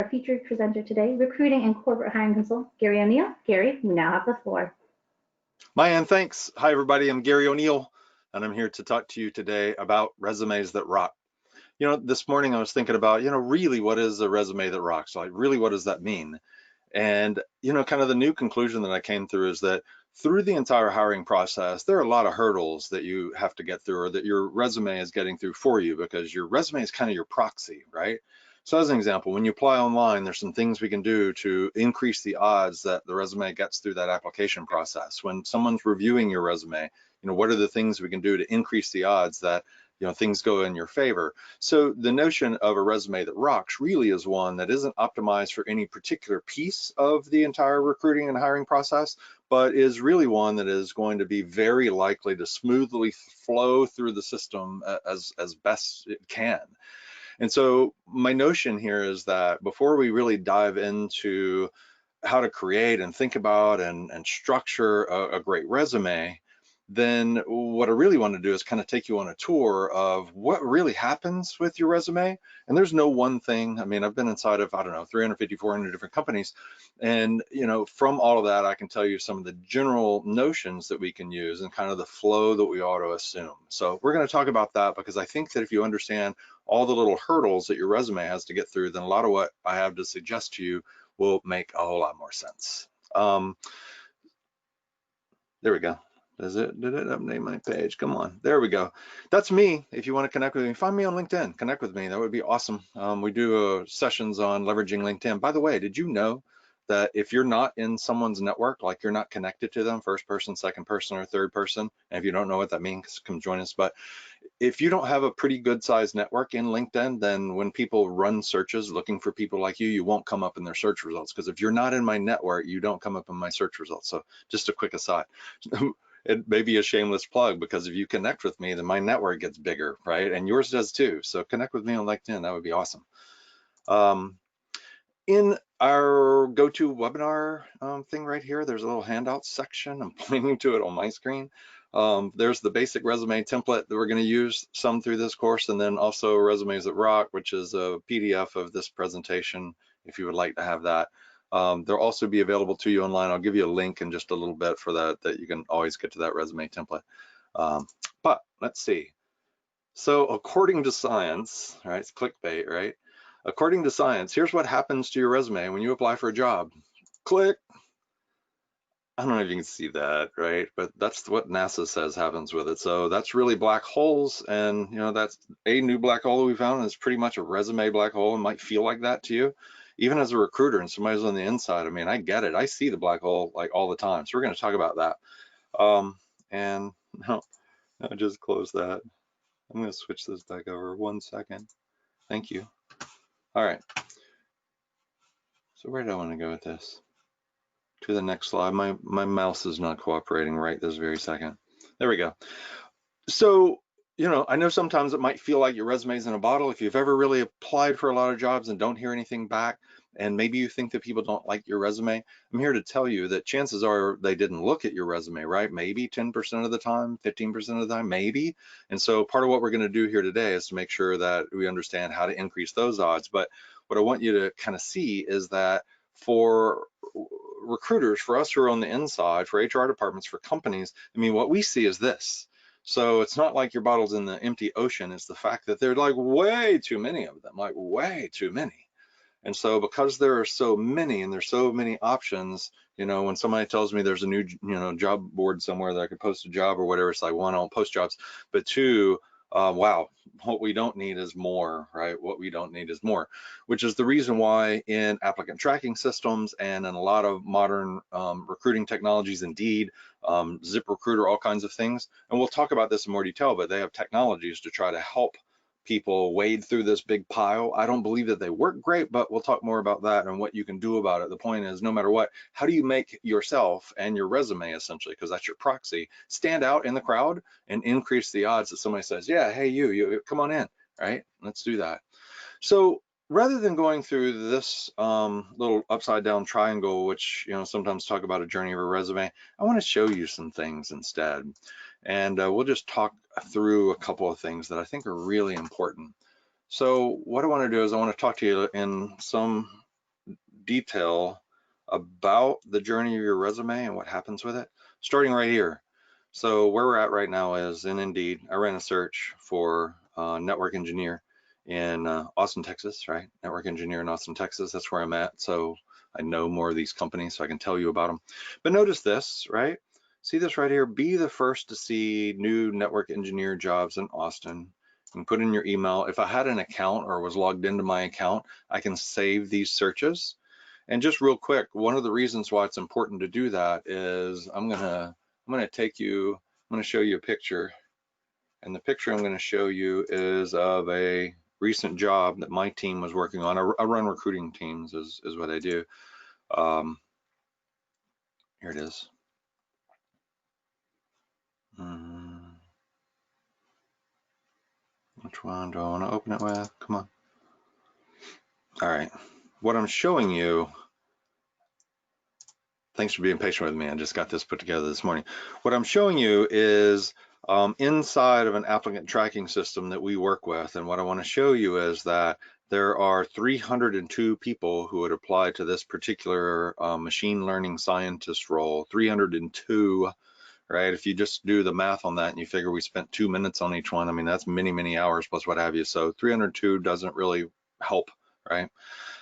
our featured presenter today, recruiting and corporate hiring consultant, Gary O'Neill. Gary, you now have the floor. Mayan, thanks. Hi, everybody. I'm Gary O'Neill, and I'm here to talk to you today about resumes that rock. This morning I was thinking about, really what is a resume that rocks? Like, really, what does that mean? And, kind of the new conclusion that I came through is that through the entire hiring process, there are a lot of hurdles that you have to get through or that your resume is getting through for you, because your resume is kind of your proxy, right? So as an example, when you apply online, there's some things we can do to increase the odds that the resume gets through that application process. When someone's reviewing your resume, what are the things we can do to increase the odds that things go in your favor? So the notion of a resume that rocks really is one that isn't optimized for any particular piece of the entire recruiting and hiring process, but is really one that is going to be very likely to smoothly flow through the system as best it can. And so my notion here is that before we really dive into how to create and think about and structure a great resume, then what I really want to do is kind of take you on a tour of what really happens with your resume. And there's no one thing. I mean, I've been inside of, 350, 400 different companies. And, from all of that, I can tell you some of the general notions that we can use and kind of the flow that we ought to assume. So we're going to talk about that, because I think that if you understand all the little hurdles that your resume has to get through, then a lot of what I have to suggest to you will make a whole lot more sense. There we go. Did it update my page? Come on, there we go. That's me. If you want to connect with me, find me on LinkedIn, connect with me. That would be awesome. We do sessions on leveraging LinkedIn. By the way, did you know that if you're not in someone's network, like you're not connected to them, first person, second person, or third person, and if you don't know what that means, come join us. But if you don't have a pretty good sized network in LinkedIn, then when people run searches looking for people like you won't come up in their search results, because if you're not in my network, you don't come up in my search results. So just a quick aside. It may be a shameless plug, because if you connect with me, then my network gets bigger, right? And yours does too. So connect with me on LinkedIn. That would be awesome. In our GoToWebinar thing right here, there's a little handout section. I'm pointing to it on my screen. There's the basic resume template that we're going to use some through this course, and then also Resumes That Rock, which is a PDF of this presentation if you would like to have that. They'll also be available to you online. I'll give you a link in just a little bit for that you can always get to that resume template. But let's see. So according to science, right, it's clickbait, right? According to science, here's what happens to your resume when you apply for a job. Click. I don't know if you can see that, right? But that's what NASA says happens with it. So that's really black holes. And, that's a new black hole that we found. And it's pretty much a resume black hole. It might feel like that to you. Even as a recruiter and somebody's on the inside, I mean, I get it. I see the black hole like all the time. So we're going to talk about that. And no, I just closed that. I'm going to switch this back over 1 second. Thank you. All right. So where do I want to go with this? To the next slide. My mouse is not cooperating right this very second. There we go. So, I know sometimes it might feel like your resume's in a bottle. If you've ever really applied for a lot of jobs and don't hear anything back, and maybe you think that people don't like your resume, I'm here to tell you that chances are they didn't look at your resume, right? Maybe 10% of the time, 15% of the time, maybe. And so part of what we're going to do here today is to make sure that we understand how to increase those odds. But what I want you to kind of see is that for recruiters, for us who are on the inside, for HR departments, for companies, I mean, what we see is this. So it's not like your bottle's in the empty ocean. It's the fact that there are like way too many of them, like way too many. And so because there are so many and there's so many options, when somebody tells me there's a new, job board somewhere that I could post a job or whatever, it's like, one, I don't post jobs, but two, wow, what we don't need is more, right? What we don't need is more, which is the reason why in applicant tracking systems and in a lot of modern recruiting technologies, Indeed, ZipRecruiter, all kinds of things. And we'll talk about this in more detail, but they have technologies to try to help people wade through this big pile. I don't believe that they work great, but we'll talk more about that and what you can do about it. The point is, no matter what, how do you make yourself and your resume, essentially, because that's your proxy, stand out in the crowd and increase the odds that somebody says, yeah, hey, you come on in, right? Let's do that. So rather than going through this little upside down triangle, which sometimes talk about a journey of a resume, I want to show you some things instead. And we'll just talk through a couple of things that I think are really important. So what I want to do is I want to talk to you in some detail about the journey of your resume and what happens with it, starting right here. So where we're at right now is in Indeed. I ran a search for network engineer in Austin, Texas, right? Network engineer in Austin, Texas. That's where I'm at. So I know more of these companies, so I can tell you about them. But notice this, right? See this right here? Be the first to see new network engineer jobs in Austin. You can put in your email. If I had an account or was logged into my account, I can save these searches. And just real quick, one of the reasons why it's important to do that is I'm gonna show you a picture. And the picture I'm gonna show you is of a recent job that my team was working on. I run recruiting teams is what I do. Here it is. Which one do I want to open it with? Come on. All right. What I'm showing you, thanks for being patient with me. I just got this put together this morning. What I'm showing you is inside of an applicant tracking system that we work with. And what I want to show you is that there are 302 people who would apply to this particular machine learning scientist role. 302, right? If you just do the math on that and you figure we spent 2 minutes on each one, I mean, that's many, many hours plus what have you. So 302 doesn't really help, right?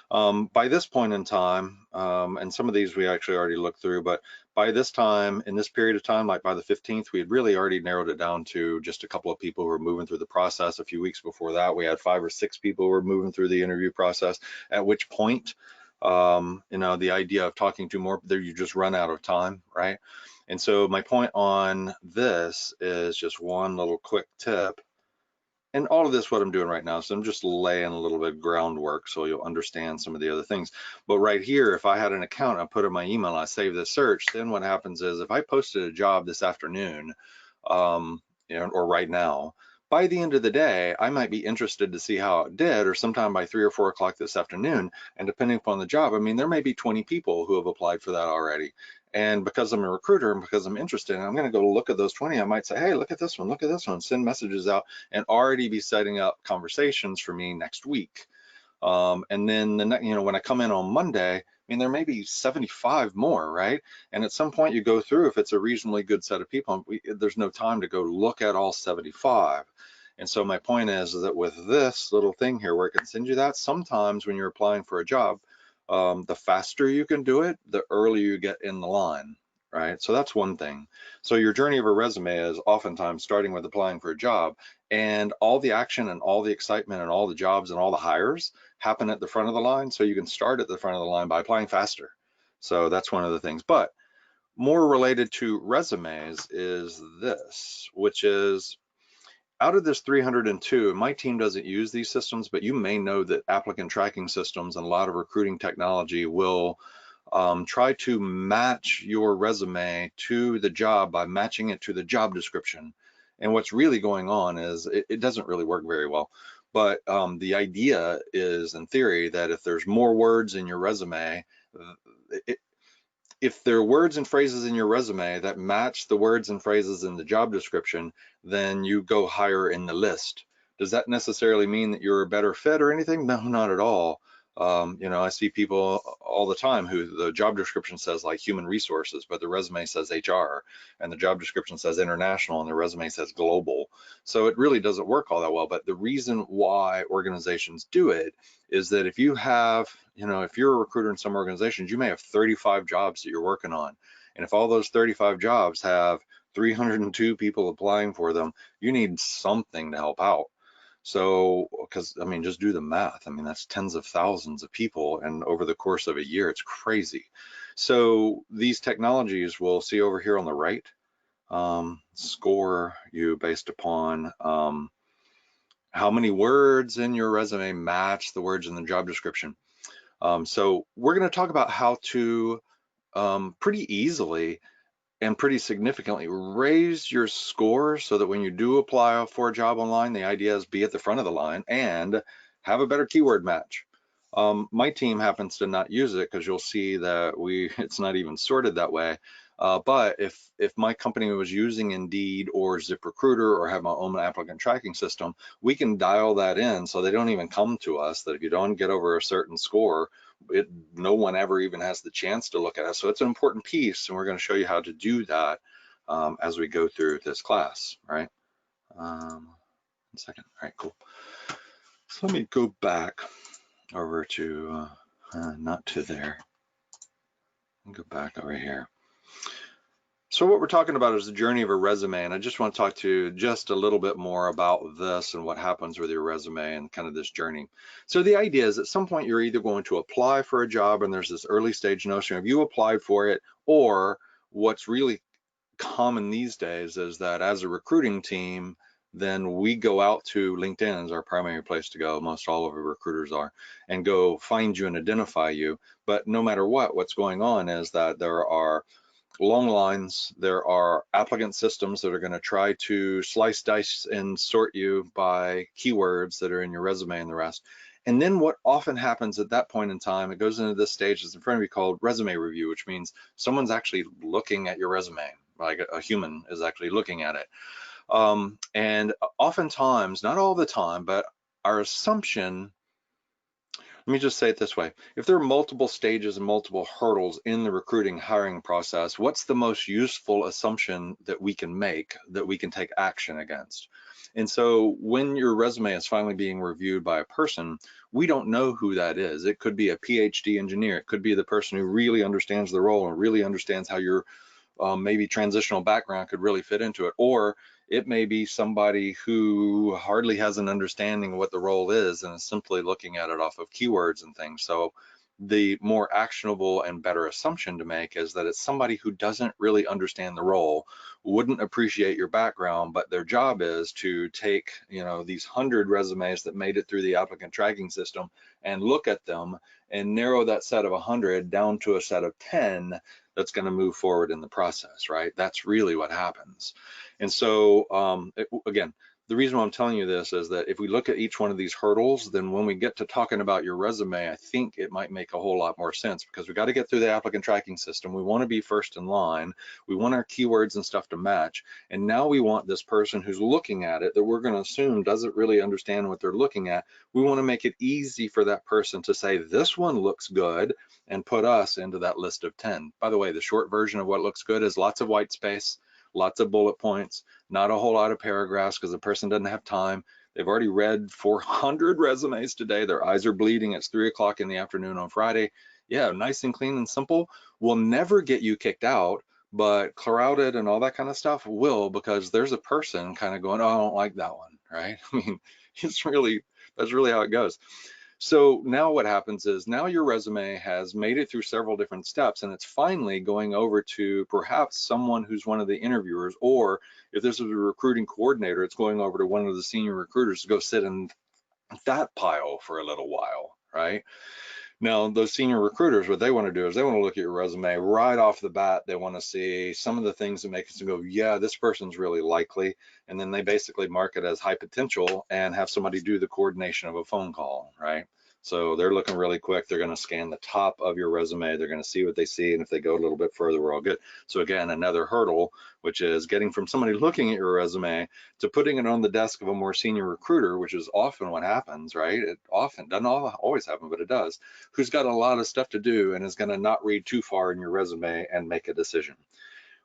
By this point in time, and some of these we actually already looked through, but by this time, in this period of time, like by the 15th, we had really already narrowed it down to just a couple of people who were moving through the process. A few weeks before that, we had 5 or 6 people who were moving through the interview process, at which point, you know, the idea of talking to more, there you just run out of time, right? And so my point on this is just one little quick tip. And all of this, what I'm doing right now, so I'm just laying a little bit of groundwork so you'll understand some of the other things. But right here, if I had an account, I put in my email, I save this search, then what happens is if I posted a job this afternoon, you know, or right now, by the end of the day, I might be interested to see how it did, or sometime by 3 or 4 o'clock this afternoon. And depending upon the job, I mean, there may be 20 people who have applied for that already. And because I'm a recruiter and because I'm interested, and I'm going to go look at those 20, I might say, hey, look at this one, send messages out and already be setting up conversations for me next week. And then you know, when I come in on Monday, I mean, there may be 75 more, right? And at some point you go through, if it's a reasonably good set of people, there's no time to go look at all 75. And so my point is that with this little thing here where it can send you that, sometimes when you're applying for a job, the faster you can do it, the earlier you get in the line, right? So that's one thing. So your journey of a resume is oftentimes starting with applying for a job, and all the action and all the excitement and all the jobs and all the hires happen at the front of the line. So you can start at the front of the line by applying faster. So that's one of the things. But more related to resumes is this, which is out of this 302, my team doesn't use these systems, but you may know that applicant tracking systems and a lot of recruiting technology will try to match your resume to the job by matching it to the job description. And what's really going on is it doesn't really work very well. But the idea is, in theory, that if there's more words in your resume, if there are words and phrases in your resume that match the words and phrases in the job description, then you go higher in the list. Does that necessarily mean that you're a better fit or anything? No, not at all. You know, I see people all the time who the job description says like human resources, but the resume says HR, and the job description says international, and the resume says global. So it really doesn't work all that well. But the reason why organizations do it is that if you have, you know, if you're a recruiter in some organizations, you may have 35 jobs that you're working on. And if all those 35 jobs have 302 people applying for them, you need something to help out. So, because I mean, just do the math. I mean, that's tens of thousands of people, and over the course of a year, it's crazy. So these technologies will see over here on the right, score you based upon how many words in your resume match the words in the job description. So we're going to talk about how to pretty easily and pretty significantly raise your score so that when you do apply for a job online, the idea is be at the front of the line and have a better keyword match. My team happens to not use it because you'll see that it's not even sorted that way. But if my company was using Indeed or ZipRecruiter or have my own applicant tracking system, we can dial that in so they don't even come to us, that if you don't get over a certain score, no one ever even has the chance to look at it. So it's an important piece, and we're going to show you how to do that as we go through this class, right? 1 second. All right, cool. So let me go back over to, not to there. Go back over here. So what we're talking about is the journey of a resume, and I just want to talk to you just a little bit more about this and what happens with your resume and kind of this journey. So the idea is at some point you're either going to apply for a job, and there's this early stage notion of you applied for it, or what's really common these days is that as a recruiting team, then we go out to LinkedIn as our primary place to go. Most all of our recruiters are, and go find you and identify you. But no matter what's going on is that there are long lines, there are applicant systems that are going to try to slice, dice, and sort you by keywords that are in your resume and the rest. And then what often happens at that point in time, it goes into this stage that's in front of you called resume review, which means someone's actually looking at your resume, like a human is actually looking at it. And oftentimes, not all the time, but our assumption, let me just say it this way. If there are multiple stages and multiple hurdles in the recruiting hiring process, what's the most useful assumption that we can make that we can take action against? And so when your resume is finally being reviewed by a person, we don't know who that is. It could be a PhD engineer. It could be the person who really understands the role and really understands how your maybe transitional background could really fit into it, or it may be somebody who hardly has an understanding of what the role is and is simply looking at it off of keywords and things. So the more actionable and better assumption to make is that it's somebody who doesn't really understand the role, wouldn't appreciate your background, but their job is to take, these 100 resumes that made it through the applicant tracking system and look at them and narrow that set of 100 down to a set of 10 that's going to move forward in the process, right? That's really what happens. And so again, the reason why I'm telling you this is that if we look at each one of these hurdles, then when we get to talking about your resume, I think it might make a whole lot more sense, because we got to get through the applicant tracking system. We want to be first in line. We want our keywords and stuff to match. And now we want this person who's looking at it, that we're going to assume doesn't really understand what they're looking at. We want to make it easy for that person to say, this one looks good, and put us into that list of 10. By the way, the short version of what looks good is lots of white space, lots of bullet points, not a whole lot of paragraphs, because the person doesn't have time. They've already read 400 resumes today. Their eyes are bleeding. It's 3 o'clock in the afternoon on Friday. Yeah, nice and clean and simple will never get you kicked out, but crowded and all that kind of stuff will, because there's a person kind of going, oh, I don't like that one, right? I mean, that's really how it goes. So now what happens is, now your resume has made it through several different steps, and it's finally going over to perhaps someone who's one of the interviewers, or if this is a recruiting coordinator, it's going over to one of the senior recruiters to go sit in that pile for a little while, right? Now, those senior recruiters, what they want to do is they want to look at your resume right off the bat. They want to see some of the things that make us go, yeah, this person's really likely. And then they basically mark it as high potential and have somebody do the coordination of a phone call, right? So they're looking really quick. They're going to scan the top of your resume. They're going to see what they see. And if they go a little bit further, we're all good. So again, another hurdle, which is getting from somebody looking at your resume to putting it on the desk of a more senior recruiter, which is often what happens, right? It often doesn't always happen, but it does, who's got a lot of stuff to do and is going to not read too far in your resume and make a decision.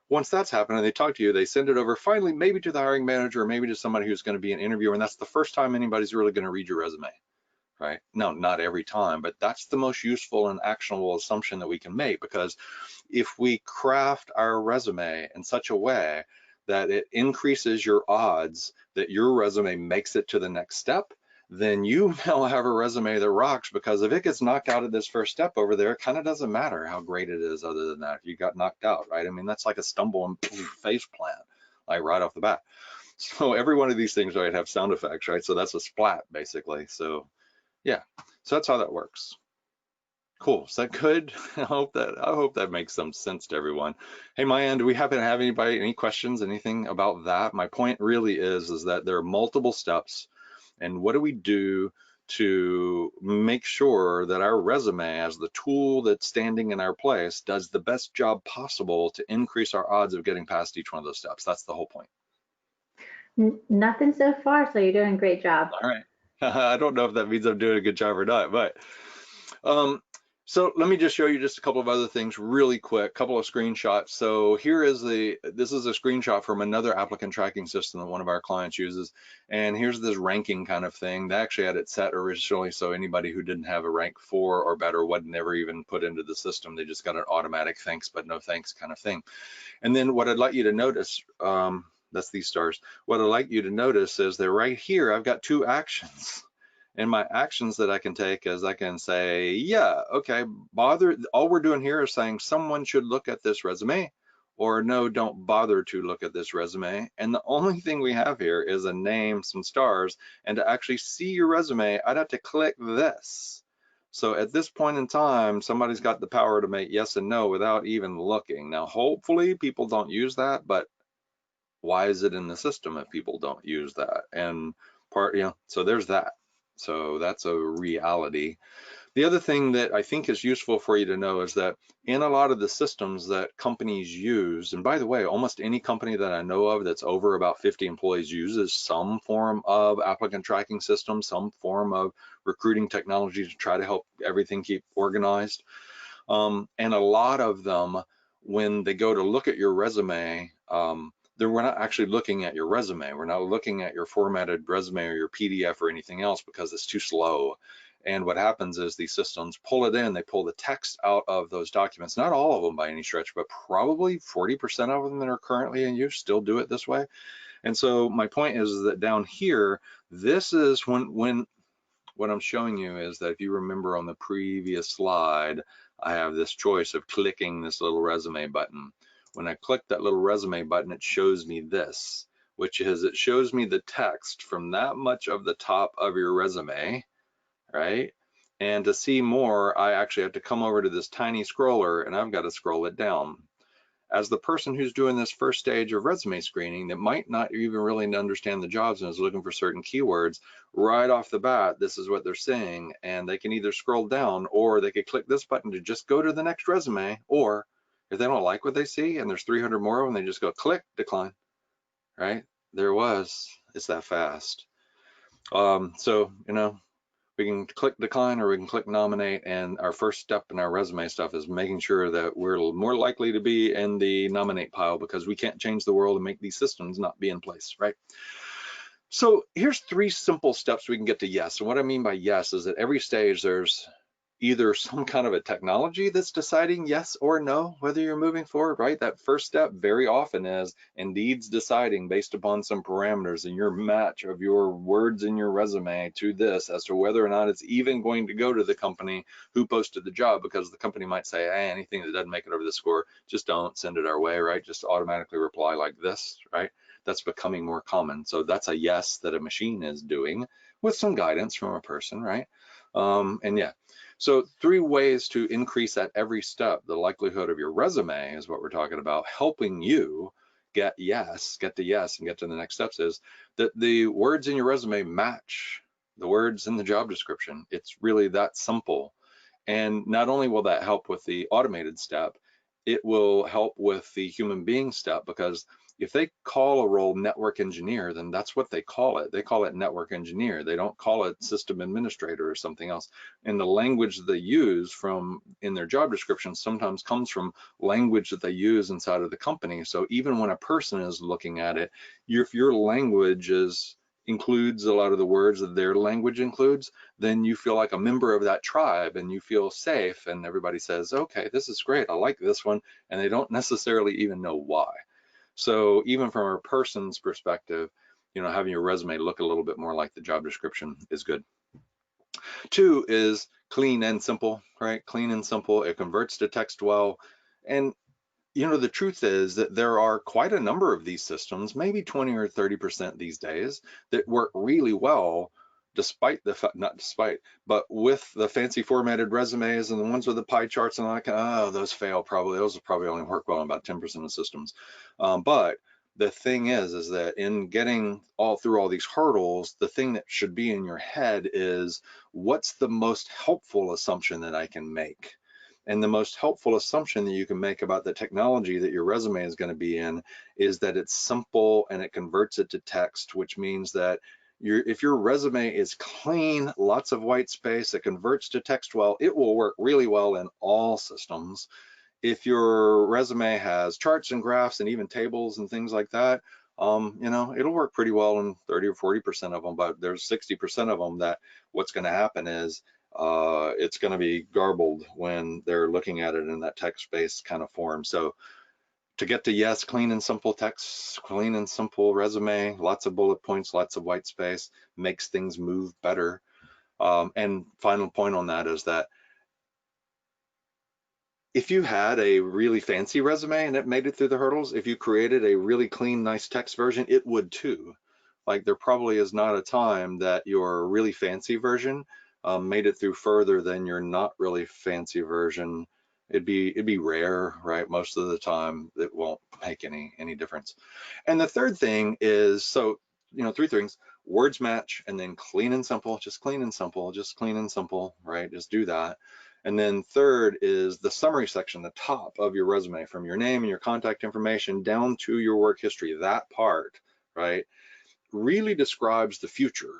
Once that's happened and they talk to you, they send it over finally maybe to the hiring manager or maybe to somebody who's going to be an interviewer, and that's the first time anybody's really going to read your resume, right? No, not every time, but that's the most useful and actionable assumption that we can make, because if we craft our resume in such a way that it increases your odds that your resume makes it to the next step, then you now have a resume that rocks, because if it gets knocked out at this first step over there, it kind of doesn't matter how great it is other than that, if you got knocked out, right? I mean, that's like a stumble and face plant, like right off the bat. So every one of these things, right, have sound effects, right? So that's a splat basically. So yeah, so that's how that works. Cool, is that good? I hope that makes some sense to everyone. Hey, Maya, do we happen to have any questions, anything about that? My point really is that there are multiple steps, and what do we do to make sure that our resume, as the tool that's standing in our place, does the best job possible to increase our odds of getting past each one of those steps. That's the whole point. Nothing so far, so you're doing a great job. All right. I don't know if that means I'm doing a good job or not, but so let me just show you just a couple of other things really quick, couple of screenshots. So here is this is a screenshot from another applicant tracking system that one of our clients uses. And here's this ranking kind of thing. They actually had it set originally so anybody who didn't have a rank 4 or better would never even put into the system. They just got an automatic thanks but no thanks kind of thing. And then what I'd like you to notice, that's these stars. What I'd like you to notice is that right here, I've got 2 actions. And my actions that I can take is I can say, yeah, okay, all we're doing here is saying someone should look at this resume, or no, don't bother to look at this resume. And the only thing we have here is a name, some stars, and to actually see your resume, I'd have to click this. So at this point in time, somebody's got the power to make yes and no without even looking. Now, hopefully people don't use that, but why is it in the system if people don't use that? And so there's that. So that's a reality. The other thing that I think is useful for you to know is that in a lot of the systems that companies use, and by the way, almost any company that I know of that's over about 50 employees uses some form of applicant tracking system, some form of recruiting technology to try to help everything keep organized. And a lot of them, when they go to look at your resume, we're not actually looking at your resume. We're not looking at your formatted resume or your PDF or anything else because it's too slow. And what happens is these systems pull it in, they pull the text out of those documents, not all of them by any stretch, but probably 40% of them that are currently in use still do it this way. And so my point is that down here, this is when what I'm showing you is that if you remember on the previous slide, I have this choice of clicking this little resume button. When I click that little resume button, it shows me this, which is it shows me the text from that much of the top of your resume, right? And to see more, I actually have to come over to this tiny scroller and I've got to scroll it down. As the person who's doing this first stage of resume screening that might not even really understand the jobs and is looking for certain keywords, right off the bat, this is what they're saying. And they can either scroll down or they could click this button to just go to the next resume, or if they don't like what they see and there's 300 more of them, they just go click, decline, right? There it was, it's that fast. So, we can click decline or we can click nominate, and our first step in our resume stuff is making sure that we're more likely to be in the nominate pile because we can't change the world and make these systems not be in place, right? So here's 3 simple steps we can get to yes. And what I mean by yes is at every stage there's either some kind of a technology that's deciding yes or no whether you're moving forward, right? That first step very often is Indeed's deciding based upon some parameters in your match of your words in your resume to this as to whether or not it's even going to go to the company who posted the job, because the company might say, hey, anything that doesn't make it over the score, just don't send it our way, right? Just automatically reply like this, right? That's becoming more common. So that's a yes that a machine is doing with some guidance from a person, right? And yeah, so 3 ways to increase at every step the likelihood of your resume is what we're talking about, helping you get to yes and get to the next steps, is that the words in your resume match the words in the job description. It's really that simple. And not only will that help with the automated step, it will help with the human being step, because if they call a role network engineer, then that's what they call it. They call it network engineer. They don't call it system administrator or something else. And the language that they use in their job description sometimes comes from language that they use inside of the company. So even when a person is looking at it, if your language includes a lot of the words that their language includes, then you feel like a member of that tribe and you feel safe, and everybody says, okay, this is great, I like this one, and they don't necessarily even know why. So even from a person's perspective, having your resume look a little bit more like the job description is good. 2 is clean and simple, right? Clean and simple. It converts to text well. And the truth is that there are quite a number of these systems, maybe 20 or 30% these days, that work really well, but with the fancy formatted resumes and the ones with the pie charts and those fail probably. Those will probably only work well on about 10% of systems. But the thing is that in getting through all these hurdles, the thing that should be in your head is, what's the most helpful assumption that I can make? And the most helpful assumption that you can make about the technology that your resume is going to be in is that it's simple and it converts it to text, which means that if your resume is clean, lots of white space, it converts to text well, it will work really well in all systems. If your resume has charts and graphs and even tables and things like that, it'll work pretty well in 30 or 40% of them, but there's 60% of them that what's going to happen is it's going to be garbled when they're looking at it in that text-based kind of form. So to get to yes, clean and simple text, clean and simple resume, lots of bullet points, lots of white space, makes things move better. And final point on that is that if you had a really fancy resume and it made it through the hurdles, if you created a really clean, nice text version, it would too. Like, there probably is not a time that your really fancy version made it through further than your not really fancy version. It'd be rare, right? Most of the time it won't make any difference. And the third thing is, so, three things: words match, and then clean and simple, just clean and simple, just clean and simple, right? Just do that. And then third is the summary section, the top of your resume, from your name and your contact information down to your work history. That part, right, really describes the future,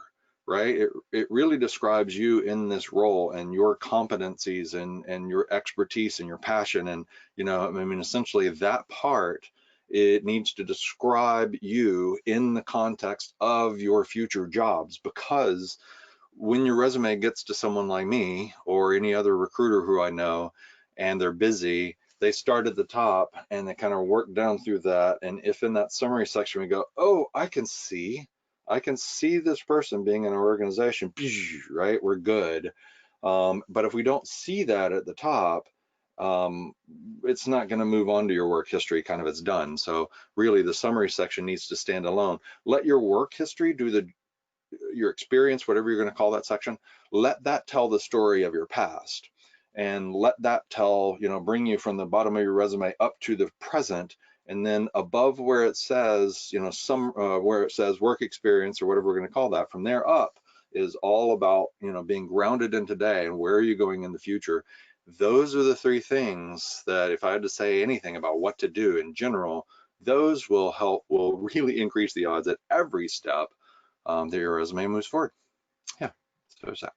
right? It really describes you in this role and your competencies and your expertise and your passion. And, essentially that part, it needs to describe you in the context of your future jobs, because when your resume gets to someone like me or any other recruiter who I know and they're busy, they start at the top and they kind of work down through that. And if in that summary section we go, oh, I can see this person being in our organization, right, we're good. But if we don't see that at the top, it's not going to move on to your work history, kind of, it's done. So really the summary section needs to stand alone. Let your work history do your experience, whatever you're going to call that section, let that tell the story of your past, and let that tell, bring you from the bottom of your resume up to the present. And then above where it says, where it says work experience or whatever we're going to call that, from there up is all about, being grounded in today and where are you going in the future. Those are the three things that, if I had to say anything about what to do in general, those will really increase the odds at every step that your resume moves forward. Yeah, so there's that.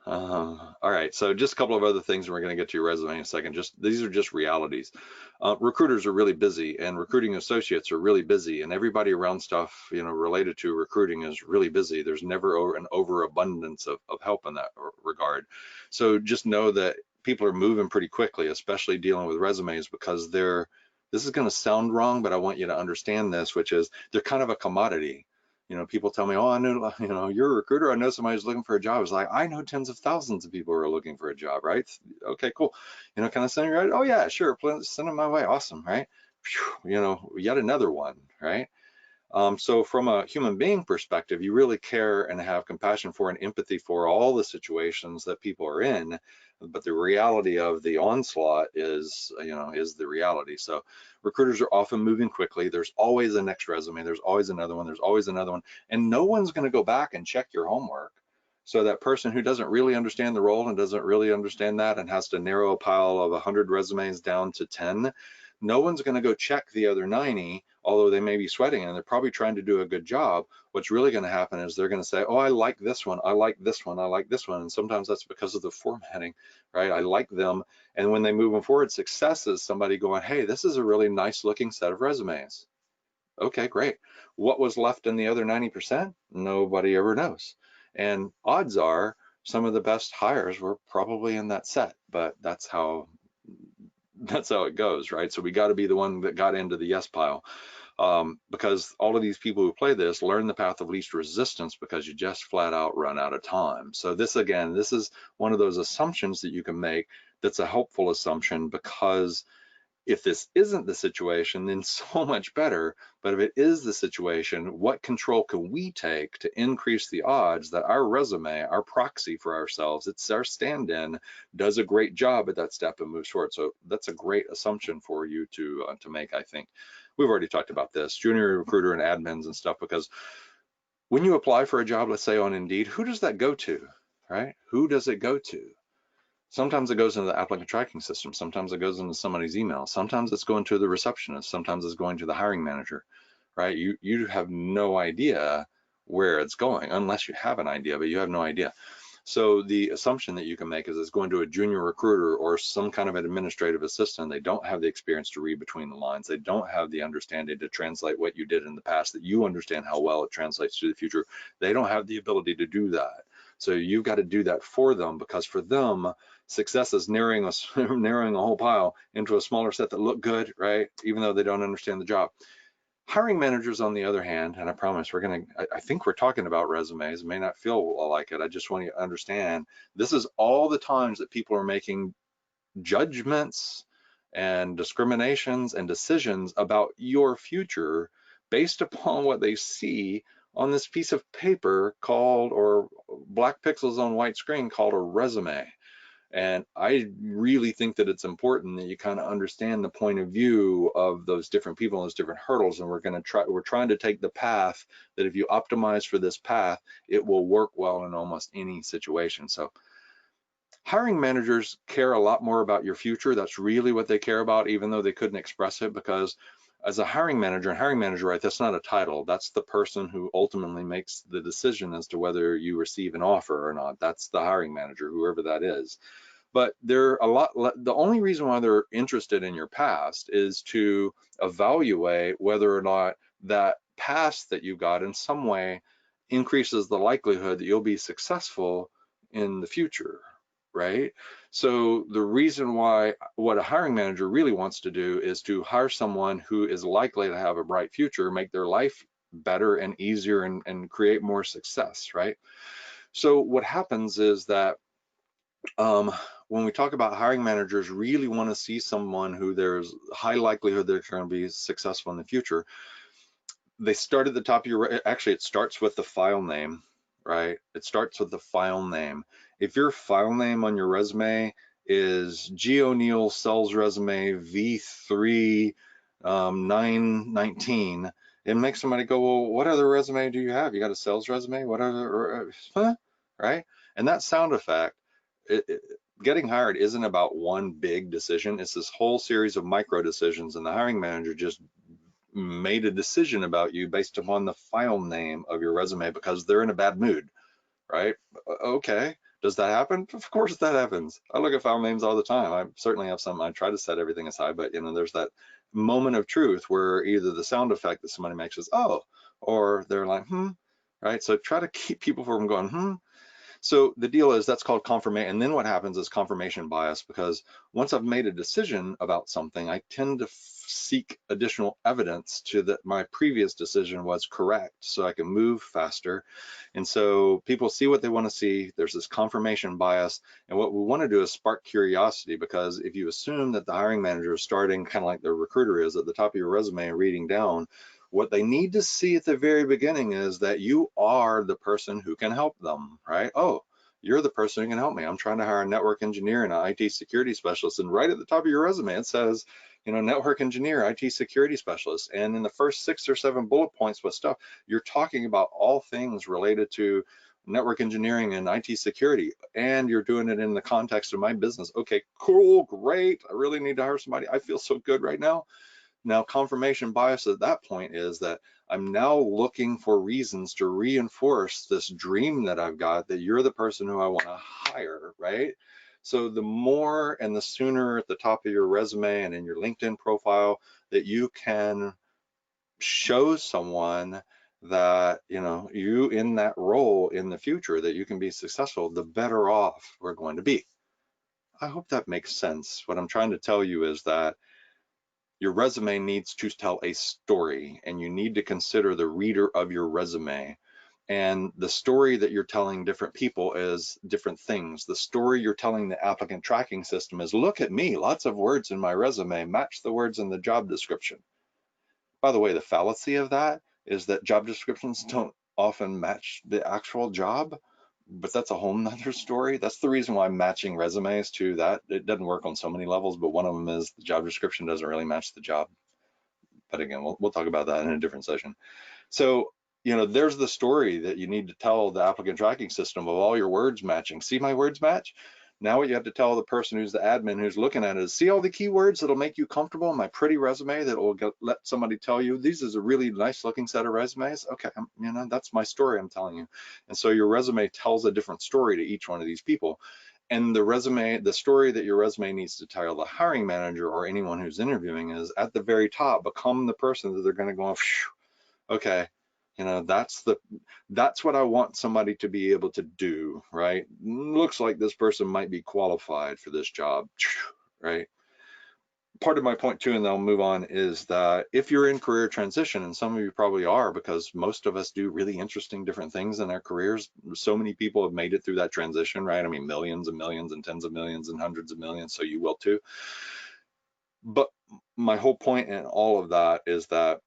All right, so just a couple of other things, and we're going to get to your resume in a second. These are just realities. Recruiters are really busy, and recruiting associates are really busy, and everybody around stuff, related to recruiting is really busy. There's never an overabundance of help in that regard. So just know that people are moving pretty quickly, especially dealing with resumes, because this is going to sound wrong, but I want you to understand this, which is they're kind of a commodity. People tell me, oh, I know, you're a recruiter, I know somebody who's looking for a job. It's like, I know tens of thousands of people who are looking for a job, right? Okay, cool. Can I send you, right? Oh yeah, sure, send them my way, awesome, right? Whew, yet another one, right? So from a human being perspective, you really care and have compassion for and empathy for all the situations that people are in, but the reality of the onslaught is the reality. So recruiters are often moving quickly. There's always a next resume. There's always another one. There's always another one. And no one's going to go back and check your homework. So that person who doesn't really understand the role and doesn't really understand that and has to narrow a pile of 100 resumes down to 10, no one's going to go check the other 90, although they may be sweating and they're probably trying to do a good job. What's really going to happen is they're going to say, oh, I like this one, I like this one, I like this one. And sometimes that's because of the formatting, right? I like them. And when they move them forward, success is somebody going, hey, this is a really nice looking set of resumes. Okay, great. What was left in the other 90%? Nobody ever knows. And odds are some of the best hires were probably in that set, but that's how it goes, right? So we got to be the one that got into the yes pile, because all of these people who play this learn the path of least resistance because you just flat out run out of time. So this is one of those assumptions that you can make that's a helpful assumption, because if this isn't the situation, then so much better. But if it is the situation, what control can we take to increase the odds that our resume, our proxy for ourselves, it's our stand-in, does a great job at that step and moves forward? So that's a great assumption for you to make, I think. we've already talked about this, junior recruiter and admins and stuff, because when you apply for a job, let's say on Indeed, who does that go to, right? Who does it go to? Sometimes it goes into the applicant tracking system. Sometimes it goes into somebody's email. Sometimes it's going to the receptionist. Sometimes it's going to the hiring manager, right? You have no idea where it's going unless you have an idea, but you have no idea. So the assumption that you can make is it's going to a junior recruiter or some kind of an administrative assistant. They don't have the experience to read between the lines. They don't have the understanding to translate what you did in the past, that you understand how well it translates to the future. They don't have the ability to do that. So you've got to do that for them, because for them, success is narrowing a whole pile into a smaller set that look good, right? Even though they don't understand the job. Hiring managers, on the other hand, and I promise I think we're talking about resumes. It may not feel like it. I just want you to understand this is all the times that people are making judgments and discriminations and decisions about your future based upon what they see on this piece of paper called, or black pixels on white screen called, a resume. And I really think that it's important that you kind of understand the point of view of those different people and those different hurdles. And we're trying to take the path that if you optimize for this path, it will work well in almost any situation. So hiring managers care a lot more about your future. That's really what they care about, even though they couldn't express it, because as a hiring manager, right, that's not a title. That's the person who ultimately makes the decision as to whether you receive an offer or not. That's the hiring manager, whoever that is. But the only reason why they're interested in your past is to evaluate whether or not that past that you got in some way increases the likelihood that you'll be successful in the future, right? So the reason why, what a hiring manager really wants to do is to hire someone who is likely to have a bright future, make their life better and easier, and create more success, right? So what happens is that when we talk about hiring managers really want to see someone who there's high likelihood they're going to be successful in the future, they start at the top of your, actually it starts with the file name, right? It starts with the file name. If your file name on your resume is G. O'Neill Sales Resume V3 919, it makes somebody go, well, what other resume do you have? You got a sales resume? What other, huh? Right? And that sound effect, getting hired isn't about one big decision. It's this whole series of micro decisions, and the hiring manager just made a decision about you based upon the file name of your resume because they're in a bad mood, right? Okay, does that happen? Of course that happens. I look at file names all the time. I certainly have some, I try to set everything aside, but there's that moment of truth where either the sound effect that somebody makes is, oh, or they're like, right? So try to keep people from going, So the deal is that's called confirmation. And then what happens is confirmation bias, because once I've made a decision about something, I tend to seek additional evidence to that my previous decision was correct, so I can move faster. And so people see what they want to see. There's this confirmation bias. And what we want to do is spark curiosity, because if you assume that the hiring manager is starting kind of like the recruiter is at the top of your resume and reading down, what they need to see at the very beginning is that you are the person who can help them, right? Oh, you're the person who can help me. I'm trying to hire a network engineer and an IT security specialist. And right at the top of your resume, it says, network engineer, IT security specialist. And in the first 6 or 7 bullet points with stuff, you're talking about all things related to network engineering and IT security. And you're doing it in the context of my business. Okay, cool, great. I really need to hire somebody. I feel so good right now. Now, confirmation bias at that point is that I'm now looking for reasons to reinforce this dream that I've got, that you're the person who I want to hire, right? So the more and the sooner at the top of your resume and in your LinkedIn profile that you can show someone that, you in that role in the future, that you can be successful, the better off we're going to be. I hope that makes sense. What I'm trying to tell you is that your resume needs to tell a story, and you need to consider the reader of your resume. And the story that you're telling different people is different things. The story you're telling the applicant tracking system is, look at me, lots of words in my resume, match the words in the job description. By the way, the fallacy of that is that job descriptions don't often match the actual job, but that's a whole nother story. That's the reason why matching resumes to that, it doesn't work on so many levels, but one of them is the job description doesn't really match the job. But again, we'll talk about that in a different session. So, you know, there's the story that you need to tell the applicant tracking system of all your words matching. See my words match? Now what you have to tell the person who's the admin who's looking at it is, see all the keywords that'll make you comfortable in my pretty resume that will let somebody tell you, this is a really nice looking set of resumes. Okay, you know, that's my story I'm telling you. And so your resume tells a different story to each one of these people. And the story that your resume needs to tell the hiring manager or anyone who's interviewing is at the very top, become the person that they're going to go, okay, you know, that's what I want somebody to be able to do, right? Looks like this person might be qualified for this job, right? Part of my point too, and then I'll move on, is that if you're in career transition, and some of you probably are, because most of us do really interesting different things in our careers. So many people have made it through that transition, right? I mean, millions and millions and tens of millions and hundreds of millions, so you will too. But my whole point in all of that is that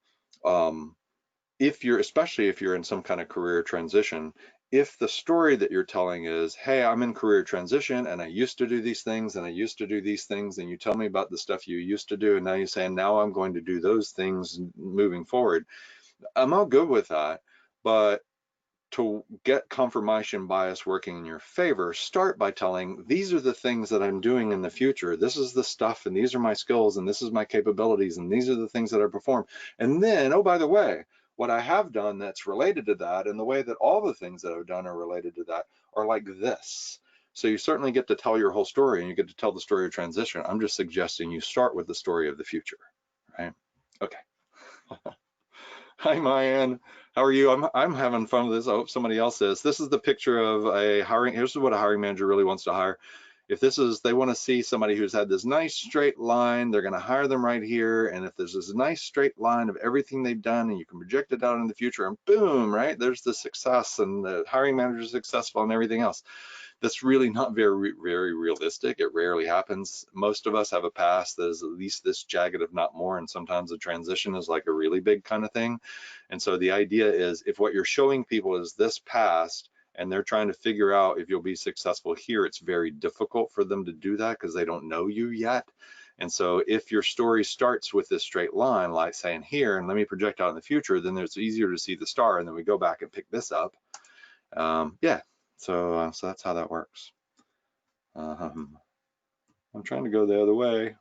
especially if you're in some kind of career transition, if the story that you're telling is, hey, I'm in career transition and I used to do these things and I used to do these things, and you tell me about the stuff you used to do, and now you're saying, now I'm going to do those things moving forward, I'm all good with that. But to get confirmation bias working in your favor, start by telling, these are the things that I'm doing in the future. This is the stuff, and these are my skills, and this is my capabilities, and these are the things that I perform. And then, oh, by the way, what I have done that's related to that, and the way that all the things that I've done are related to that, are like this. So you certainly get to tell your whole story, and you get to tell the story of transition. I'm just suggesting you start with the story of the future, right? Okay. Hi, Mayan. How are you? I'm having fun with this. I hope somebody else is. This is the picture of a hiring. Here's what a hiring manager really wants to hire. If they want to see somebody who's had this nice straight line, they're going to hire them right here. And if there's this nice straight line of everything they've done, and you can project it out in the future, and boom, right? There's the success, and the hiring manager is successful and everything else. That's really not very realistic. It rarely happens. Most of us have a past that is at least this jagged, if not more, and sometimes a transition is like a really big kind of thing. And so the idea is, if what you're showing people is this past, and they're trying to figure out if you'll be successful here, it's very difficult for them to do that because they don't know you yet. And so if your story starts with this straight line, like saying here, and let me project out in the future, then it's easier to see the star, and then we go back and pick this up. Yeah. So that's how that works. I'm trying to go the other way.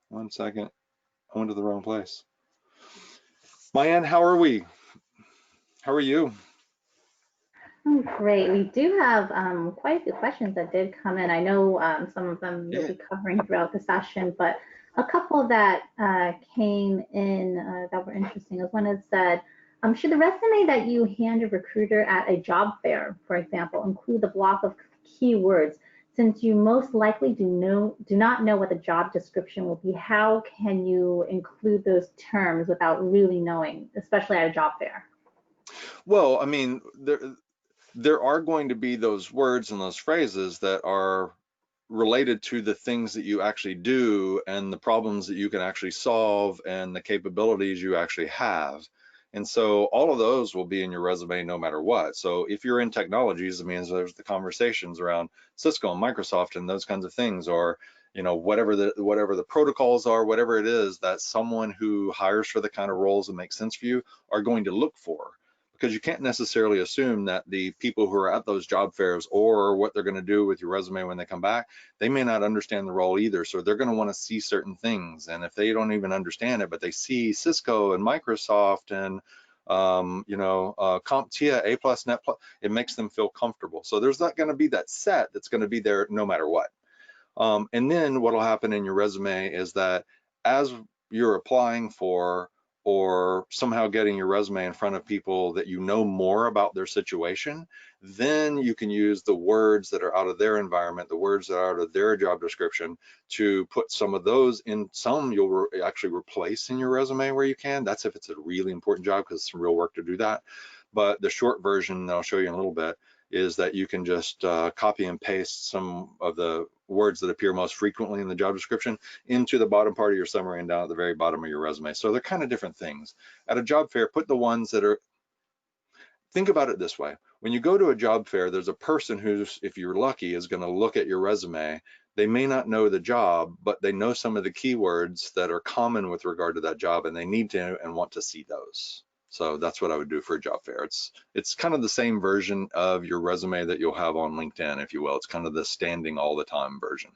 1 second. I went to the wrong place. Mayan, how are we? How are you? Oh, great. We do have quite a few questions that did come in. I know some of them you'll be covering throughout the session, but a couple that came in that were interesting. One is that should the resume that you hand a recruiter at a job fair, for example, include the block of keywords? Since you most likely do not know what the job description will be, how can you include those terms without really knowing, especially at a job fair? Well, I mean, there are going to be those words and those phrases that are related to the things that you actually do and the problems that you can actually solve and the capabilities you actually have. And so all of those will be in your resume no matter what. So if you're in technologies, it means there's the conversations around Cisco and Microsoft and those kinds of things, or you know, whatever the protocols are, whatever it is that someone who hires for the kind of roles that make sense for you are going to look for. Because you can't necessarily assume that the people who are at those job fairs or what they're going to do with your resume when they come back, they may not understand the role either. So they're going to want to see certain things. And if they don't even understand it, but they see Cisco and Microsoft and you know, CompTIA, A+, Net+, it makes them feel comfortable. So there's not going to be that set that's going to be there no matter what. And then what'll happen in your resume is that as you're applying for or somehow getting your resume in front of people that you know more about their situation, then you can use the words that are out of their environment, the words that are out of their job description, to put some of those in. Some you'll actually replace in your resume where you can. That's if it's a really important job, because it's some real work to do that. But the short version that I'll show you in a little bit is that you can just copy and paste some of the words that appear most frequently in the job description into the bottom part of your summary and down at the very bottom of your resume. So they're kind of different things. At a job fair, put the ones that are, think about it this way. When you go to a job fair, there's a person who's, if you're lucky, is going to look at your resume They may not know the job, but they know some of the keywords that are common with regard to that job, and they need to and want to see those. So that's what I would do for a job fair. It's kind of the same version of your resume that you'll have on LinkedIn, if you will. It's kind of the standing all the time version.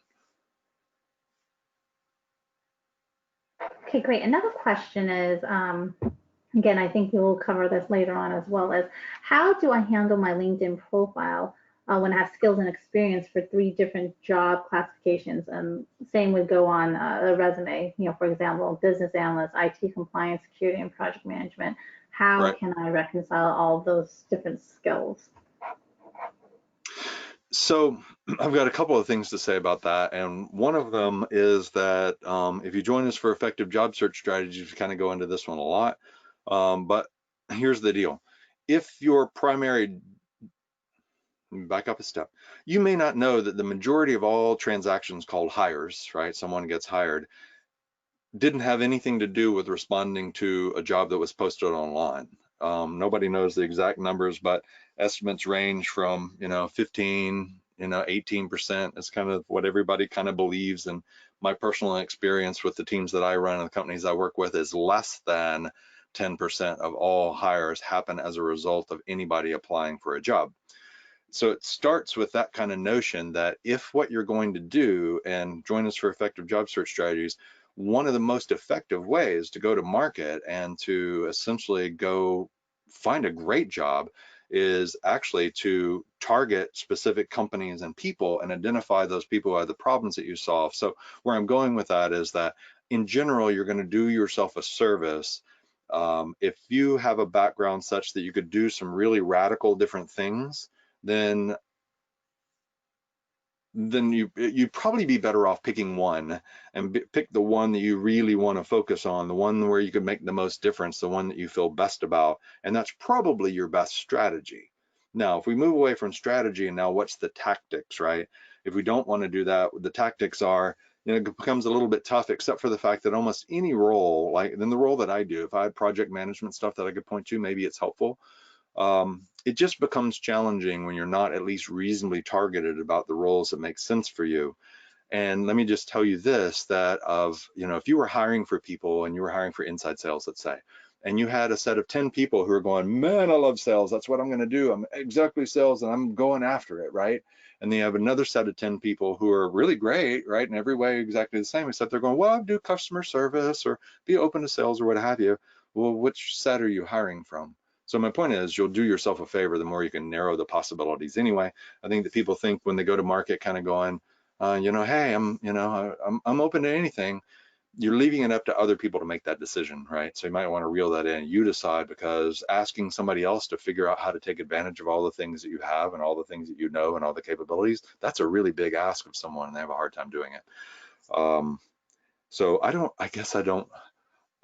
Okay, great. Another question is, again, I think we'll cover this later on as well, as how do I handle my LinkedIn profile when I have skills and experience for 3 different job classifications? And same would go on a resume, for example, business analyst, IT compliance, security, and project management. How Right. can I reconcile all of those different skills? So I've got a couple of things to say about that. And one of them is that if you join us for effective job search strategies, we kind of go into this one a lot. But here's the deal. If your primary, back up a step, you may not know that the majority of all transactions called hires, right? Someone gets hired, didn't have anything to do with responding to a job that was posted online. Nobody knows the exact numbers, but estimates range from 15, 18%. It's kind of what everybody kind of believes. And my personal experience with the teams that I run and the companies I work with is less than 10% of all hires happen as a result of anybody applying for a job. So it starts with that kind of notion that if what you're going to do, and join us for effective job search strategies, one of the most effective ways to go to market and to essentially go find a great job is actually to target specific companies and people and identify those people who have the problems that you solve. So where I'm going with that is that in general, you're going to do yourself a service if you have a background such that you could do some really radical different things, then you'd probably be better off picking one and pick the one that you really want to focus on, the one where you could make the most difference, the one that you feel best about, and that's probably your best strategy. Now, if we move away from strategy and now what's the tactics, right? If we don't want to do that, the tactics are, it becomes a little bit tough, except for the fact that almost any role, like in the role that I do, if I had project management stuff that I could point to, maybe it's helpful. It just becomes challenging when you're not at least reasonably targeted about the roles that make sense for you. And let me just tell you this, that if you were hiring for people and you were hiring for inside sales, let's say, and you had a set of 10 people who are going, man, I love sales. That's what I'm going to do. I'm exactly sales and I'm going after it, right? And then you have another set of 10 people who are really great, right? In every way, exactly the same, except they're going, well, do customer service or be open to sales or what have you. Well, which set are you hiring from? So my point is, you'll do yourself a favor the more you can narrow the possibilities. Anyway, I think that people think when they go to market, kind of going, hey, I'm open to anything. You're leaving it up to other people to make that decision, right? So you might want to reel that in. You decide, because asking somebody else to figure out how to take advantage of all the things that you have and all the things that you know and all the capabilities, that's a really big ask of someone, and they have a hard time doing it. So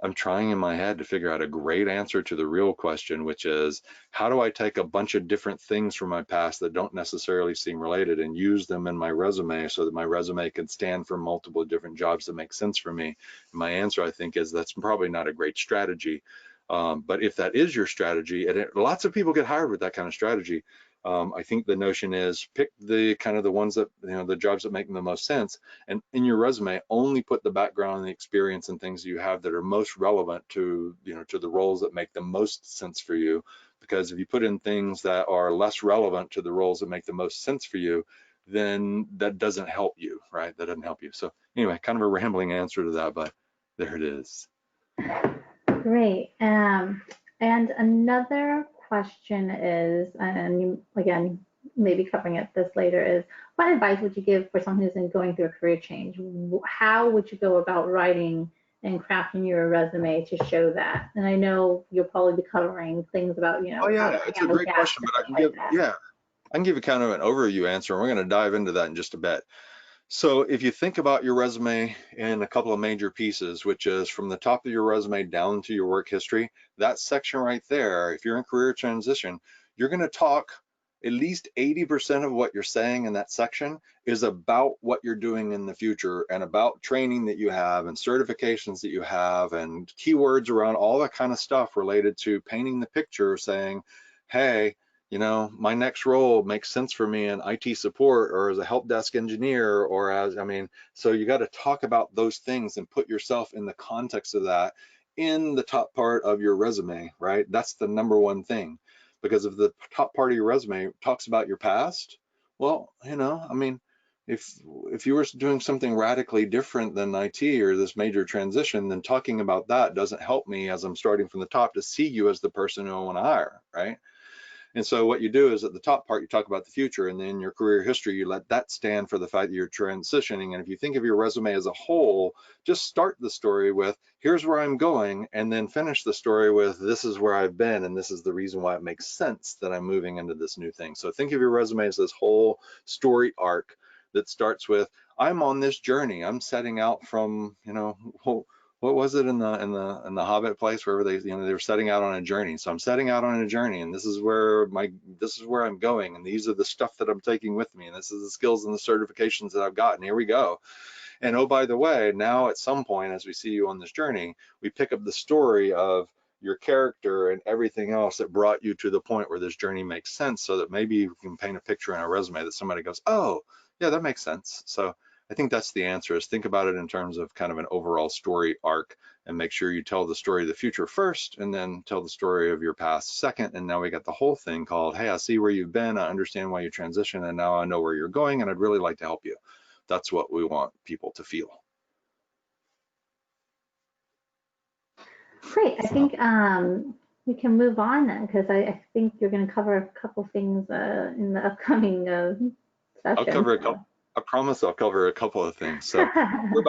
I'm trying in my head to figure out a great answer to the real question, which is, how do I take a bunch of different things from my past that don't necessarily seem related and use them in my resume so that my resume can stand for multiple different jobs that make sense for me? And my answer, I think, is that's probably not a great strategy. But if that is your strategy, and lots of people get hired with that kind of strategy, I think the notion is pick the kind of the ones that, the jobs that make the most sense. And in your resume, only put the background and the experience and things you have that are most relevant to, to the roles that make the most sense for you. Because if you put in things that are less relevant to the roles that make the most sense for you, then that doesn't help you, right? That doesn't help you. So anyway, kind of a rambling answer to that, but there it is. Great. And another question is, and you, again, maybe covering it this later, is what advice would you give for someone who's going through a career change? How would you go about writing and crafting your resume to show that? And I know you'll probably be covering things about, Oh how yeah, to it's a handle great gaps question, and but I things can like give, that. yeah, I can give you kind of an overview answer, and we're going to dive into that in just a bit. So if you think about your resume in a couple of major pieces, which is from the top of your resume down to your work history, that section right there, if you're in career transition, you're going to talk at least 80% of what you're saying in that section is about what you're doing in the future and about training that you have and certifications that you have and keywords around all that kind of stuff related to painting the picture, saying, hey, you know, my next role makes sense for me in IT support or as a help desk engineer or as, I mean, so you got to talk about those things and put yourself in the context of that in the top part of your resume, right? That's the number one thing. Because if the top part of your resume talks about your past, well, you know, I mean, if if you were doing something radically different than IT or this major transition, then talking about that doesn't help me as I'm starting from the top to see you as the person who I want to hire, right? And so what you do is at the top part, you talk about the future, and then your career history, you let that stand for the fact that you're transitioning. And if you think of your resume as a whole, just start the story with, here's where I'm going, and then finish the story with, this is where I've been, and this is the reason why it makes sense that I'm moving into this new thing. So think of your resume as this whole story arc that starts with, I'm on this journey. I'm setting out from, you know, what was it in the Hobbit place where they, you know, they were setting out on a journey. So I'm setting out on a journey, and this is where I'm going, and these are the stuff that I'm taking with me, and this is the skills and the certifications that I've gotten. Here we go. And oh, by the way, now at some point as we see you on this journey, we pick up the story of your character and everything else that brought you to the point where this journey makes sense, so that maybe you can paint a picture in a resume that somebody goes, oh yeah, that makes sense. So I think that's the answer, is think about it in terms of kind of an overall story arc, and make sure you tell the story of the future first and then tell the story of your past second. And now we got the whole thing called, hey, I see where you've been, I understand why you transitioned, and now I know where you're going, and I'd really like to help you. That's what we want people to feel. Great. I So think we can move on then, because I think you're going to cover a couple things in the upcoming I'll session. cover a So. couple. I promise I'll cover a couple of things. So we're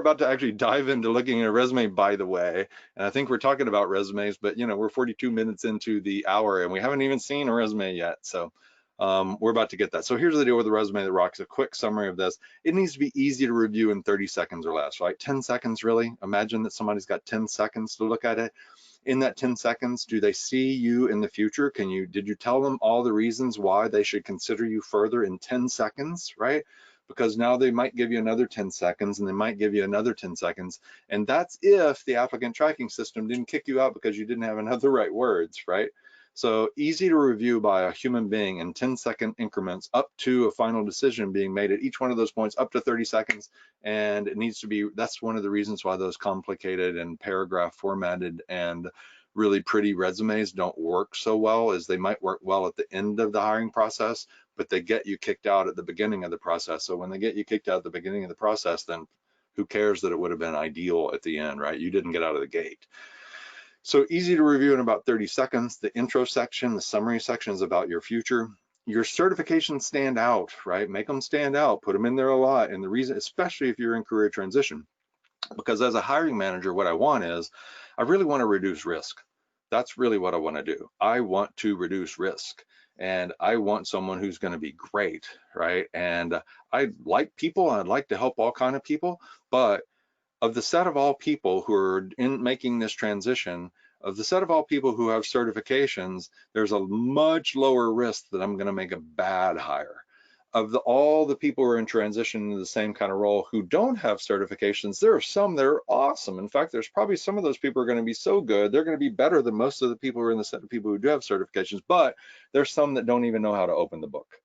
about to actually dive into looking at a resume, by the way. And I think we're talking about resumes, but you know, we're 42 minutes into the hour and we haven't even seen a resume yet. So we're about to get that. So here's the deal with the resume that rocks. A quick summary of this. It needs to be easy to review in 30 seconds or less, right? 10 seconds, really. Imagine that somebody's got 10 seconds to look at it. In that 10 seconds, do they see you in the future? Did you tell them all the reasons why they should consider you further in 10 seconds, right? Because now they might give you another 10 seconds and they might give you another 10 seconds. And that's if the applicant tracking system didn't kick you out because you didn't have enough of the right words, right? So easy to review by a human being in 10-second increments up to a final decision being made at each one of those points up to 30 seconds. And it needs to be, that's one of the reasons why those complicated and paragraph formatted and really pretty resumes don't work so well, is they might work well at the end of the hiring process, but they get you kicked out at the beginning of the process. So when they get you kicked out at the beginning of the process, then who cares that it would have been ideal at the end, right? You didn't get out of the gate. So easy to review in about 30 seconds. The intro section, the summary section is about your future. Your certifications stand out, right? Make them stand out, put them in there a lot. And the reason, especially if you're in career transition, because as a hiring manager, what I want is, I really want to reduce risk. That's really what I want to do. I want to reduce risk, and I want someone who's going to be great, right? And I like people, I'd like to help all kind of people, but of the set of all people who are in making this transition, of the set of all people who have certifications, there's a much lower risk that I'm going to make a bad hire. Of all the people who are in transition into the same kind of role who don't have certifications, there are some that are awesome. In fact, there's probably some of those people are going to be so good, they're going to be better than most of the people who are in the set of people who do have certifications, but there's some that don't even know how to open the book.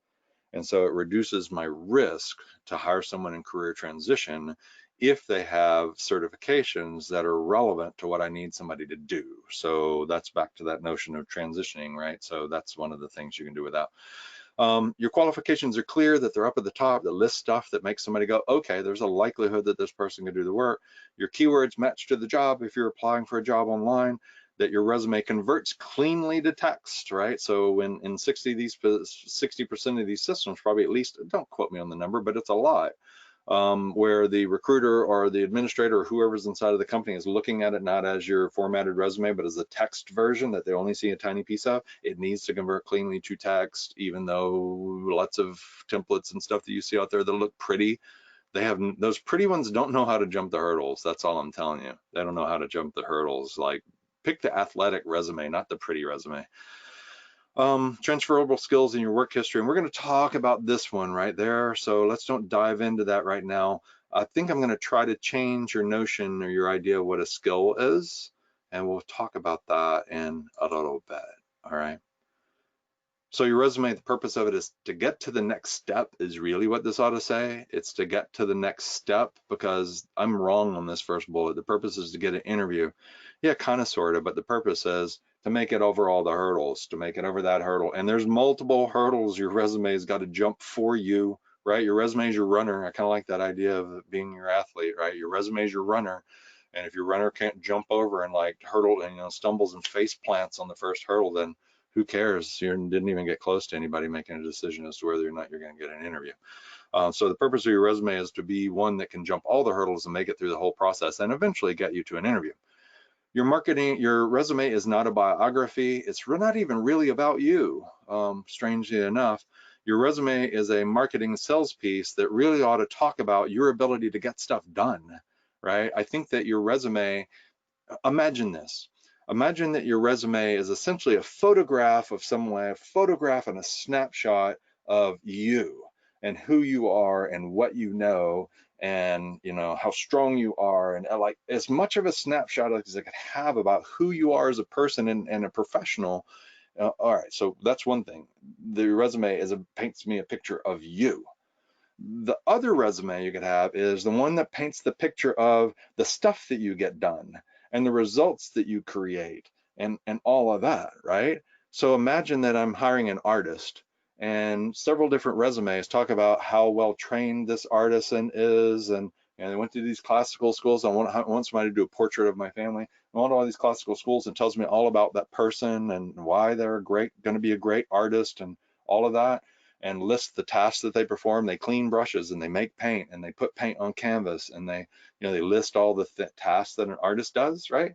And so it reduces my risk to hire someone in career transition if they have certifications that are relevant to what I need somebody to do. So that's back to that notion of transitioning, right? So that's one of the things you can do with that. Your qualifications are clear, that they're up at the top, that list stuff that makes somebody go, okay, there's a likelihood that this person can do the work. Your keywords match to the job if you're applying for a job online, that your resume converts cleanly to text, right? So when in 60% of these systems, probably at least, don't quote me on the number, but it's a lot, where the recruiter or the administrator or whoever's inside of the company is looking at it not as your formatted resume, but as a text version that they only see a tiny piece of. It needs to convert cleanly to text, even though lots of templates and stuff that you see out there that look pretty, they have, those pretty ones don't know how to jump the hurdles. That's all I'm telling you. They don't know how to jump the hurdles. Like, pick the athletic resume, not the pretty resume. Transferable skills in your work history. And we're going to talk about this one right there. So let's don't dive into that right now. I think I'm going to try to change your notion or your idea of what a skill is. And we'll talk about that in a little bit. All right. So your resume, the purpose of it is to get to the next step is really what this ought to say. It's to get to the next step, because I'm wrong on this first bullet. The purpose is to get an interview. Yeah, kind of, sort of, but the purpose is to make it over all the hurdles, to make it over that hurdle. And there's multiple hurdles your resume has got to jump for you, right? Your resume is your runner. I kind of like that idea of it being your athlete, right? Your resume is your runner. And if your runner can't jump over and like hurdle and, stumbles and face plants on the first hurdle, then who cares? You didn't even get close to anybody making a decision as to whether or not you're going to get an interview. So the purpose of your resume is to be one that can jump all the hurdles and make it through the whole process and eventually get you to an interview. Your resume is not a biography. It's not even really about you. Strangely enough, your resume is a marketing sales piece that really ought to talk about your ability to get stuff done, right? I think that your resume, imagine this. Imagine that your resume is essentially a photograph of someone, a photograph and a snapshot of you and who you are and what you know, and how strong you are, and like as much of a snapshot as I could have about who you are as a person and a professional. All right, so that's one thing. The resume paints me a picture of you. The other resume you could have is the one that paints the picture of the stuff that you get done and the results that you create and all of that, right? So imagine that I'm hiring an artist, and several different resumes talk about how well trained this artisan is, and they went to these classical schools. I want somebody to do a portrait of my family. I want all these classical schools, and tells me all about that person and why they're going to be a great artist and all of that, and list the tasks that they perform. They clean brushes and they make paint and they put paint on canvas, and they list all the tasks that an artist does, right?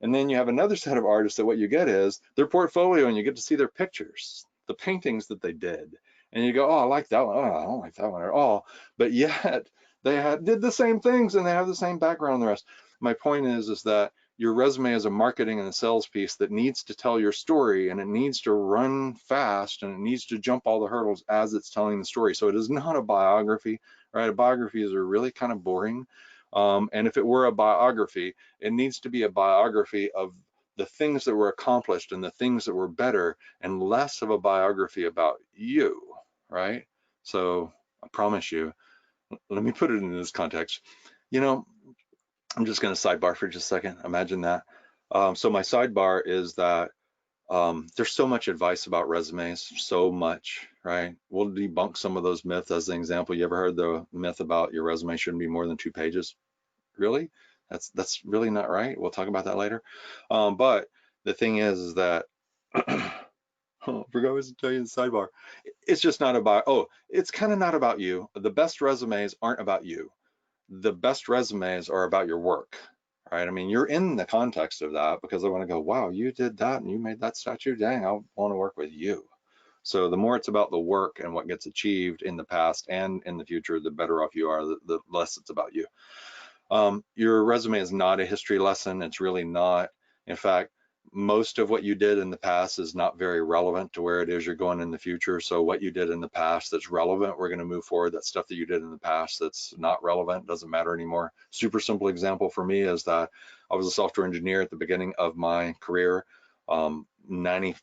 And then you have another set of artists that what you get is their portfolio, and you get to see their pictures, the paintings that they did. And you go, oh, I like that one. Oh, I don't like that one at all. But yet did the same things and they have the same background and the rest. My point is that your resume is a marketing and a sales piece that needs to tell your story, and it needs to run fast, and it needs to jump all the hurdles as it's telling the story. So it is not a biography, right? Biographies are really kind of boring. And if it were a biography, it needs to be a biography of the things that were accomplished and the things that were better, and less of a biography about you, right? So I promise you, let me put it in this context. I'm just going to sidebar for just a second. Imagine that. So my sidebar is that there's so much advice about resumes, so much, right? We'll debunk some of those myths. As an example, you ever heard the myth about your resume shouldn't be more than 2 pages? Really? That's really not right. We'll talk about that later. But the thing is that oh, I forgot what to tell you in the sidebar. It's just not about, it's kind of not about you. The best resumes aren't about you. The best resumes are about your work, right? I mean, you're in the context of that because I want to go, wow, you did that and you made that statue. Dang, I want to work with you. So the more it's about the work and what gets achieved in the past and in the future, the better off you are, the less it's about you. Your resume is not a history lesson. It's really not. In fact, most of what you did in the past is not very relevant to where it is you're going in the future. So what you did in the past that's relevant, we're going to move forward. That stuff that you did in the past that's not relevant doesn't matter anymore. Super simple example for me is that I was a software engineer at the beginning of my career. 95%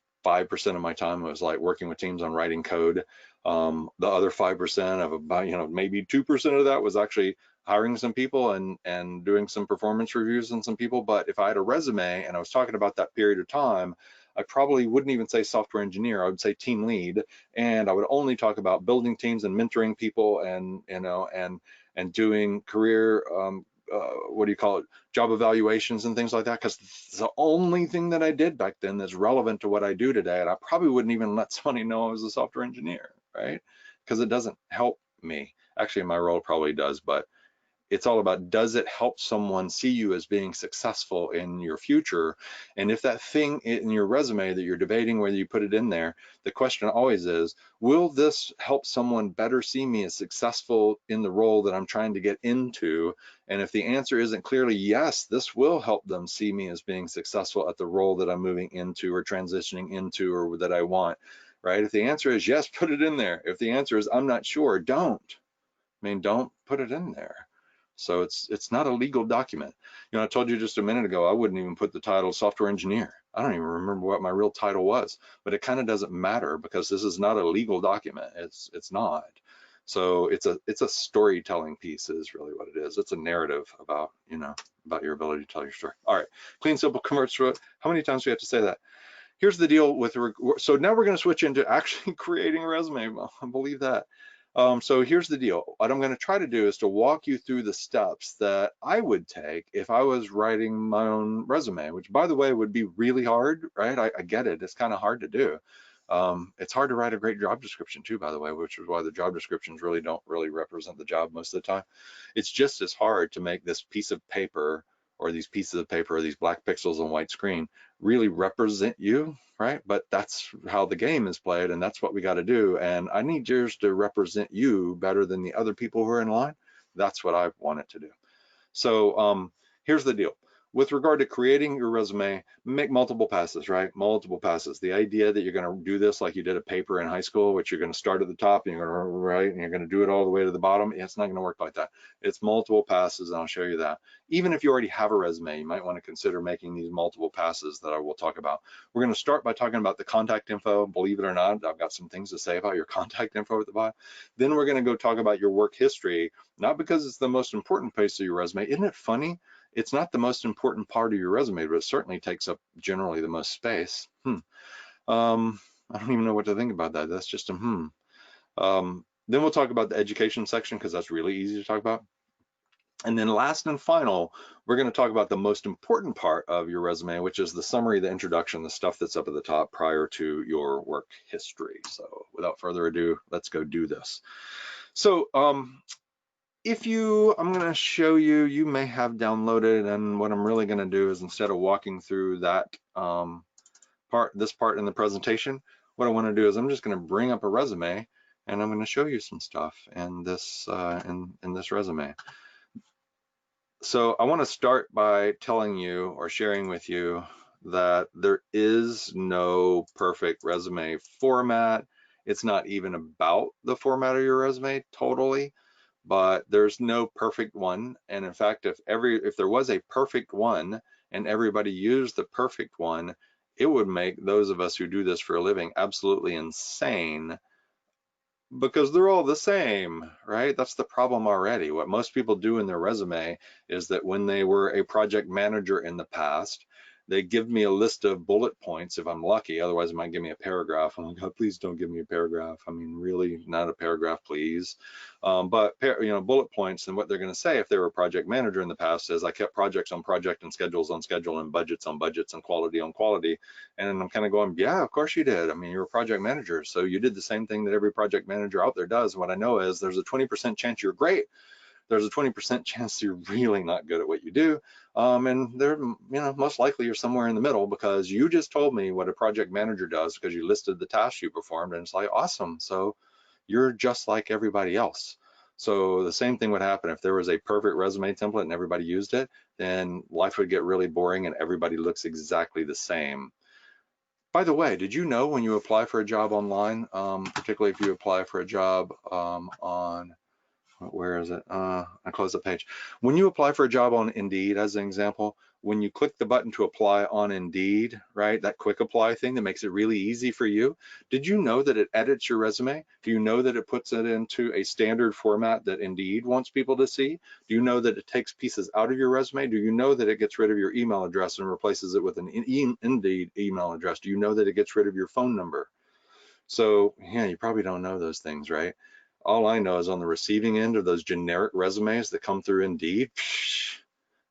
of my time was like working with teams on writing code. The other 5% of about, maybe 2% of that was actually hiring some people and doing some performance reviews on some people. But if I had a resume and I was talking about that period of time, I probably wouldn't even say software engineer. I would say team lead, and I would only talk about building teams and mentoring people and doing career what do you call it, job evaluations and things like that, because it's the only thing that I did back then that's relevant to what I do today. And I probably wouldn't even let somebody know I was a software engineer, right? Because it doesn't help me. Actually, my role probably does, but it's all about, does it help someone see you as being successful in your future? And if that thing in your resume that you're debating whether you put it in there, the question always is, will this help someone better see me as successful in the role that I'm trying to get into? And if the answer isn't clearly yes, this will help them see me as being successful at the role that I'm moving into or transitioning into or that I want, right? If the answer is yes, put it in there. If the answer is I'm not sure, don't. I mean, don't put it in there. So it's not a legal document. I told you just a minute ago, I wouldn't even put the title software engineer. I don't even remember what my real title was, but it kind of doesn't matter because this is not a legal document. It's not. So it's a storytelling piece is really what it is. It's a narrative about, you know, about your ability to tell your story. All right, clean, simple, commercial. How many times do we have to say that? Here's the deal with, so now we're going to switch into actually creating a resume. I believe that. So here's the deal. What I'm going to try to do is to walk you through the steps that I would take if I was writing my own resume, which by the way would be really hard, right? I get it. It's kind of hard to do. It's hard to write a great job description too, by the way, which is why the job descriptions really don't really represent the job most of the time. It's just as hard to make this piece of paper or these pieces of paper or these black pixels on white screen really represent you, right? But that's how the game is played, and that's what we got to do. And I need yours to represent you better than the other people who are in line. That's what I want it to do. So here's the deal. With regard to creating your resume, make multiple passes, right? Multiple passes. The idea that you're going to do this like you did a paper in high school, which you're going to start at the top and you're going to write and you're going to do it all the way to the bottom, it's not going to work like that. It's multiple passes, and I'll show you that. Even if you already have a resume, you might want to consider making these multiple passes that I will talk about. We're going to start by talking about the contact info. Believe it or not, I've got some things to say about your contact info at the bottom. Then we're going to go talk about your work history, not because it's the most important piece of your resume. Isn't it funny? It's not the most important part of your resume, but it certainly takes up generally the most space. I don't even know what to think about that. That's just a Then we'll talk about the education section because that's really easy to talk about. And then last and final, we're going to talk about the most important part of your resume, which is the summary, the introduction, the stuff that's up at the top prior to your work history. So without further ado, let's go do this. So I'm going to show you, you may have downloaded, and what I'm really going to do is instead of walking through that this part in the presentation, what I want to do is I'm just going to bring up a resume and I'm going to show you some stuff in this in this resume. So I want to start by telling you or sharing with you that there is no perfect resume format. It's not even about the format of your resume totally, but there's no perfect one. And in fact, if there was a perfect one and everybody used the perfect one, it would make those of us who do this for a living absolutely insane, because they're all the same, right? That's the problem already. What most people do in their resume is that when they were a project manager in the past, they give me a list of bullet points if I'm lucky. Otherwise, it might give me a paragraph. I'm like, oh, please don't give me a paragraph. I mean, really, not a paragraph, please. But bullet points, and what they're going to say if they were a project manager in the past is I kept projects on project and schedules on schedule and budgets on budgets and quality on quality. And I'm kind of going, yeah, of course you did. I mean, you're a project manager, so you did the same thing that every project manager out there does. And what I know is there's a 20% chance you're great. There's a 20% chance you're really not good at what you do. And they're, most likely you're somewhere in the middle because you just told me what a project manager does because you listed the tasks you performed, and it's like, awesome. So you're just like everybody else. So the same thing would happen if there was a perfect resume template and everybody used it, then life would get really boring and everybody looks exactly the same. By the way, did you know when you apply for a job online, particularly if you apply for a job on, where is it? I closed the page. When you apply for a job on Indeed, as an example, when you click the button to apply on Indeed, right, that quick apply thing that makes it really easy for you, did you know that it edits your resume? Do you know that it puts it into a standard format that Indeed wants people to see? Do you know that it takes pieces out of your resume? Do you know that it gets rid of your email address and replaces it with an Indeed email address? Do you know that it gets rid of your phone number? So yeah, you probably don't know those things, right? All I know is on the receiving end of those generic resumes that come through Indeed,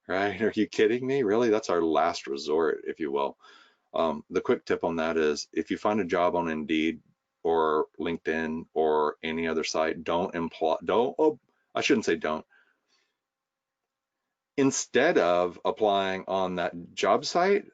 right? Are you kidding me? Really? That's our last resort, if you will. The quick tip on that is if you find a job on Indeed or LinkedIn or any other site, I shouldn't say don't. Instead of applying on that job site,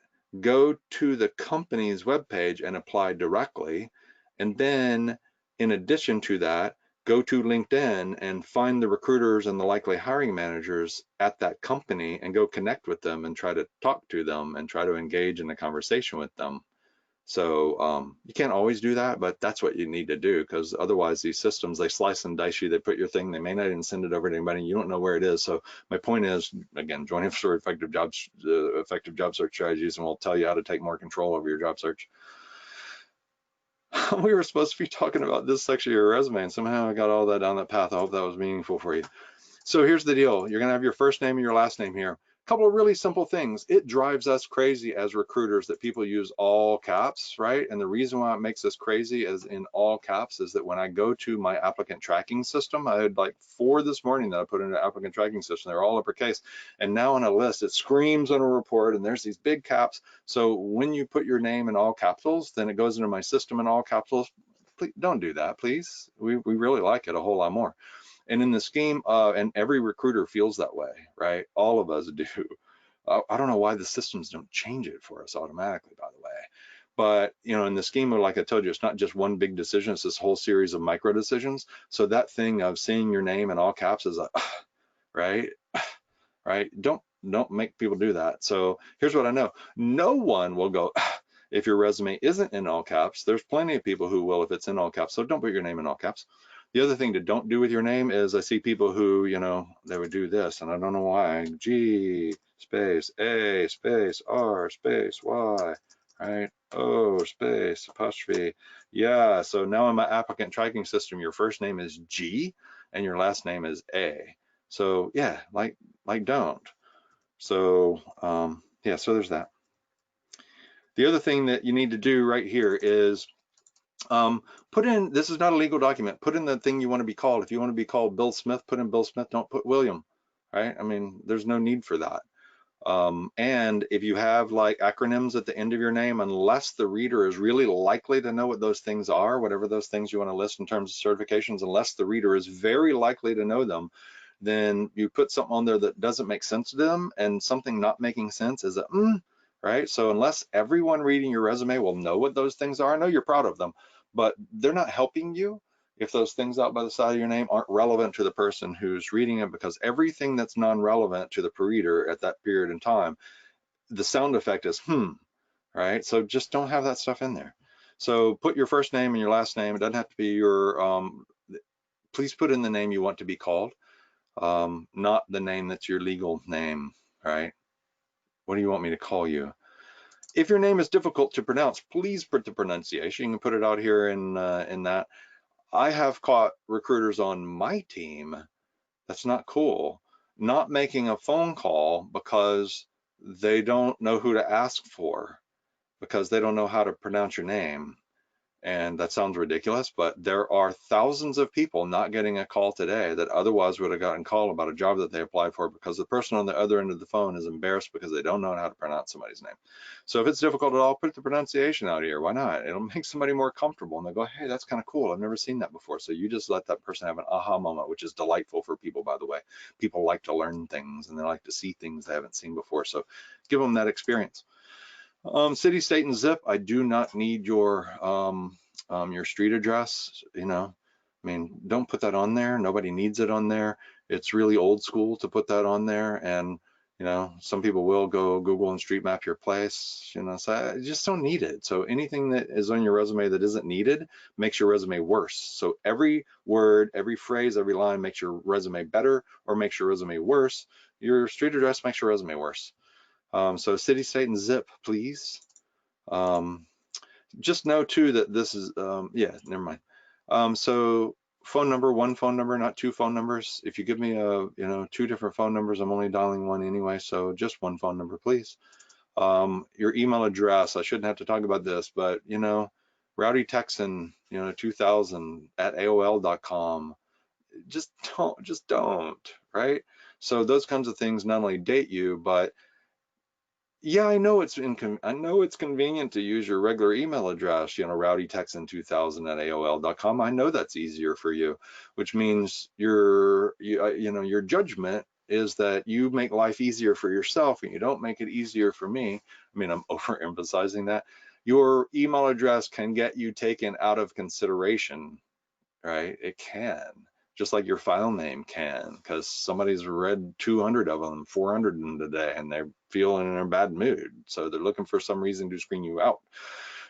go to the company's webpage and apply directly. And then in addition to that, go to LinkedIn and find the recruiters and the likely hiring managers at that company and go connect with them and try to talk to them and try to engage in a conversation with them. So you can't always do that, but that's what you need to do, because otherwise these systems, they slice and dice you. They put your thing, they may not even send it over to anybody. You don't know where it is. So my point is, again, join us for effective job search strategies, and we'll tell you how to take more control over your job search. We were supposed to be talking about this section of your resume, and somehow I got all that down that path. I hope that was meaningful for you. So here's the deal. You're going to have your first name and your last name here. A couple of really simple things. It drives us crazy as recruiters that people use all caps, right? And the reason why it makes us crazy as in all caps is that when I go to my applicant tracking system, I had like 4 this morning that I put in an applicant tracking system. They're all uppercase. And now on a list, it screams on a report, and there's these big caps. So when you put your name in all capitals, then it goes into my system in all capitals. Please don't do that, please. We really like it a whole lot more. And in the scheme, and every recruiter feels that way, right? All of us do. I don't know why the systems don't change it for us automatically, by the way. But, in the scheme of, like I told you, it's not just one big decision, it's this whole series of micro decisions. So that thing of seeing your name in all caps is like, right? Right? Don't make people do that. So here's what I know. No one will go, if your resume isn't in all caps. There's plenty of people who will if it's in all caps. So don't put your name in all caps. The other thing to don't do with your name is, I see people who, they would do this, and I don't know why. G space A space R space Y, right? O space apostrophe. Yeah, so now in my applicant tracking system, your first name is G and your last name is A. So yeah, like don't. So yeah, so there's that. The other thing that you need to do right here is put in, this is not a legal document, put in the thing you want to be called. If you want to be called Bill Smith, put in Bill Smith, don't put William, right? I mean, there's no need for that. And if you have like acronyms at the end of your name, unless the reader is really likely to know what those things are, whatever those things you want to list in terms of certifications, unless the reader is very likely to know them, then you put something on there that doesn't make sense to them, and something not making sense is a right? So unless everyone reading your resume will know what those things are, I know you're proud of them, but they're not helping you if those things out by the side of your name aren't relevant to the person who's reading it, because everything that's non-relevant to the reader at that period in time, the sound effect is right? So just don't have that stuff in there. So put your first name and your last name. It doesn't have to be your, please put in the name you want to be called, not the name that's your legal name, right? What do you want me to call you? If your name is difficult to pronounce, please put the pronunciation. You can put it out here in that. I have caught recruiters on my team, that's not cool, not making a phone call because they don't know who to ask for, because they don't know how to pronounce your name. And that sounds ridiculous, but there are thousands of people not getting a call today that otherwise would have gotten called about a job that they applied for, because the person on the other end of the phone is embarrassed because they don't know how to pronounce somebody's name. So if it's difficult at all, put the pronunciation out here. Why not? It'll make somebody more comfortable, and they'll go, hey, that's kind of cool. I've never seen that before. So you just let that person have an aha moment, which is delightful for people, by the way. People like to learn things, and they like to see things they haven't seen before. So give them that experience. City, state, and zip. I do not need your street address. I mean, don't put that on there. Nobody needs it on there. It's really old school to put that on there. And some people will go Google and street map your place. So I just don't need it. So anything that is on your resume that isn't needed makes your resume worse. So every word, every phrase, every line makes your resume better or makes your resume worse. Your street address makes your resume worse. So city, state, and zip, please. Just know too that this is, yeah, never mind. So phone number, one phone number, not 2 phone numbers. If you give me 2 different phone numbers, I'm only dialing one anyway. So just 1 phone number, please. Your email address, I shouldn't have to talk about this, but Rowdy Texan, 2000 at AOL.com. Just don't, right? So those kinds of things not only date you, but yeah, I know it's convenient to use your regular email address, rowdytexan2000 at AOL.com. I know that's easier for you, which means your judgment is that you make life easier for yourself and you don't make it easier for me. I mean, I'm overemphasizing that. Your email address can get you taken out of consideration, right? It can. Just like your file name can, because somebody's read 200 of them, 400 of them today, and they're feeling in a bad mood. So they're looking for some reason to screen you out.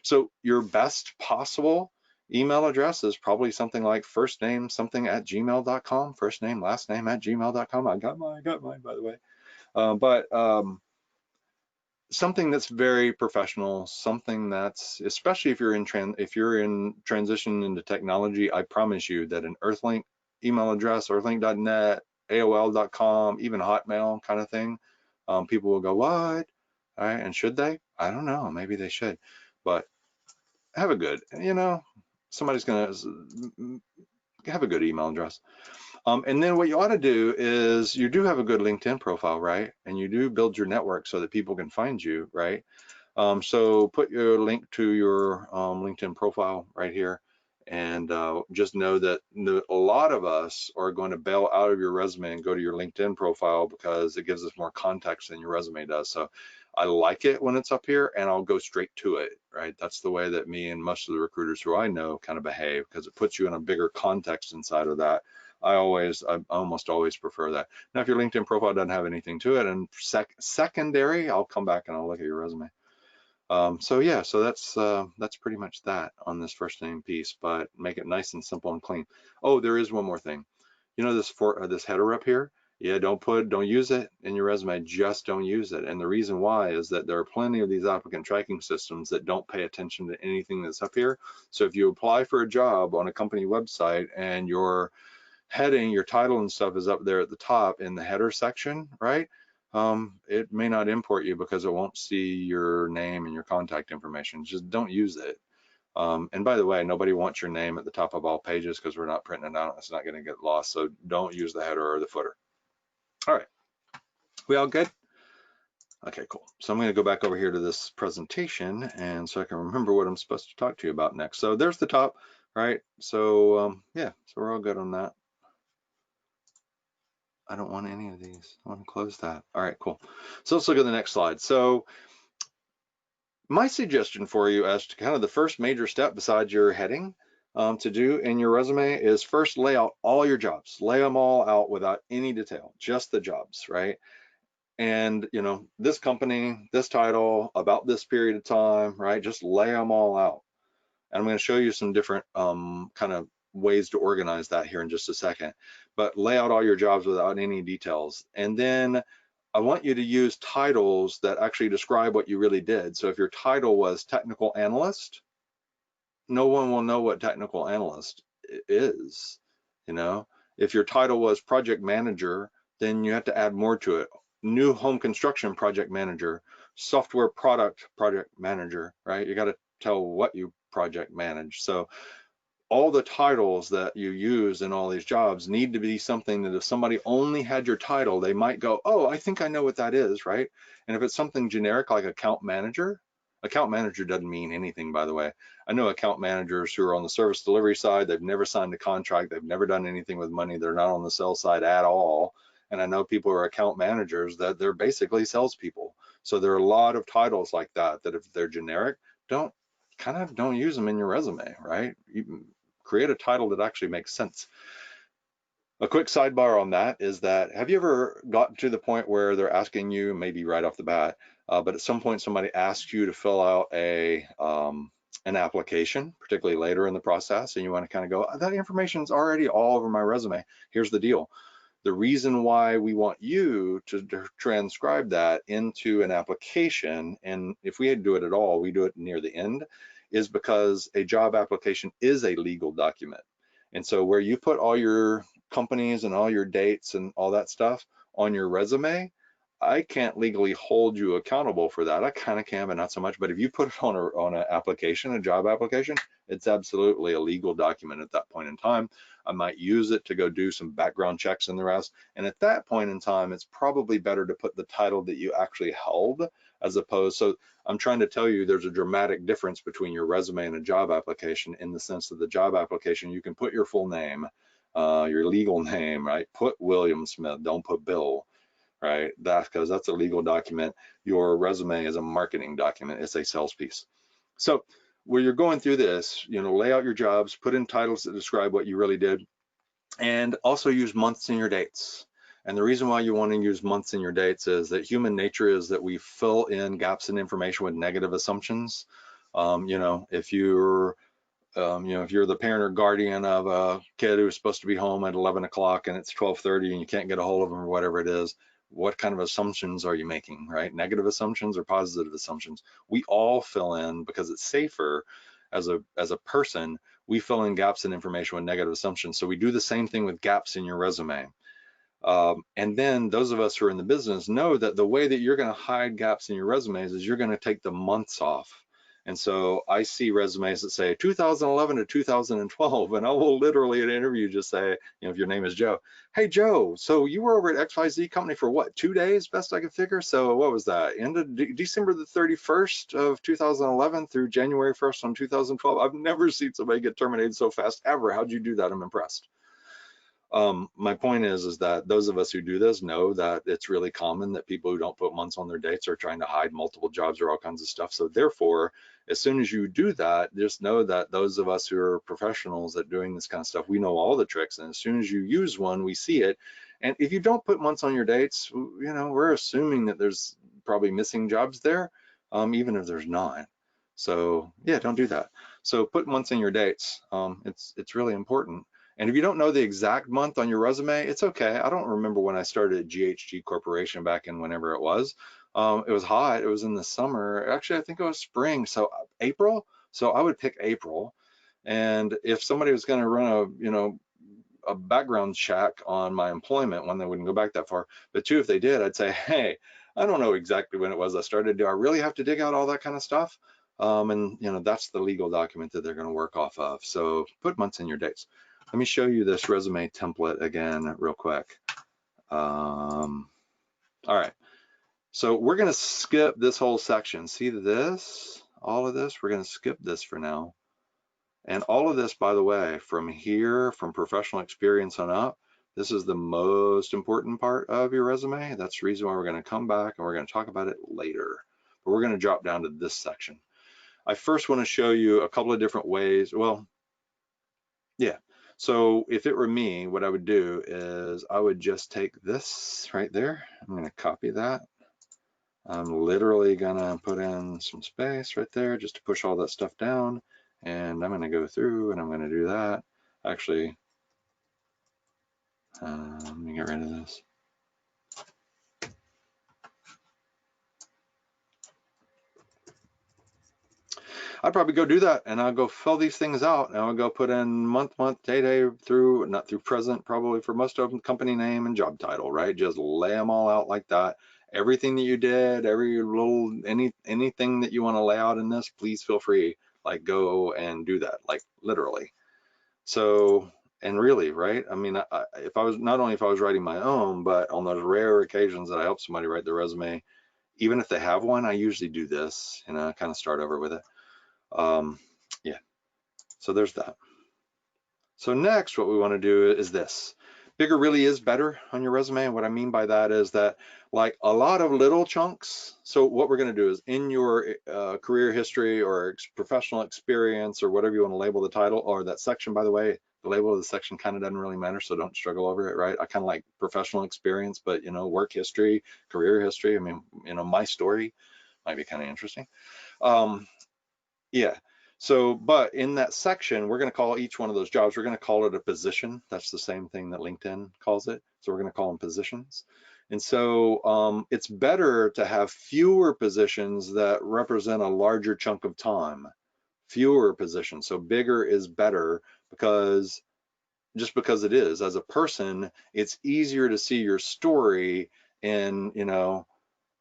So your best possible email address is probably something like first name something at gmail.com, first name last name at gmail.com. I got mine by the way. But something that's very professional, something that's, especially if you're in transition into technology, I promise you that an Earthlink email address, earthlink.net, AOL.com, even Hotmail kind of thing, people will go, what? All right, and should they? I don't know, maybe they should, but have a good, somebody's gonna have a good email address. And then what you ought to do is you do have a good LinkedIn profile, right? And you do build your network so that people can find you, right? So put your link to your LinkedIn profile right here. And just know that a lot of us are going to bail out of your resume and go to your LinkedIn profile because it gives us more context than your resume does. So I like it when it's up here and I'll go straight to it, right? That's the way that me and most of the recruiters who I know kind of behave because it puts you in a bigger context inside of that. I almost always prefer that. Now, if your LinkedIn profile doesn't have anything to it and secondary, I'll come back and I'll look at your resume. So yeah, so that's pretty much that on this first name piece, but make it nice and simple and clean. Oh, there is one more thing. You know this header up here? Yeah, don't use it in your resume, just don't use it. And the reason why is that there are plenty of these applicant tracking systems that don't pay attention to anything that's up here. So if you apply for a job on a company website and your heading, your title and stuff is up there at the top in the header section, right? It may not import you because it won't see your name and your contact information. Just don't use it. And by the way, nobody wants your name at the top of all pages because we're not printing it out. It's not going to get lost. So don't use the header or the footer. All right, we all good? Okay, cool. So I'm going to go back over here to this presentation and so I can remember what I'm supposed to talk to you about next. So there's the top, right? So yeah, so we're all good on that. I don't want any of these. I want to close that. All right, cool. So let's look at the next slide. So my suggestion for you as to kind of the first major step besides your heading to do in your resume is first lay out all your jobs. Lay them all out without any detail, just the jobs, right? And this company, this title, about this period of time, right? Just lay them all out. And I'm going to show you some different kind of ways to organize that here in just a second. But lay out all your jobs without any details. And then I want you to use titles that actually describe what you really did. So if your title was technical analyst, no one will know what technical analyst is. If your title was project manager, then you have to add more to it. New home construction project manager, software product project manager, right? You got to tell what you project manage. So all the titles that you use in all these jobs need to be something that if somebody only had your title, they might go, oh, I think I know what that is, right? And if it's something generic like account manager doesn't mean anything, by the way. I know account managers who are on the service delivery side, they've never signed a contract, they've never done anything with money, they're not on the sales side at all. And I know people who are account managers that they're basically salespeople. So there are a lot of titles like that if they're generic, don't use them in your resume, right? You create a title that actually makes sense. A quick sidebar on that is that, have you ever gotten to the point where they're asking you, maybe right off the bat, but at some point somebody asks you to fill out an application, particularly later in the process, and you want to kind of go, that information's already all over my resume. Here's the deal. The reason why we want you to transcribe that into an application, and if we do it at all, we do it near the end, is because a job application is a legal document. And so where you put all your companies and all your dates and all that stuff on your resume, I can't legally hold you accountable for that. I kind of can, but not so much. But if you put it on an application, a job application, it's absolutely a legal document at that point in time. I might use it to go do some background checks and the rest. And at that point in time, it's probably better to put the title that you actually held as opposed. So I'm trying to tell you there's a dramatic difference between your resume and a job application in the sense that the job application, you can put your full name, your legal name, right? Put William Smith, don't put Bill, right? That's because that's a legal document. Your resume is a marketing document. It's a sales piece. So where you're going through this, lay out your jobs, put in titles that describe what you really did, and also use months in your dates. And the reason why you want to use months in your dates is that human nature is that we fill in gaps in information with negative assumptions. You know, if you're if you're the parent or guardian of a kid who's supposed to be home at 11 o'clock and it's 12:30 and you can't get a hold of them or whatever it is, what kind of assumptions are you making, right? Negative assumptions or positive assumptions? We all fill in, because it's safer as a person, we fill in gaps in information with negative assumptions. So we do the same thing with gaps in your resume. And then those of us who are in the business know that the way that you're going to hide gaps in your resumes is you're going to take the months off. And so I see resumes that say 2011 to 2012, and I will literally in an interview just say, if your name is Joe, hey Joe, so you were over at XYZ company for what, 2 days, best I could figure? So what was that? Ended December the 31st of 2011 through January 1st on 2012. I've never seen somebody get terminated so fast ever. How'd you do that? I'm impressed. My point is that those of us who do this know that it's really common that people who don't put months on their dates are trying to hide multiple jobs or all kinds of stuff. So therefore, as soon as you do that, just know that those of us who are professionals at doing this kind of stuff, we know all the tricks. And as soon as you use one, we see it. And if you don't put months on your dates, we're assuming that there's probably missing jobs there, even if there's not. So yeah, don't do that. So put months in your dates. It's really important. And if you don't know the exact month on your resume, it's okay. I don't remember when I started at GHG Corporation back in whenever it was. It was hot. It was in the summer. Actually, I think it was spring. So April. So I would pick April. And if somebody was going to run a background check on my employment, one, they wouldn't go back that far. But two, if they did, I'd say, hey, I don't know exactly when it was I started. Do I really have to dig out all that kind of stuff? And that's the legal document that they're going to work off of. So put months in your dates. Let me show you this resume template again real quick. All right, so we're going to skip this whole section. See this, all of this, we're going to skip this for now. And all of this, by the way, from here, from professional experience on up, this is the most important part of your resume. That's the reason why we're going to come back and we're going to talk about it later. But we're going to drop down to this section. I first want to show you a couple of different ways. Well, yeah. So if it were me, what I would do is I would just take this right there. I'm going to copy that. I'm literally going to put in some space right there just to push all that stuff down. And I'm going to go through and I'm going to do that. Actually, let me get rid of this. I'd probably go do that and I'll go fill these things out and I'll go put in month, day, through, not through present, probably for most of them, company name and job title, right? Just lay them all out like that. Everything that you did, every little, anything that you want to lay out in this, please feel free, like go and do that, like literally. So, and really, right? I mean, if I was, not only if I was writing my own, but on those rare occasions that I help somebody write their resume, even if they have one, I usually do this, kind of start over with it. Yeah, so there's that. So next, what we want to do is this. Bigger really is better on your resume. And what I mean by that is that, like, a lot of little chunks. So what we're going to do is in your career history or professional experience or whatever you want to label the title or that section, by the way, the label of the section kind of doesn't really matter, so don't struggle over it, right? I kind of like professional experience, but work history, career history. I mean, my story might be kind of interesting. Yeah. So, but in that section, we're going to call each one of those jobs, we're going to call it a position. That's the same thing that LinkedIn calls it. So we're going to call them positions. And so it's better to have fewer positions that represent a larger chunk of time, fewer positions. So bigger is better because it is. As a person, it's easier to see your story in,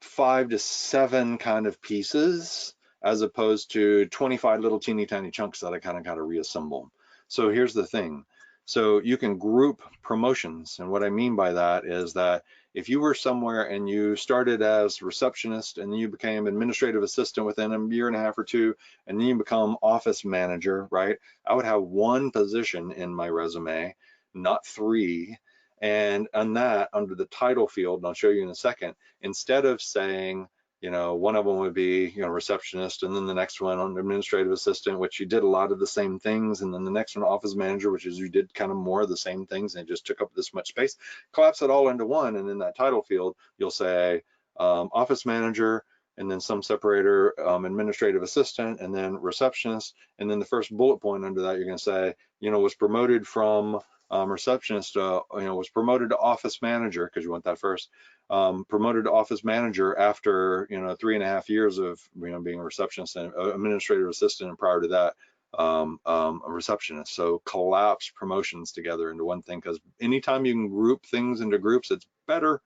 5 to 7 kind of pieces as opposed to 25 little teeny tiny chunks that I kind of got to reassemble. So here's the thing. So you can group promotions. And what I mean by that is that if you were somewhere and you started as receptionist and then you became administrative assistant within a year and a half or two, and then you become office manager, right? I would have 1 position in my resume, not 3. And on that, under the title field, and I'll show you in a second, instead of saying, one of them would be, receptionist, and then the next one on administrative assistant, which you did a lot of the same things, and then the next one office manager, which is you did kind of more of the same things and it just took up this much space. Collapse it all into one, and in that title field, you'll say office manager, and then some separator, administrative assistant, and then receptionist. And then the first bullet point under that, you're going to say, was promoted from receptionist, was promoted to office manager, because you want that first. Promoted to office manager after 3.5 years of being a receptionist and administrative assistant, and prior to that a receptionist. So collapse promotions together into one thing, because anytime you can group things into groups, it's better.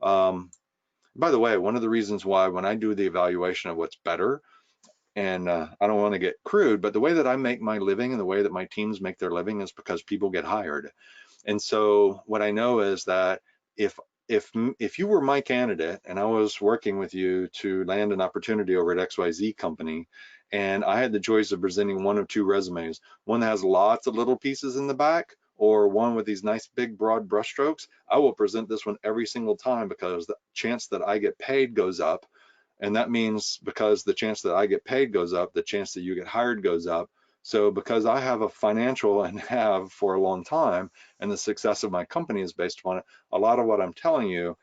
By the way, one of the reasons why when I do the evaluation of what's better, and I don't want to get crude, but the way that I make my living and the way that my teams make their living is because people get hired. And so what I know is that if you were my candidate and I was working with you to land an opportunity over at XYZ company, and I had the choice of presenting one of two resumes, one that has lots of little pieces in the back, or one with these nice big broad brushstrokes, I will present this one every single time, because the chance that I get paid goes up. And that means because the chance that I get paid goes up, the chance that you get hired goes up. So because I have a financial and have for a long time, and the success of my company is based upon it, a lot of what I'm telling you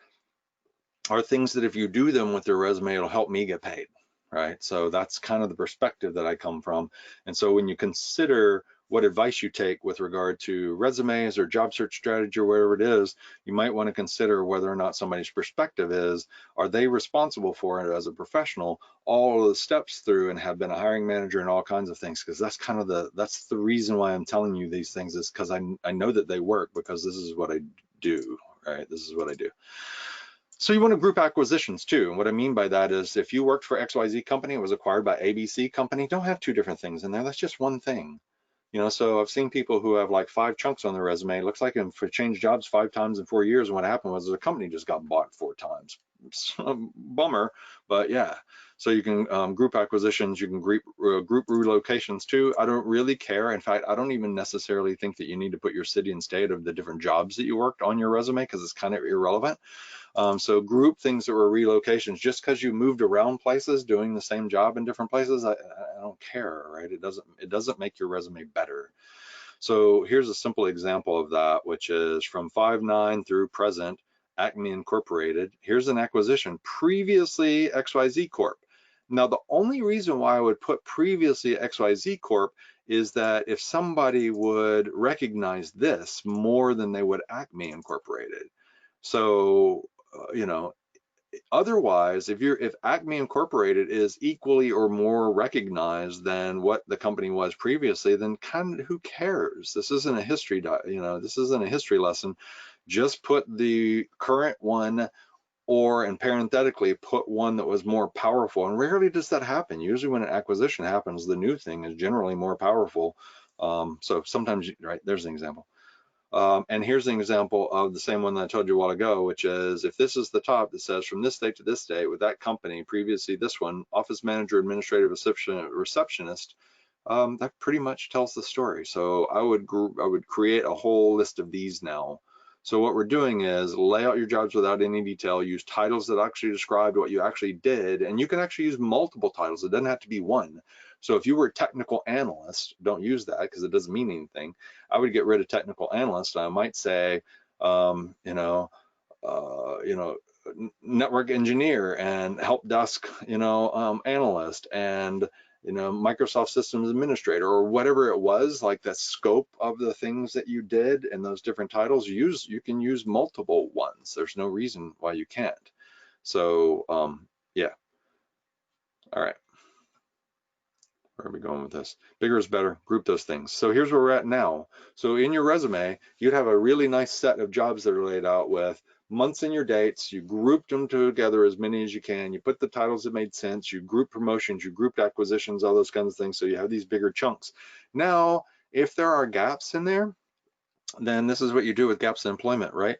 are things that if you do them with your resume, it'll help me get paid, right? So that's kind of the perspective that I come from. And so when you consider what advice you take with regard to resumes or job search strategy or whatever it is, you might want to consider whether or not somebody's perspective is, are they responsible for it as a professional, all of the steps through, and have been a hiring manager and all kinds of things? Because that's kind of that's the reason why I'm telling you these things, is because I know that they work, because this is what I do, right? This is what I do. So you want to group acquisitions too. And what I mean by that is, if you worked for XYZ company, it was acquired by ABC company, don't have two different things in there. That's just one thing. So I've seen people who have like 5 chunks on their resume. It looks like if they changed jobs 5 times in 4 years, and what happened was the company just got bought 4 times. Bummer, but yeah. So you can group acquisitions, you can group relocations too. I don't really care. In fact, I don't even necessarily think that you need to put your city and state of the different jobs that you worked on your resume, because it's kind of irrelevant. So group things that were relocations. Just because you moved around places doing the same job in different places, I don't care, right? It doesn't make your resume better. So here's a simple example of that, which is from 5/9 through present, Acme Incorporated. Here's an acquisition, previously XYZ Corp. Now, the only reason why I would put previously XYZ Corp is that if somebody would recognize this more than they would Acme Incorporated. So, otherwise, if Acme Incorporated is equally or more recognized than what the company was previously, then kind of who cares? This isn't a history, this isn't a history lesson. Just put the current one, and parenthetically put one that was more powerful. And rarely does that happen. Usually when an acquisition happens, the new thing is generally more powerful. So sometimes, right, there's an example. And here's an example of the same one that I told you a while ago, which is, if this is the top that says from this date to this date with that company, previously this one, office manager, administrative receptionist, that pretty much tells the story. So I would create a whole list of these now. So what we're doing is lay out your jobs without any detail, use titles that actually described what you actually did, and you can actually use multiple titles. It doesn't have to be one. So if you were a technical analyst, don't use that because it doesn't mean anything. I would get rid of technical analyst. I might say, network engineer and help desk, analyst, and Microsoft Systems Administrator, or whatever it was, like the scope of the things that you did and those different titles. You can use multiple ones. There's no reason why you can't. So yeah. All right. Where are we going with this? Bigger is better. Group those things. So here's where we're at now. So in your resume, you'd have a really nice set of jobs that are laid out with months and your dates. You grouped them together, as many as you can. You put the titles that made sense. You group promotions, you grouped acquisitions, all those kinds of things. So you have these bigger chunks. Now, if there are gaps in there, then this is what you do with gaps in employment, right?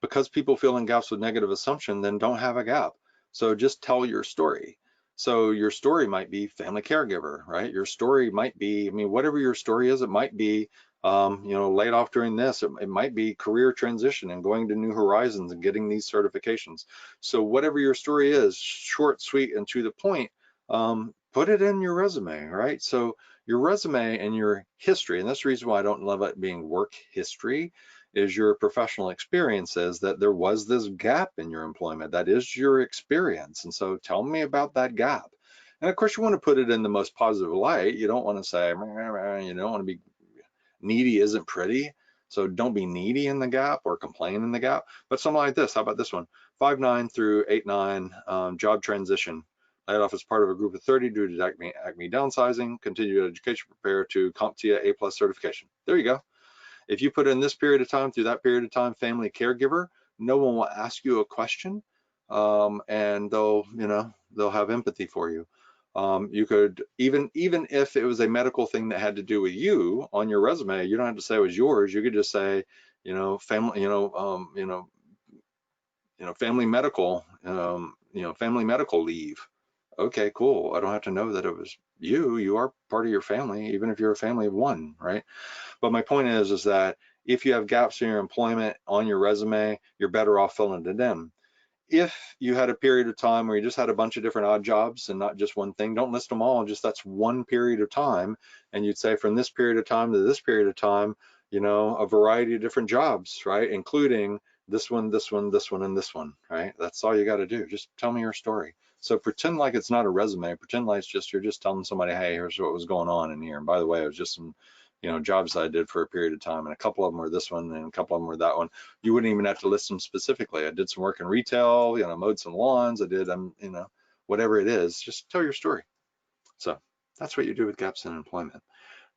Because people fill in gaps with negative assumption, then don't have a gap. So just tell your story. So your story might be family caregiver, right? Your story might be, whatever your story is, it might be, laid off during this. It might be career transition and going to new horizons and getting these certifications. So whatever your story is, short, sweet, and to the point, put it in your resume, right? So your resume and your history, and that's the reason why I don't love it being work history, is your professional experiences, that there was this gap in your employment. That is your experience. And so tell me about that gap. And of course, you want to put it in the most positive light. You don't want to say, you don't want to be needy isn't pretty. So don't be needy in the gap or complain in the gap. But something like this, how about this one? 5-9 through 8-9, job transition. Laid off as part of a group of 30 due to Acme downsizing, continued education, prepare to CompTIA A+ certification. There you go. If you put in this period of time through that period of time, family caregiver, no one will ask you a question, and they'll have empathy for you. You could, even if it was a medical thing that had to do with you on your resume, you don't have to say it was yours. You could just say, family, family medical, family medical leave. Okay, cool. I don't have to know that it was you. You are part of your family, even if you're a family of one, right? But my point is that if you have gaps in your employment on your resume, you're better off filling it in. If you had a period of time where you just had a bunch of different odd jobs and not just one thing, don't list them all, just that's one period of time. And you'd say from this period of time to this period of time, a variety of different jobs, right? Including this one, this one, this one, and this one, right? That's all you got to do. Just tell me your story. So pretend like it's not a resume. Pretend like you're just telling somebody, hey, here's what was going on in here. And by the way, it was just some jobs I did for a period of time, and a couple of them were this one and a couple of them were that one. You wouldn't even have to list them specifically. I did some work in retail, mowed some lawns, I did, whatever it is, just tell your story. So that's what you do with gaps in employment.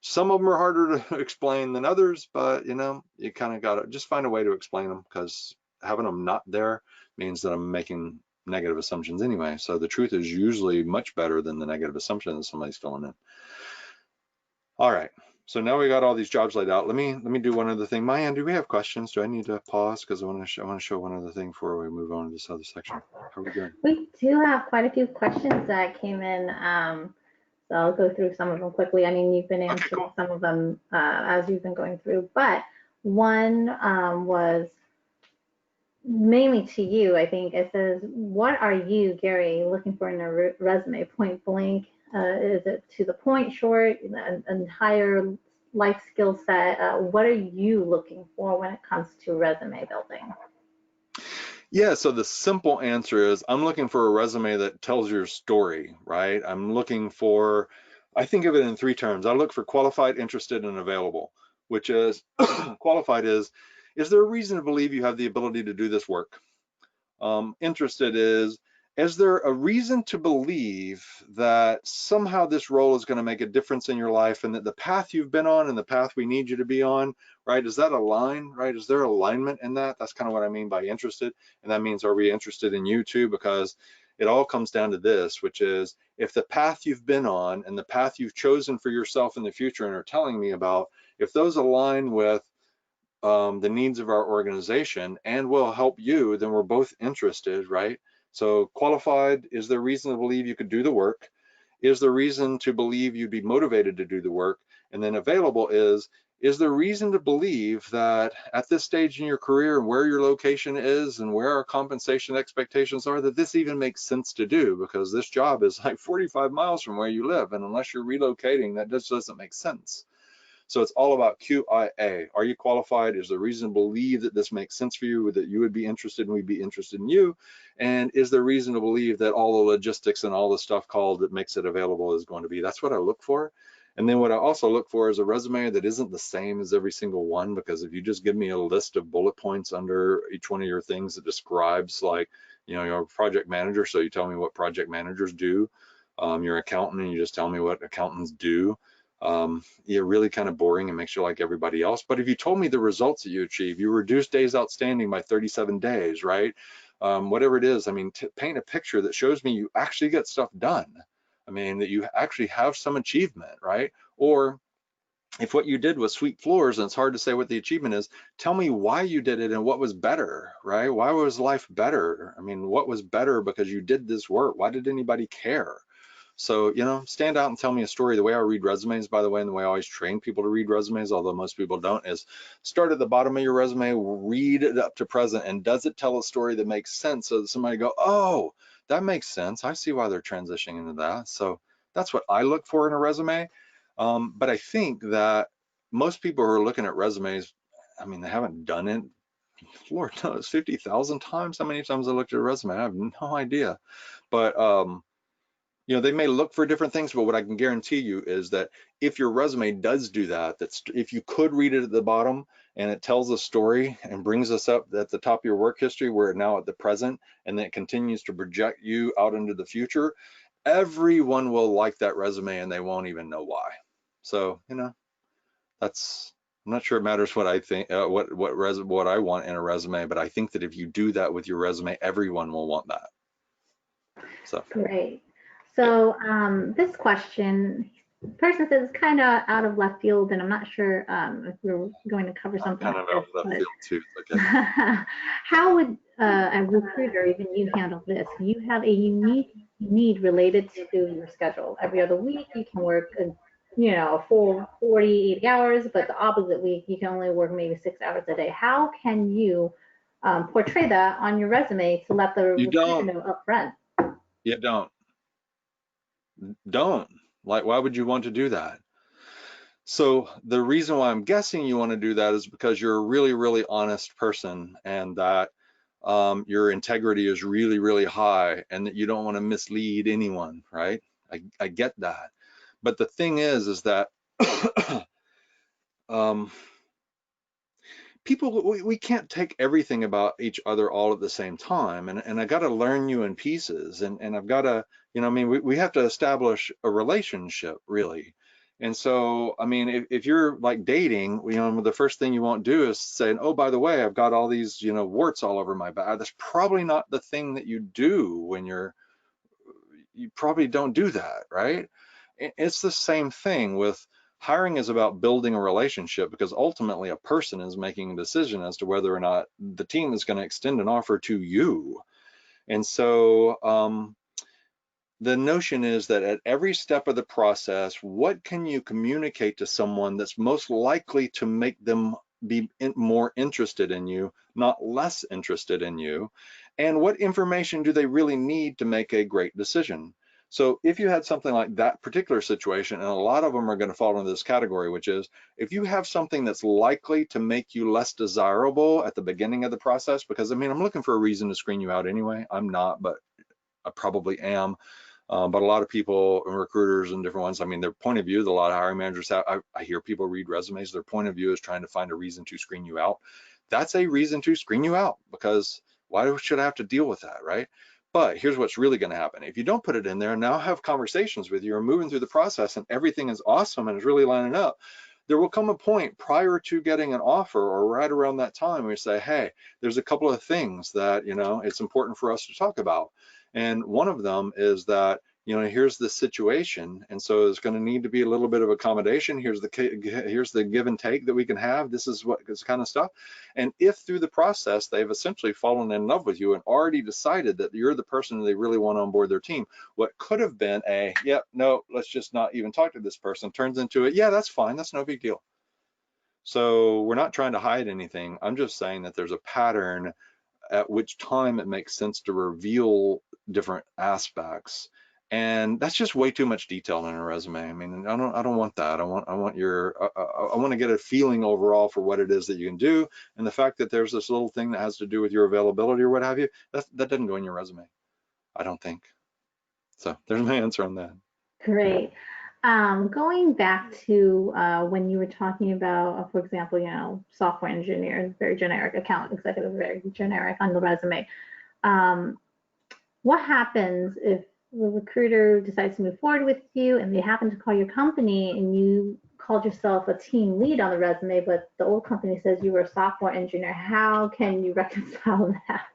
Some of them are harder to explain than others, but you kind of got to just find a way to explain them, because having them not there means that I'm making negative assumptions anyway. So the truth is usually much better than the negative assumption that somebody's filling in. All right. So now we got all these jobs laid out. Let me do one other thing. Mayan, do we have questions? Do I need to pause? Because I want to show one other thing before we move on to this other section. How are we doing? We do have quite a few questions that came in. So I'll go through some of them quickly. I mean, you've been answering some of them as you've been going through, but one was mainly to you, I think. It says, what are you, Gary, looking for in a resume? Point blank. Is it to the point, short, and higher life skill set? What are you looking for when it comes to resume building? Yeah, so the simple answer is I'm looking for a resume that tells your story, right? I'm looking for, I think of it in 3 terms. I look for qualified, interested, and available, which is qualified is there a reason to believe you have the ability to do this work? Interested is there a reason to believe that somehow this role is going to make a difference in your life, and that the path you've been on and the path we need you to be on, right? Does that align, right? Is there alignment in that? That's kind of what I mean by interested. And that means, are we interested in you too? Because it all comes down to this, which is, if the path you've been on and the path you've chosen for yourself in the future and are telling me about, if those align with the needs of our organization and will help you, then we're both interested, right? So qualified, is there reason to believe you could do the work? Is there reason to believe you'd be motivated to do the work? And then available is there reason to believe that at this stage in your career and where your location is and where our compensation expectations are, that this even makes sense to do? Because this job is like 45 miles from where you live, and unless you're relocating, that just doesn't make sense. So it's all about QIA. Are you qualified? Is there reason to believe that this makes sense for you, that you would be interested and we'd be interested in you? And is there reason to believe that all the logistics and all the stuff called that makes it available is going to be? That's what I look for. And then what I also look for is a resume that isn't the same as every single one, because if you just give me a list of bullet points under each one of your things that describes, like, you're a project manager, so you tell me what project managers do. You're an accountant and you just tell me what accountants do. You're really kind of boring and makes you like everybody else. But if you told me the results that you achieve, you reduce days outstanding by 37 days, right? Whatever it is, I mean, paint a picture that shows me you actually get stuff done. I mean, that you actually have some achievement, right? Or if what you did was sweep floors and it's hard to say what the achievement is, tell me why you did it and what was better, right? Why was life better? I mean, what was better because you did this work? Why did anybody care? So, stand out and tell me a story. The way I read resumes, by the way, and the way I always train people to read resumes, although most people don't, is start at the bottom of your resume, read it up to present, and does it tell a story that makes sense, so that somebody go, oh, that makes sense. I see why they're transitioning into that. So that's what I look for in a resume. But I think that most people who are looking at resumes I mean, they haven't done it. Lord knows, 50,000 times. How many times I looked at a resume? I have no idea. But you know, they may look for different things, but what I can guarantee you is that if your resume does do that, that's if you could read it at the bottom and it tells a story and brings us up at the top of your work history, we're now at the present, and then it continues to project you out into the future, everyone will like that resume and they won't even know why. So, you know, that's, I'm not sure it matters what I think, what I want in a resume, but I think that if you do that with your resume, everyone will want that. So, Great. yeah. So this question, the person says it's kind of out of left field, and I'm not sure if we're going to cover I'm something kind like of out this, of left but field too. Okay. how would a recruiter, even you, handle this? You have a unique need related to your schedule. Every other week, you can work, a full 40, 80 hours, but the opposite week, you can only work maybe 6 hours a day. How can you portray that on your resume to let the You recruiter don't. know upfront? You don't. Like, why would you want to do that? So the reason why I'm guessing you want to do that is because you're a really, really honest person, and that your integrity is really, really high, and that you don't want to mislead anyone, right? I get that. But the thing is that um, people, we can't take everything about each other all at the same time, and I got to learn you in pieces, and I've got to, you know, I mean, we have to establish a relationship, really. And so, I mean, if you're like dating, you know, the first thing you won't do is say, oh, by the way, I've got all these, you know, warts all over my back. That's probably not the thing that you do when you probably don't do that, right? It's the same thing with hiring. Is about building a relationship, because ultimately a person is making a decision as to whether or not the team is going to extend an offer to you. And so the notion is that at every step of the process, what can you communicate to someone that's most likely to make them be more interested in you, not less interested in you? And what information do they really need to make a great decision? So if you had something like that particular situation, and a lot of them are going to fall into this category, which is if you have something that's likely to make you less desirable at the beginning of the process, because I mean, I'm looking for a reason to screen you out anyway. I'm not, but I probably am. But a lot of people and recruiters and different ones, I mean, their point of view, a lot of hiring managers have, I hear people read resumes, their point of view is trying to find a reason to screen you out. That's a reason to screen you out, because why should I have to deal with that, right? But here's what's really going to happen. If you don't put it in there and now have conversations with you or moving through the process and everything is awesome and is really lining up, there will come a point prior to getting an offer or right around that time where you say, hey, there's a couple of things that, you know, it's important for us to talk about. And one of them is that, you know, here's the situation, and so there's going to need to be a little bit of accommodation. Here's the give and take that we can have. This is what this kind of stuff. And if through the process they've essentially fallen in love with you and already decided that you're the person they really want on board their team, what could have been a, yep, no, let's just not even talk to this person, turns into a, yeah, that's fine, that's no big deal. So we're not trying to hide anything. I'm just saying that there's a pattern at which time it makes sense to reveal different aspects. And that's just way too much detail in a resume. I mean, I don't want that. I want to get a feeling overall for what it is that you can do. And the fact that there's this little thing that has to do with your availability or what have you, that doesn't go in your resume, I don't think. So there's my answer on that. Great. Going back to when you were talking about, for example, software engineer, very generic, account executive, very generic on the resume. Um, what happens if the recruiter decides to move forward with you and they happen to call your company and you called yourself a team lead on the resume, but the old company says you were a software engineer? How can you reconcile that?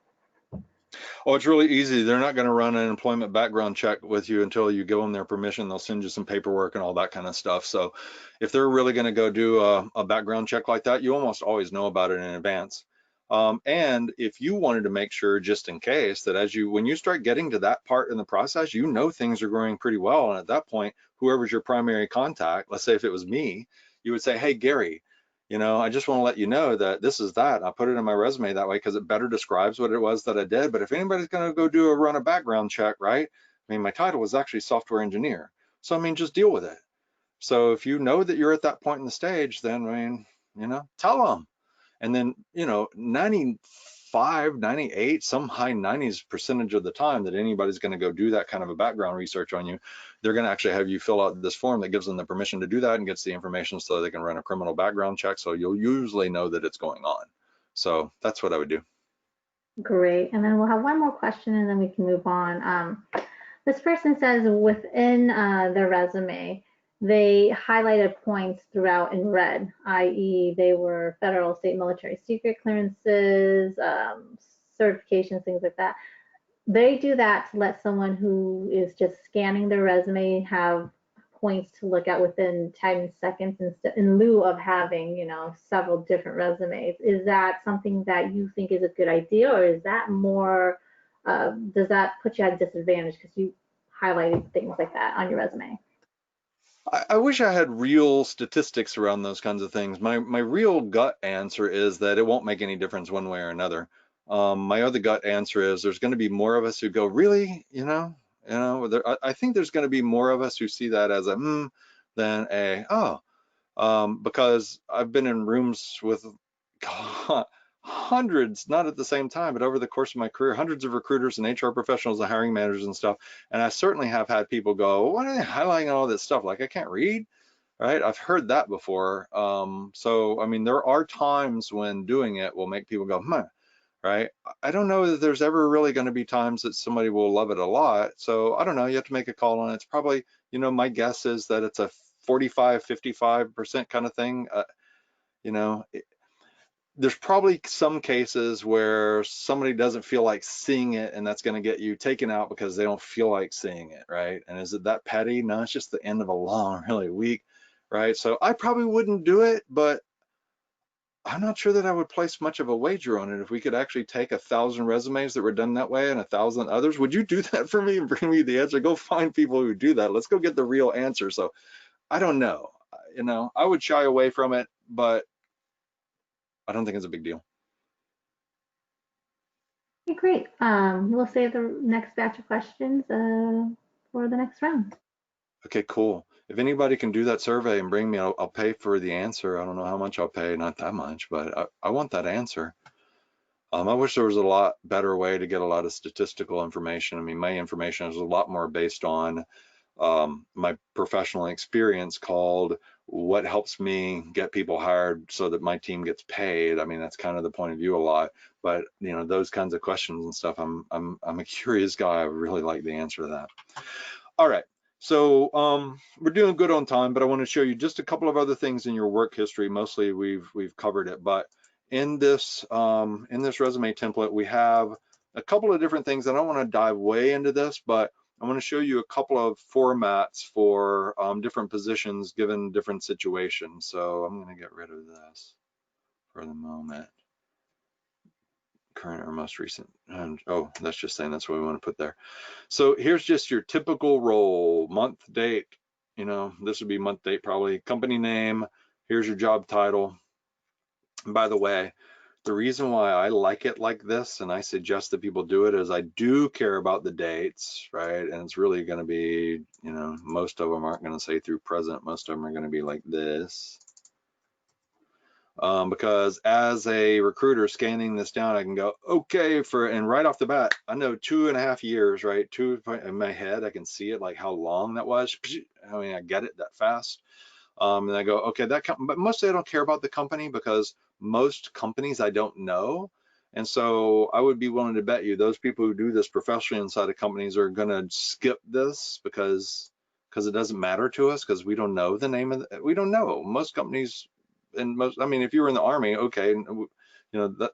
Oh, it's really easy. They're not going to run an employment background check with you until you give them their permission. They'll send you some paperwork and all that kind of stuff. So if they're really going to go do a background check like that, you almost always know about it in advance. And if you wanted to make sure, just in case, that when you start getting to that part in the process, you know things are going pretty well. And at that point, whoever's your primary contact, let's say if it was me, you would say, hey, Gary, you know, I just want to let you know that this is that. I put it in my resume that way because it better describes what it was that I did. But if anybody's going to go run a background check, right? I mean, my title was actually software engineer. So, I mean, just deal with it. So if you know that you're at that point in the stage, then, I mean, you know, tell them. And then, 95, 98, some high 90s percentage of the time that anybody's going to go do that kind of a background research on you, they're going to actually have you fill out this form that gives them the permission to do that and gets the information so they can run a criminal background check. So you'll usually know that it's going on. So that's what I would do. Great. And then we'll have one more question and then we can move on. This person says within their resume, they highlighted points throughout in red, i.e. they were federal, state, military secret clearances, certifications, things like that. They do that to let someone who is just scanning their resume have points to look at within 10 seconds in lieu of having, several different resumes. Is that something that you think is a good idea, or is that more, does that put you at a disadvantage because you highlighted things like that on your resume? I wish I had real statistics around those kinds of things. My real gut answer is that it won't make any difference one way or another. My other gut answer is there's going to be more of us who go, really, I think there's going to be more of us who see that as a than a oh. Because I've been in rooms with hundreds, not at the same time, but over the course of my career, hundreds of recruiters and HR professionals and hiring managers and stuff. And I certainly have had people go, why are they highlighting all this stuff? Like, I can't read, right? I've heard that before. So, I mean, there are times when doing it will make people go, right? I don't know that there's ever really going to be times that somebody will love it a lot. So I don't know, you have to make a call on it. It's probably, my guess is that it's a 45, 55% kind of thing. You know, there's probably some cases where somebody doesn't feel like seeing it, and that's going to get you taken out because they don't feel like seeing it, right? And is it that petty? No, it's just the end of a long, really week, right? So I probably wouldn't do it, but I'm not sure that I would place much of a wager on it. If we could actually take 1,000 resumes that were done that way and 1,000 others, would you do that for me and bring me the answer? Go find people who do that. Let's go get the real answer. So I don't know. I would shy away from it, but I don't think it's a big deal. Okay, great. We'll save the next batch of questions for the next round. Okay, cool. If anybody can do that survey and bring me, I'll pay for the answer. I don't know how much I'll pay, not that much, but I want that answer. I wish there was a lot better way to get a lot of statistical information. I mean, my information is a lot more based on my professional experience called what helps me get people hired so that my team gets paid. I mean, that's kind of the point of view a lot, but those kinds of questions and stuff, I'm a curious guy. I really like the answer to that. All right. So we're doing good on time, but I want to show you just a couple of other things in your work history. Mostly we've covered it, but in this resume template, we have a couple of different things. I don't want to dive way into this, but I want to show you a couple of formats for different positions given different situations. So I'm going to get rid of this for the moment. Current or most recent. And oh, that's just saying that's what we want to put there. So here's just your typical role, month, date, this would be month, date, probably company name. Here's your job title. And by the way, the reason why I like it like this, and I suggest that people do it, is I do care about the dates, right? And it's really going to be, most of them aren't going to say through present. Most of them are going to be like this. Because as a recruiter scanning this down, I can go, okay, and right off the bat, I know 2.5 years, right? In my head, I can see it, like how long that was. I mean, I get it that fast. And I go, okay, but mostly I don't care about the company because most companies I don't know. And so I would be willing to bet you those people who do this professionally inside of companies are going to skip this because it doesn't matter to us because we don't know the name of we don't know. Most companies, I mean, if you were in the Army, okay,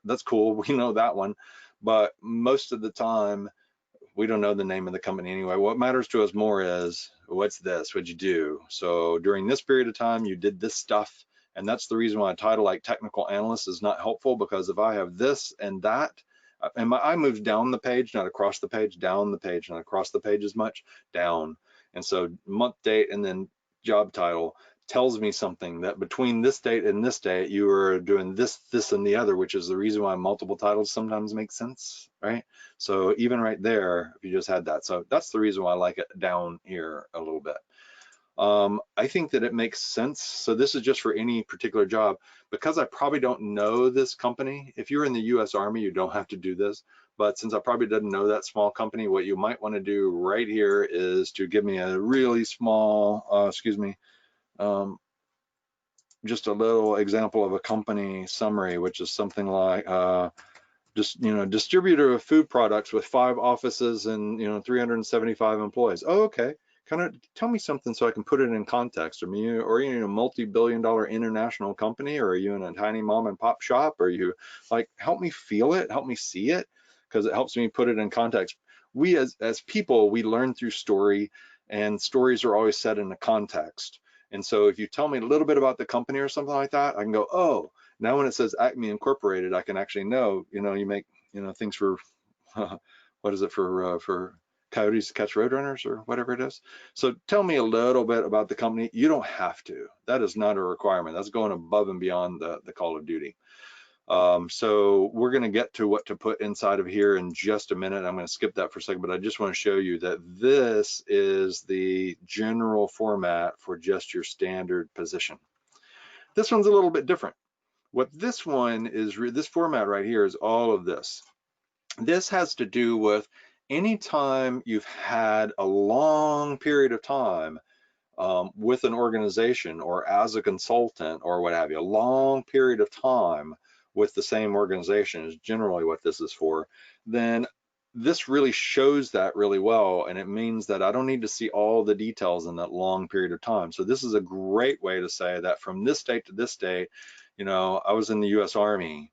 that's cool. We know that one. But most of the time, we don't know the name of the company anyway. What matters to us more is, what's this? What'd you do? So during this period of time, you did this stuff. And that's the reason why a title like technical analyst is not helpful, because if I have this and that, and my eye moves down the page, not across the page, down the page, not across the page as much, down. And so month, date, and then job title tells me something that between this date and this date, you are doing this, this, and the other, which is the reason why multiple titles sometimes make sense, right? So even right there, if you just had that. So that's the reason why I like it down here a little bit. I think that it makes sense. So this is just for any particular job, because I probably don't know this company. If you're in the US Army, you don't have to do this. But since I probably didn't know that small company, what you might want to do right here is to give me a really small, um, just a little example of a company summary, which is something like, just, distributor of food products with 5 offices and 375 employees. Oh, okay. Kind of tell me something so I can put it in context. Are you in a multi-billion-dollar international company, or are you in a tiny mom and pop shop? Are you like, help me feel it, help me see it, because it helps me put it in context. We as people, we learn through story, and stories are always set in a context. And so if you tell me a little bit about the company or something like that, I can go, oh, now when it says Acme Incorporated, I can actually know, you make, things for, what is it, for coyotes to catch roadrunners or whatever it is. So tell me a little bit about the company. You don't have to. That is not a requirement. That's going above and beyond the call of duty. So we're going to get to what to put inside of here in just a minute. I'm going to skip that for a second, but I just want to show you that this is the general format for just your standard position. This one's a little bit different. What this one is, this format right here is all of this. This has to do with anytime you've had a long period of time with an organization or as a consultant or what have you, a long period of time with the same organization is generally what this is for, then this really shows that really well. And it means that I don't need to see all the details in that long period of time. So this is a great way to say that from this date to this date, I was in the US Army,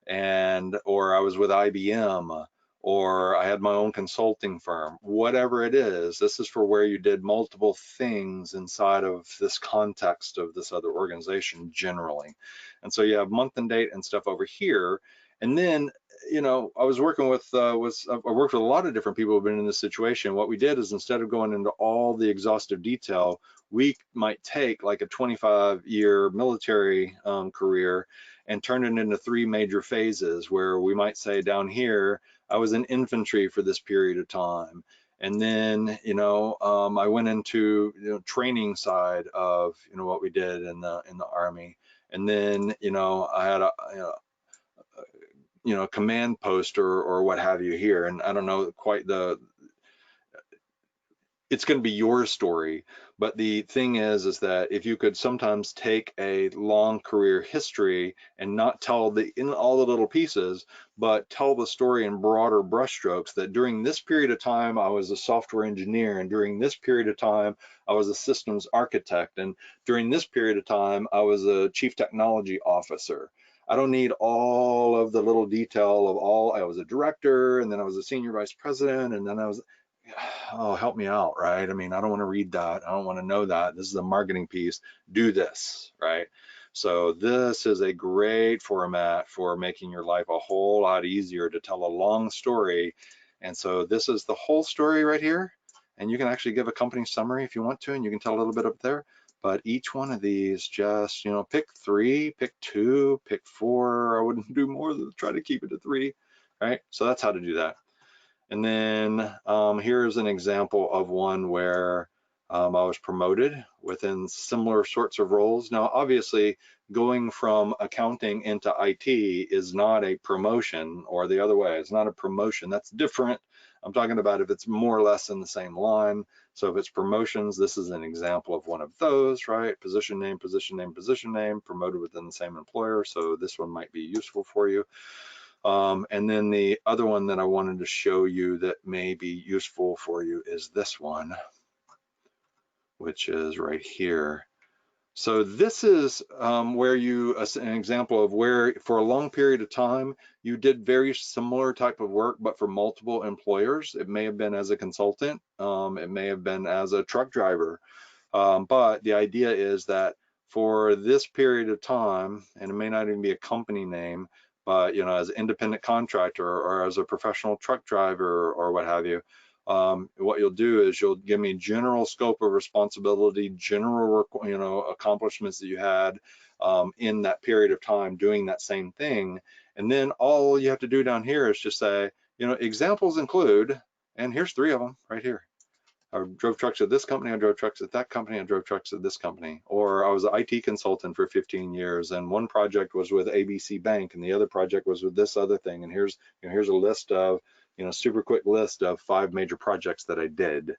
or I was with IBM, or I had my own consulting firm, whatever it is. This is for where you did multiple things inside of this context of this other organization generally. And so you have month and date and stuff over here. And then, I was working with, I worked with a lot of different people who've been in this situation. What we did is, instead of going into all the exhaustive detail, we might take like a 25-year military career and turn it into 3 major phases, where we might say down here, I was in infantry for this period of time. And then, I went into training side of what we did in the Army. And then, I had a command post or what have you here. And I don't know quite it's going to be your story. But the thing is that if you could sometimes take a long career history and not tell in all the little pieces, but tell the story in broader brushstrokes, that during this period of time, I was a software engineer, and during this period of time, I was a systems architect, and during this period of time, I was a chief technology officer. I don't need all of the little detail of I was a director, and then I was a senior vice president, and then I was, oh, help me out, right? I mean, I don't want to read that. I don't want to know that. This is a marketing piece. Do this, right? So this is a great format for making your life a whole lot easier to tell a long story. And so this is the whole story right here. And you can actually give a company summary if you want to, and you can tell a little bit up there. But each one of these, just, pick 3, pick 2, pick 4. I wouldn't do more than try to keep it to 3, right? So that's how to do that. And then here's an example of one where I was promoted within similar sorts of roles. Now, obviously, going from accounting into IT is not a promotion, or the other way. It's not a promotion. That's different. I'm talking about if it's more or less in the same line. So if it's promotions, this is an example of one of those, right? Position name, position name, position name, promoted within the same employer. So this one might be useful for you. And then the other one that I wanted to show you that may be useful for you is this one, which is right here. So this is where an example of where for a long period of time, you did very similar type of work, but for multiple employers. It may have been as a consultant, it may have been as a truck driver. But the idea is that for this period of time, and it may not even be a company name, but as an independent contractor or as a professional truck driver or what have you, what you'll do is you'll give me general scope of responsibility, general accomplishments that you had in that period of time doing that same thing. And then all you have to do down here is just say, examples include, and here's 3 of them right here. I drove trucks at this company, I drove trucks at that company, I drove trucks at this company. Or I was an IT consultant for 15 years, and one project was with ABC Bank, and the other project was with this other thing. And here's a list of, super quick list of 5 major projects that I did.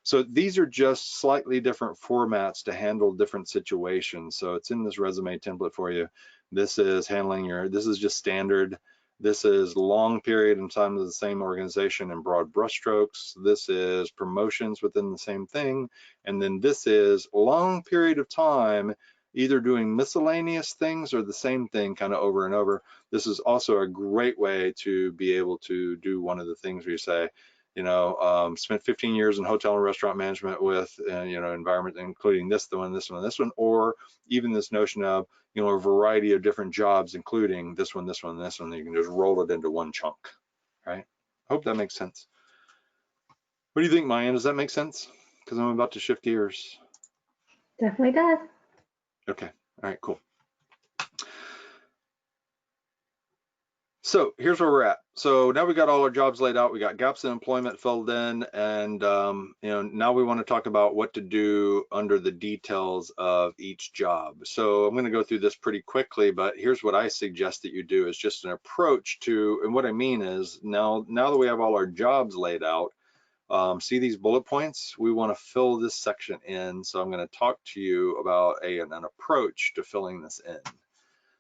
So these are just slightly different formats to handle different situations. So it's in this resume template for you. This is this is just standard. This is long period in time of the same organization in broad brushstrokes. This is promotions within the same thing. And then this is long period of time, either doing miscellaneous things or the same thing kind of over and over. This is also a great way to be able to do one of the things where you say, spent 15 years in hotel and restaurant management with, environment, including this one, or even this notion of, a variety of different jobs, including this one, this one, this one. You can just roll it into one chunk, right? Hope that makes sense. What do you think, Maya? Does that make sense? Because I'm about to shift gears. Definitely does. Okay, all right, cool. So here's where we're at. So now we got all our jobs laid out. We got gaps in employment filled in, and now we want to talk about what to do under the details of each job. So I'm going to go through this pretty quickly, but here's what I suggest that you do is just an approach to, and what I mean is now that we have all our jobs laid out, see these bullet points? We want to fill this section in. So I'm going to talk to you about an approach to filling this in.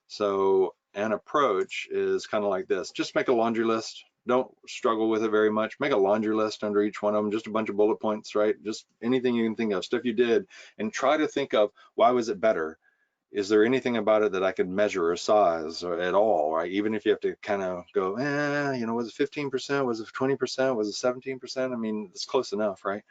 So an approach is kind of like this. Just make a laundry list. Don't struggle with it very much. Make a laundry list under each one of them, just a bunch of bullet points, right? Just anything you can think of, stuff you did, and try to think of why was it better? Is there anything about it that I could measure or size or at all, right? Even if you have to kind of go, was it 15%? Was it 20%? Was it 17%? I mean, it's close enough, right?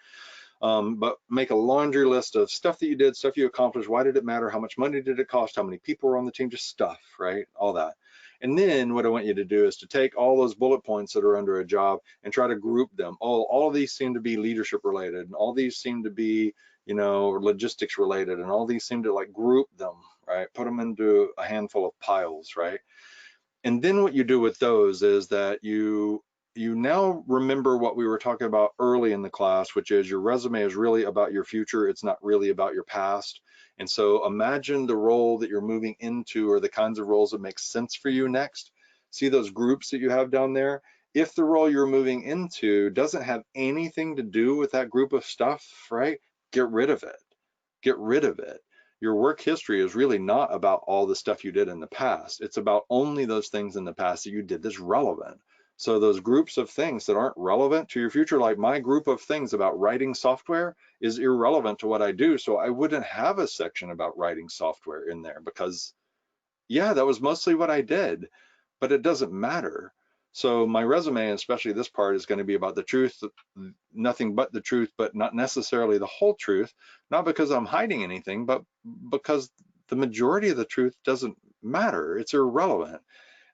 But make a laundry list of stuff that you did, stuff you accomplished, why did it matter, how much money did it cost, how many people were on the team, just stuff, right? All that. And then what I want you to do is to take all those bullet points that are under a job and try to group them. All of these seem to be leadership related, and all these seem to be, logistics related, and all these seem to like group them, right? Put them into a handful of piles, right? And then what you do with those is that you now remember what we were talking about early in the class, which is your resume is really about your future. It's not really about your past. And so imagine the role that you're moving into or the kinds of roles that make sense for you next. See those groups that you have down there? If the role you're moving into doesn't have anything to do with that group of stuff, right? Get rid of it. Get rid of it. Your work history is really not about all the stuff you did in the past. It's about only those things in the past that you did that's relevant. So those groups of things that aren't relevant to your future, like my group of things about writing software is irrelevant to what I do. So I wouldn't have a section about writing software in there because, yeah, that was mostly what I did, but it doesn't matter. So my resume, especially this part, is going to be about the truth, nothing but the truth, but not necessarily the whole truth, not because I'm hiding anything, but because the majority of the truth doesn't matter. It's irrelevant.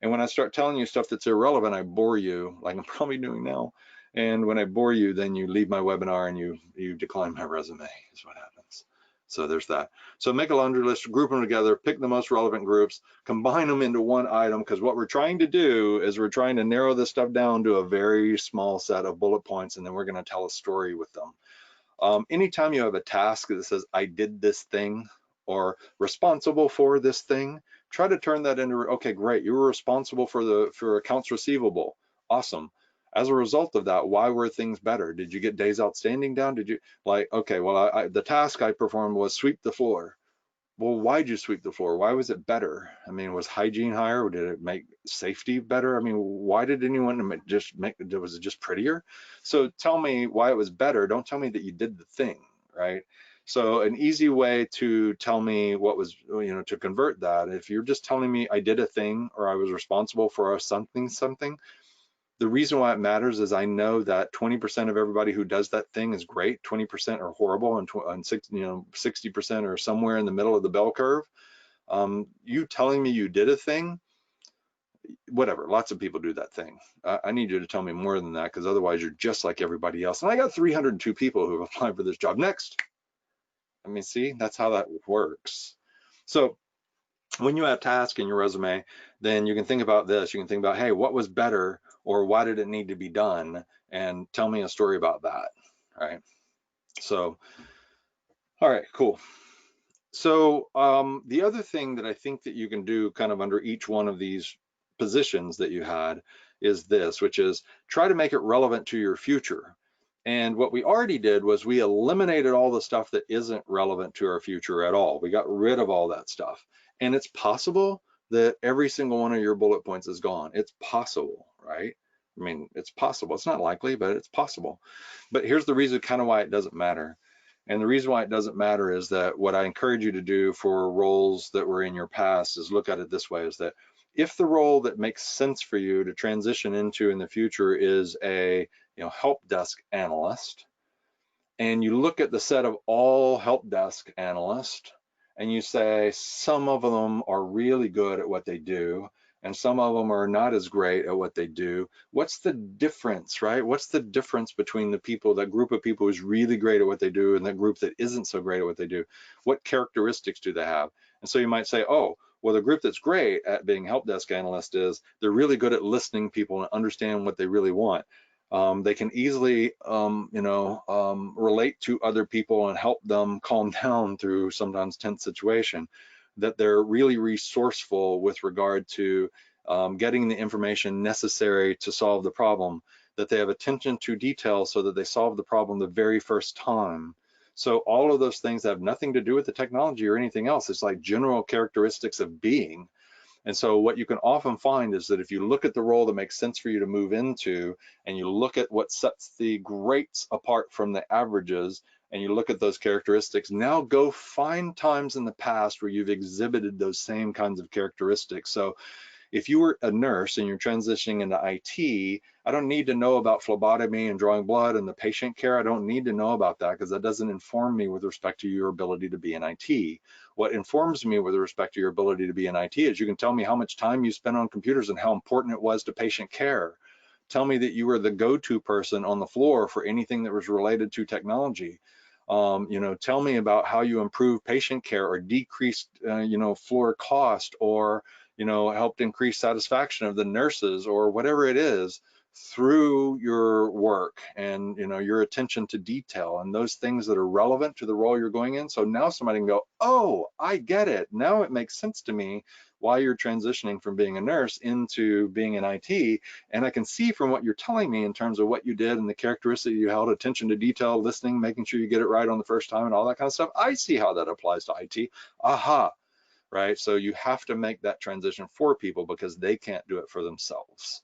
And when I start telling you stuff that's irrelevant, I bore you, like I'm probably doing now. And when I bore you, then you leave my webinar and you decline my resume, is what happens. So there's that. So make a laundry list, group them together, pick the most relevant groups, combine them into one item, because what we're trying to do is we're trying to narrow this stuff down to a very small set of bullet points, and then we're going to tell a story with them. Anytime you have a task that says, I did this thing, or responsible for this thing, try to turn that into, okay, great, you were responsible for accounts receivable. Awesome. As a result of that, why were things better? Did you get days outstanding down? Did you okay, well, the task I performed was sweep the floor. Well, why'd you sweep the floor? Why was it better? I mean, was hygiene higher? Or did it make safety better? I mean, why did anyone was it just prettier? So tell me why it was better. Don't tell me that you did the thing, right? So an easy way to tell me what was, to convert that, if you're just telling me I did a thing or I was responsible for a something, the reason why it matters is I know that 20% of everybody who does that thing is great, 20% are horrible, and 60% are somewhere in the middle of the bell curve. You telling me you did a thing, whatever, lots of people do that thing. I need you to tell me more than that, because otherwise you're just like everybody else. And I got 302 people who have applied for this job. Next. I mean, see, that's how that works. So when you have tasks in your resume, then you can think about this. You can think about, hey, what was better, or why did it need to be done? And tell me a story about that, right? So, all right, cool. So the other thing that I think that you can do kind of under each one of these positions that you had is this, which is try to make it relevant to your future. And what we already did was we eliminated all the stuff that isn't relevant to our future at all. We got rid of all that stuff. And it's possible that every single one of your bullet points is gone. It's possible, right? I mean, it's possible. It's not likely, but it's possible. But here's the reason kind of why it doesn't matter. And the reason why it doesn't matter is that what I encourage you to do for roles that were in your past is look at it this way, is that if the role that makes sense for you to transition into in the future is a help desk analyst, and you look at the set of all help desk analysts and you say some of them are really good at what they do and some of them are not as great at what they do, what's the difference, right? What's the difference between the people, that group of people who's really great at what they do and that group that isn't so great at what they do? What characteristics do they have? And so you might say, oh, well, the group that's great at being help desk analyst is they're really good at listening to people and understand what they really want. They can easily, relate to other people and help them calm down through sometimes tense situation, that they're really resourceful with regard to getting the information necessary to solve the problem, that they have attention to detail so that they solve the problem the very first time. So all of those things have nothing to do with the technology or anything else. It's like general characteristics of being. And so what you can often find is that if you look at the role that makes sense for you to move into, and you look at what sets the greats apart from the averages, and you look at those characteristics, now go find times in the past where you've exhibited those same kinds of characteristics. So if you were a nurse and you're transitioning into IT, I don't need to know about phlebotomy and drawing blood and the patient care. I don't need to know about that because that doesn't inform me with respect to your ability to be in IT. What informs me with respect to your ability to be in IT is you can tell me how much time you spent on computers and how important it was to patient care. Tell me that you were the go-to person on the floor for anything that was related to technology. Tell me about how you improved patient care or decreased, floor cost, or helped increase satisfaction of the nurses or whatever it is through your work and your attention to detail and those things that are relevant to the role you're going in. So now somebody can go, oh, I get it. Now it makes sense to me why you're transitioning from being a nurse into being in IT. And I can see from what you're telling me in terms of what you did and the characteristic you held, attention to detail, listening, making sure you get it right on the first time and all that kind of stuff. I see how that applies to IT. Aha. Right? So you have to make that transition for people because they can't do it for themselves.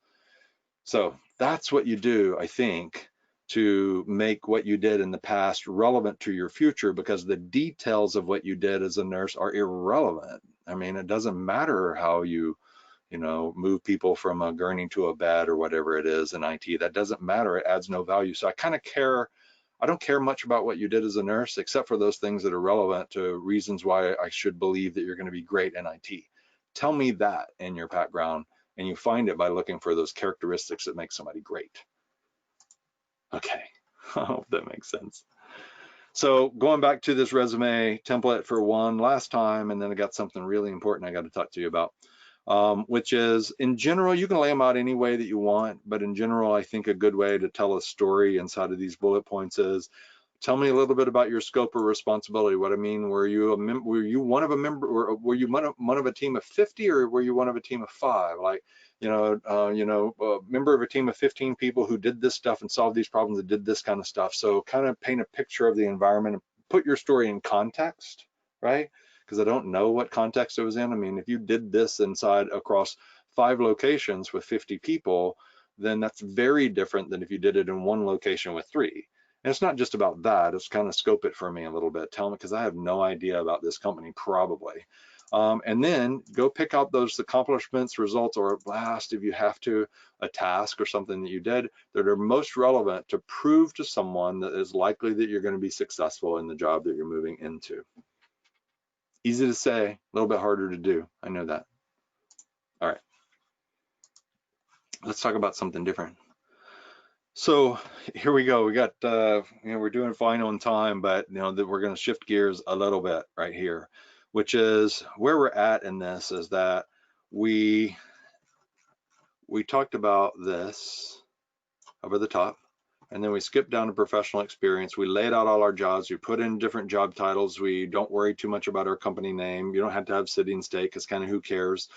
So that's what you do, I think, to make what you did in the past relevant to your future, because the details of what you did as a nurse are irrelevant. I mean, it doesn't matter how you move people from a gurney to a bed or whatever it is in IT. That doesn't matter. It adds no value. So I don't care much about what you did as a nurse, except for those things that are relevant to reasons why I should believe that you're going to be great in IT. Tell me that in your background, and you find it by looking for those characteristics that make somebody great. Okay, I hope that makes sense. So going back to this resume template for one last time, and then I got something really important I got to talk to you about. Which is, in general, you can lay them out any way that you want, but in general, I think a good way to tell a story inside of these bullet points is, tell me a little bit about your scope of responsibility. What I mean, were you one of a member, or were you one of a team of 50, or were you one of a team of 5? Like, a member of a team of 15 people who did this stuff and solved these problems and did this kind of stuff. So kind of paint a picture of the environment and put your story in context, right? Because I don't know what context it was in. I mean, if you did this across 5 locations with 50 people, then that's very different than if you did it in one location with 3. And it's not just about that. It's kind of scope it for me a little bit. Tell me, because I have no idea about this company probably. And then go pick out those accomplishments, results, or last, if you have to, a task or something that you did that are most relevant to prove to someone that is likely that you're going to be successful in the job that you're moving into. Easy to say, a little bit harder to do. I know that. All right. Let's talk about something different. So here we go. We got, we're doing fine on time, but that we're going to shift gears a little bit right here, which is where we're at in this is that we talked about this over the top, and then we skip down to professional experience. We laid out all our jobs. We put in different job titles. We don't worry too much about our company name. You don't have to have city and state, because kind of who cares.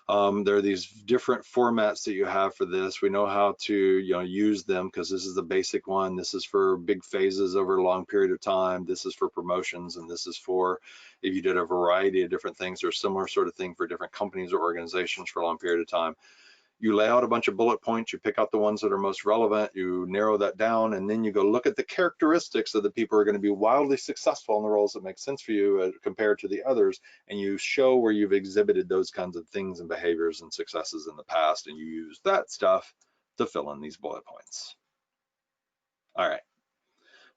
There are these different formats that you have for this. We know how to use them, because this is the basic one. This is for big phases over a long period of time. This is for promotions, and this is for if you did a variety of different things or similar sort of thing for different companies or organizations for a long period of time. You lay out a bunch of bullet points, you pick out the ones that are most relevant, you narrow that down, and then you go look at the characteristics of the people who are going to be wildly successful in the roles that make sense for you compared to the others, and you show where you've exhibited those kinds of things and behaviors and successes in the past, and you use that stuff to fill in these bullet points. All right,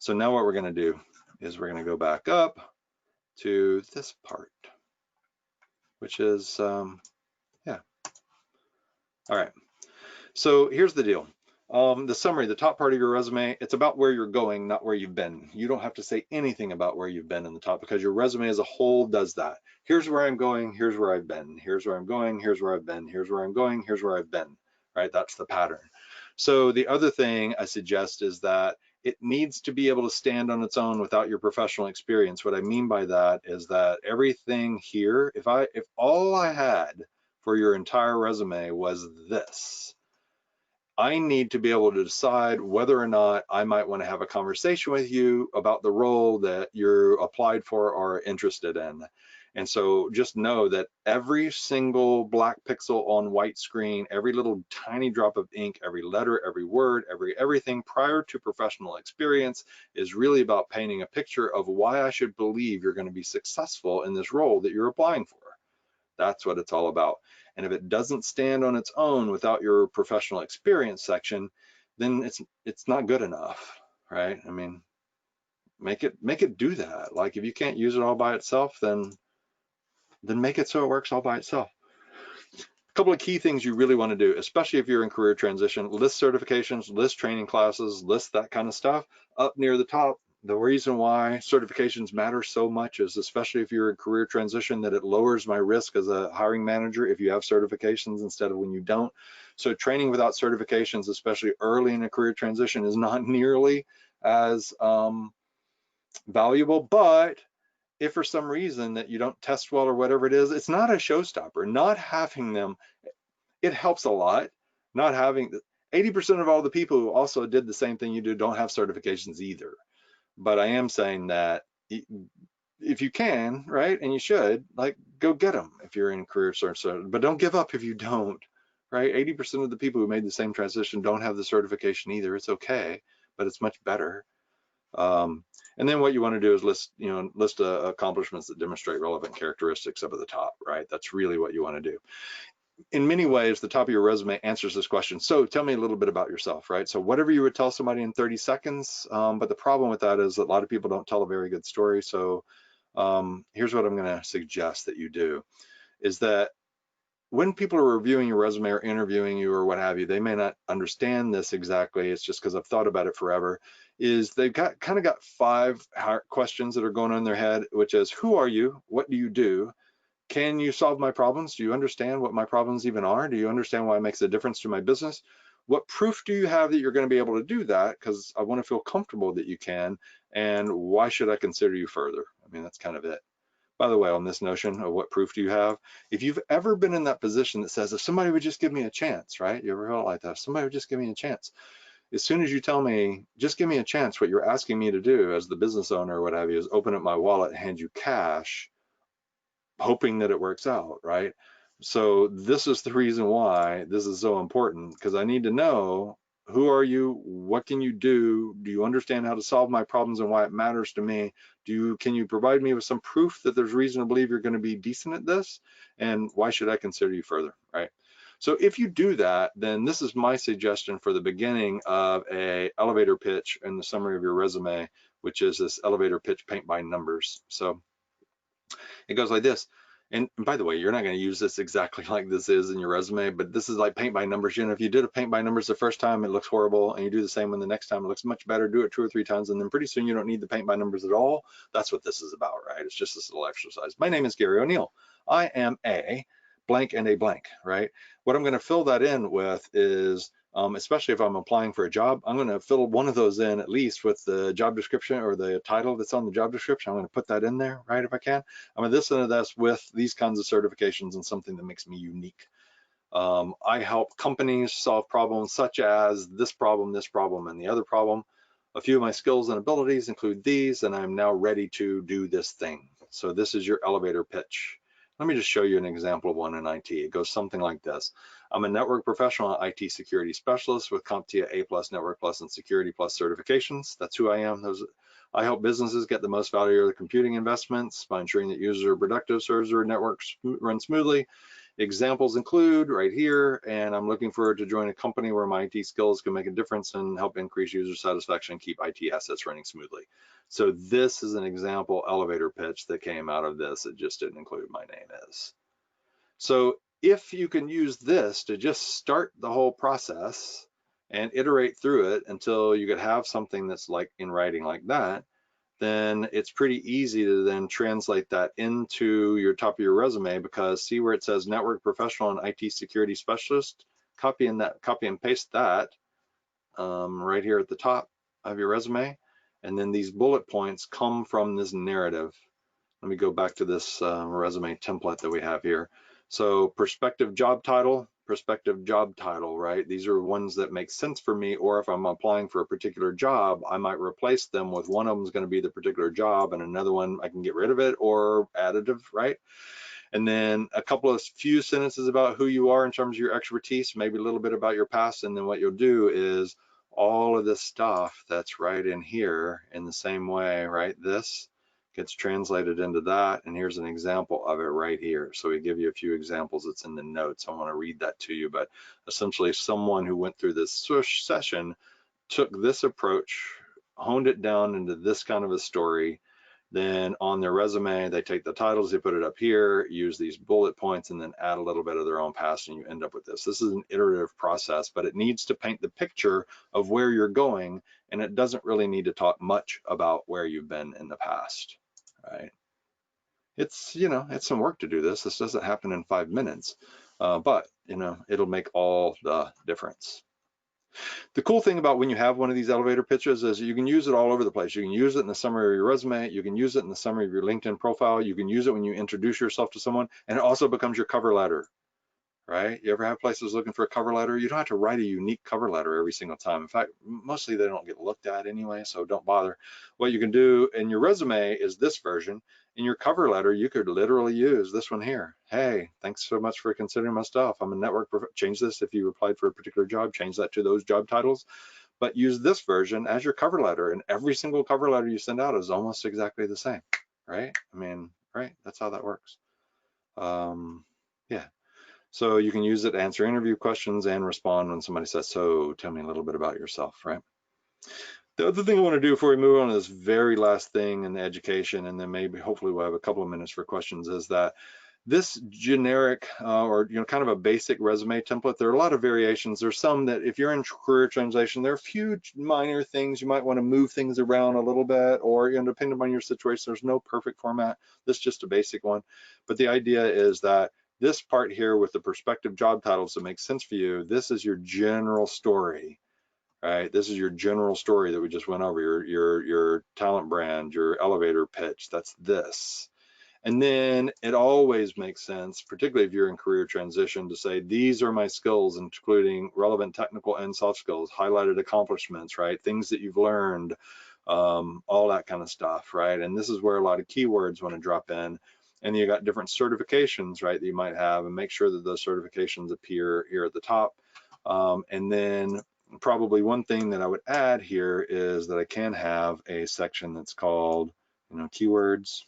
so now what we're going to do is we're going to go back up to this part, which is, yeah. All right, so here's the deal. The summary, the top part of your resume, it's about where you're going, not where you've been. You don't have to say anything about where you've been in the top, because your resume as a whole does that. Here's where I'm going, here's where I've been, here's where I'm going, here's where I've been, here's where I'm going, here's where I've been, right? That's the pattern. So the other thing I suggest is that it needs to be able to stand on its own without your professional experience. What I mean by that is that everything here, if all I had for your entire resume was this, I need to be able to decide whether or not I might want to have a conversation with you about the role that you're applied for or are interested in. And so just know that every single black pixel on white screen, every little tiny drop of ink, every letter, every word, everything prior to professional experience is really about painting a picture of why I should believe you're going to be successful in this role that you're applying for. That's what it's all about. And if it doesn't stand on its own without your professional experience section, then it's not good enough, right? I mean, make it do that. Like if you can't use it all by itself, then make it so it works all by itself. A couple of key things you really want to do, especially if you're in career transition: list certifications, list training classes, list that kind of stuff up near the top. The reason why certifications matter so much is, especially if you're in career transition, that it lowers my risk as a hiring manager if you have certifications instead of when you don't. So training without certifications, especially early in a career transition, is not nearly as valuable. But if for some reason that you don't test well or whatever it is, it's not a showstopper. Not having them, it helps a lot. Not having 80% of all the people who also did the same thing you do don't have certifications either. But I am saying that if you can, right, and you should, like, go get them if you're in career search. But don't give up if you don't, right? 80% of the people who made the same transition don't have the certification either. It's okay, but it's much better. And then what you want to do is list accomplishments that demonstrate relevant characteristics up at the top, right? That's really what you want to do. In many ways, the top of your resume answers this question. So tell me a little bit about yourself, right? So whatever you would tell somebody in 30 seconds, but the problem with that is that a lot of people don't tell a very good story. So here's what I'm going to suggest that you do, is that when people are reviewing your resume or interviewing you or what have you, they may not understand this exactly. It's just because I've thought about it forever. Is they've got 5 questions that are going on in their head, which is: who are you? What do you do? Can you solve my problems? Do you understand what my problems even are? Do you understand why it makes a difference to my business? What proof do you have that you're going to be able to do that? Because I want to feel comfortable that you can. And why should I consider you further? I mean, that's kind of it. By the way, on this notion of what proof do you have, if you've ever been in that position that says, if somebody would just give me a chance, right? You ever felt like that? Somebody would just give me a chance. As soon as you tell me, just give me a chance, what you're asking me to do as the business owner or what have you is open up my wallet and hand you cash, hoping that it works out, right? So this is the reason why this is so important, because I need to know, who are you? What can you do? Do you understand how to solve my problems and why it matters to me? Can you provide me with some proof that there's reason to believe you're going to be decent at this? And why should I consider you further, right? So if you do that, then this is my suggestion for the beginning of a elevator pitch in the summary of your resume, which is this elevator pitch paint by numbers. So it goes like this. And by the way, you're not going to use this exactly like this is in your resume, but this is like paint by numbers. You know, if you did a paint by numbers the first time, it looks horrible, and you do the same one the next time, it looks much better. Do it 2 or 3 times, and then pretty soon you don't need the paint by numbers at all. That's what this is about, right? It's just this little exercise. My name is Gary O'Neill. I am a blank and a blank, right? What I'm going to fill that in with is especially if I'm applying for a job, I'm going to fill one of those in at least with the job description or the title that's on the job description. I'm going to put that in there, right, if I can. I'm going to this and this with these kinds of certifications and something that makes me unique. I help companies solve problems such as this problem, and the other problem. A few of my skills and abilities include these, and I'm now ready to do this thing. So this is your elevator pitch. Let me just show you an example of one in IT. It goes something like this. I'm a network professional and IT security specialist with CompTIA A+, Network Plus, and Security Plus certifications. That's who I am. I help businesses get the most value of their computing investments by ensuring that users are productive, server networks run smoothly. Examples include right here, and I'm looking forward to join a company where my IT skills can make a difference and help increase user satisfaction and keep IT assets running smoothly. So this is an example elevator pitch that came out of this. It just didn't include my name is. So if you can use this to just start the whole process and iterate through it until you could have something that's like in writing like that, then it's pretty easy to then translate that into your top of your resume, because see where it says network professional and IT security specialist, copy and paste that right here at the top of your resume. And then these bullet points come from this narrative. Let me go back to this resume template that we have here. So prospective job title, right? These are ones that make sense for me, or if I'm applying for a particular job, I might replace them with one of them is going to be the particular job and another one I can get rid of it or additive, right? And then a couple of few sentences about who you are in terms of your expertise, maybe a little bit about your past, and then what you'll do is all of this stuff that's right in here in the same way, right? This gets translated into that, and here's an example of it right here. So we give you a few examples. It's in the notes. I want to read that to you, but essentially someone who went through this session took this approach, honed it down into this kind of a story. Then on their resume, they take the titles, they put it up here, use these bullet points, and then add a little bit of their own past, and you end up with this. This is an iterative process, but it needs to paint the picture of where you're going, and it doesn't really need to talk much about where you've been in the past, right? It's, it's some work to do this. This doesn't happen in 5 minutes, but, it'll make all the difference. The cool thing about when you have one of these elevator pitches is you can use it all over the place. You can use it in the summary of your resume. You can use it in the summary of your LinkedIn profile. You can use it when you introduce yourself to someone, and it also becomes your cover letter, right? You ever have places looking for a cover letter? You don't have to write a unique cover letter every single time. In fact, mostly they don't get looked at anyway, so don't bother. What you can do in your resume is this version. In your cover letter, you could literally use this one here. Hey, thanks so much for considering my stuff. I'm a network, change this if you applied for a particular job, change that to those job titles, but use this version as your cover letter, and every single cover letter you send out is almost exactly the same, right? I mean, right, that's how that works. Yeah. So you can use it to answer interview questions and respond when somebody says, so tell me a little bit about yourself, right? The other thing I want to do before we move on to this very last thing in the education, and then maybe hopefully we'll have a couple of minutes for questions, is that this generic or kind of a basic resume template, there are a lot of variations. There's some that if you're in career translation, there are a few minor things you might want to move things around a little bit, or depending on your situation, there's no perfect format. This is just a basic one. But the idea is that this part here with the prospective job titles that make sense for you, this is your general story. Right, this is your general story that we just went over, your talent brand, your elevator pitch. That's this. And then it always makes sense, particularly if you're in career transition, to say these are my skills, including relevant technical and soft skills, highlighted accomplishments, right? Things that you've learned, all that kind of stuff, right? And this is where a lot of keywords want to drop in. And you got different certifications, right, that you might have, and make sure that those certifications appear here at the top. And then probably one thing that I would add here is that I can have a section that's called, keywords.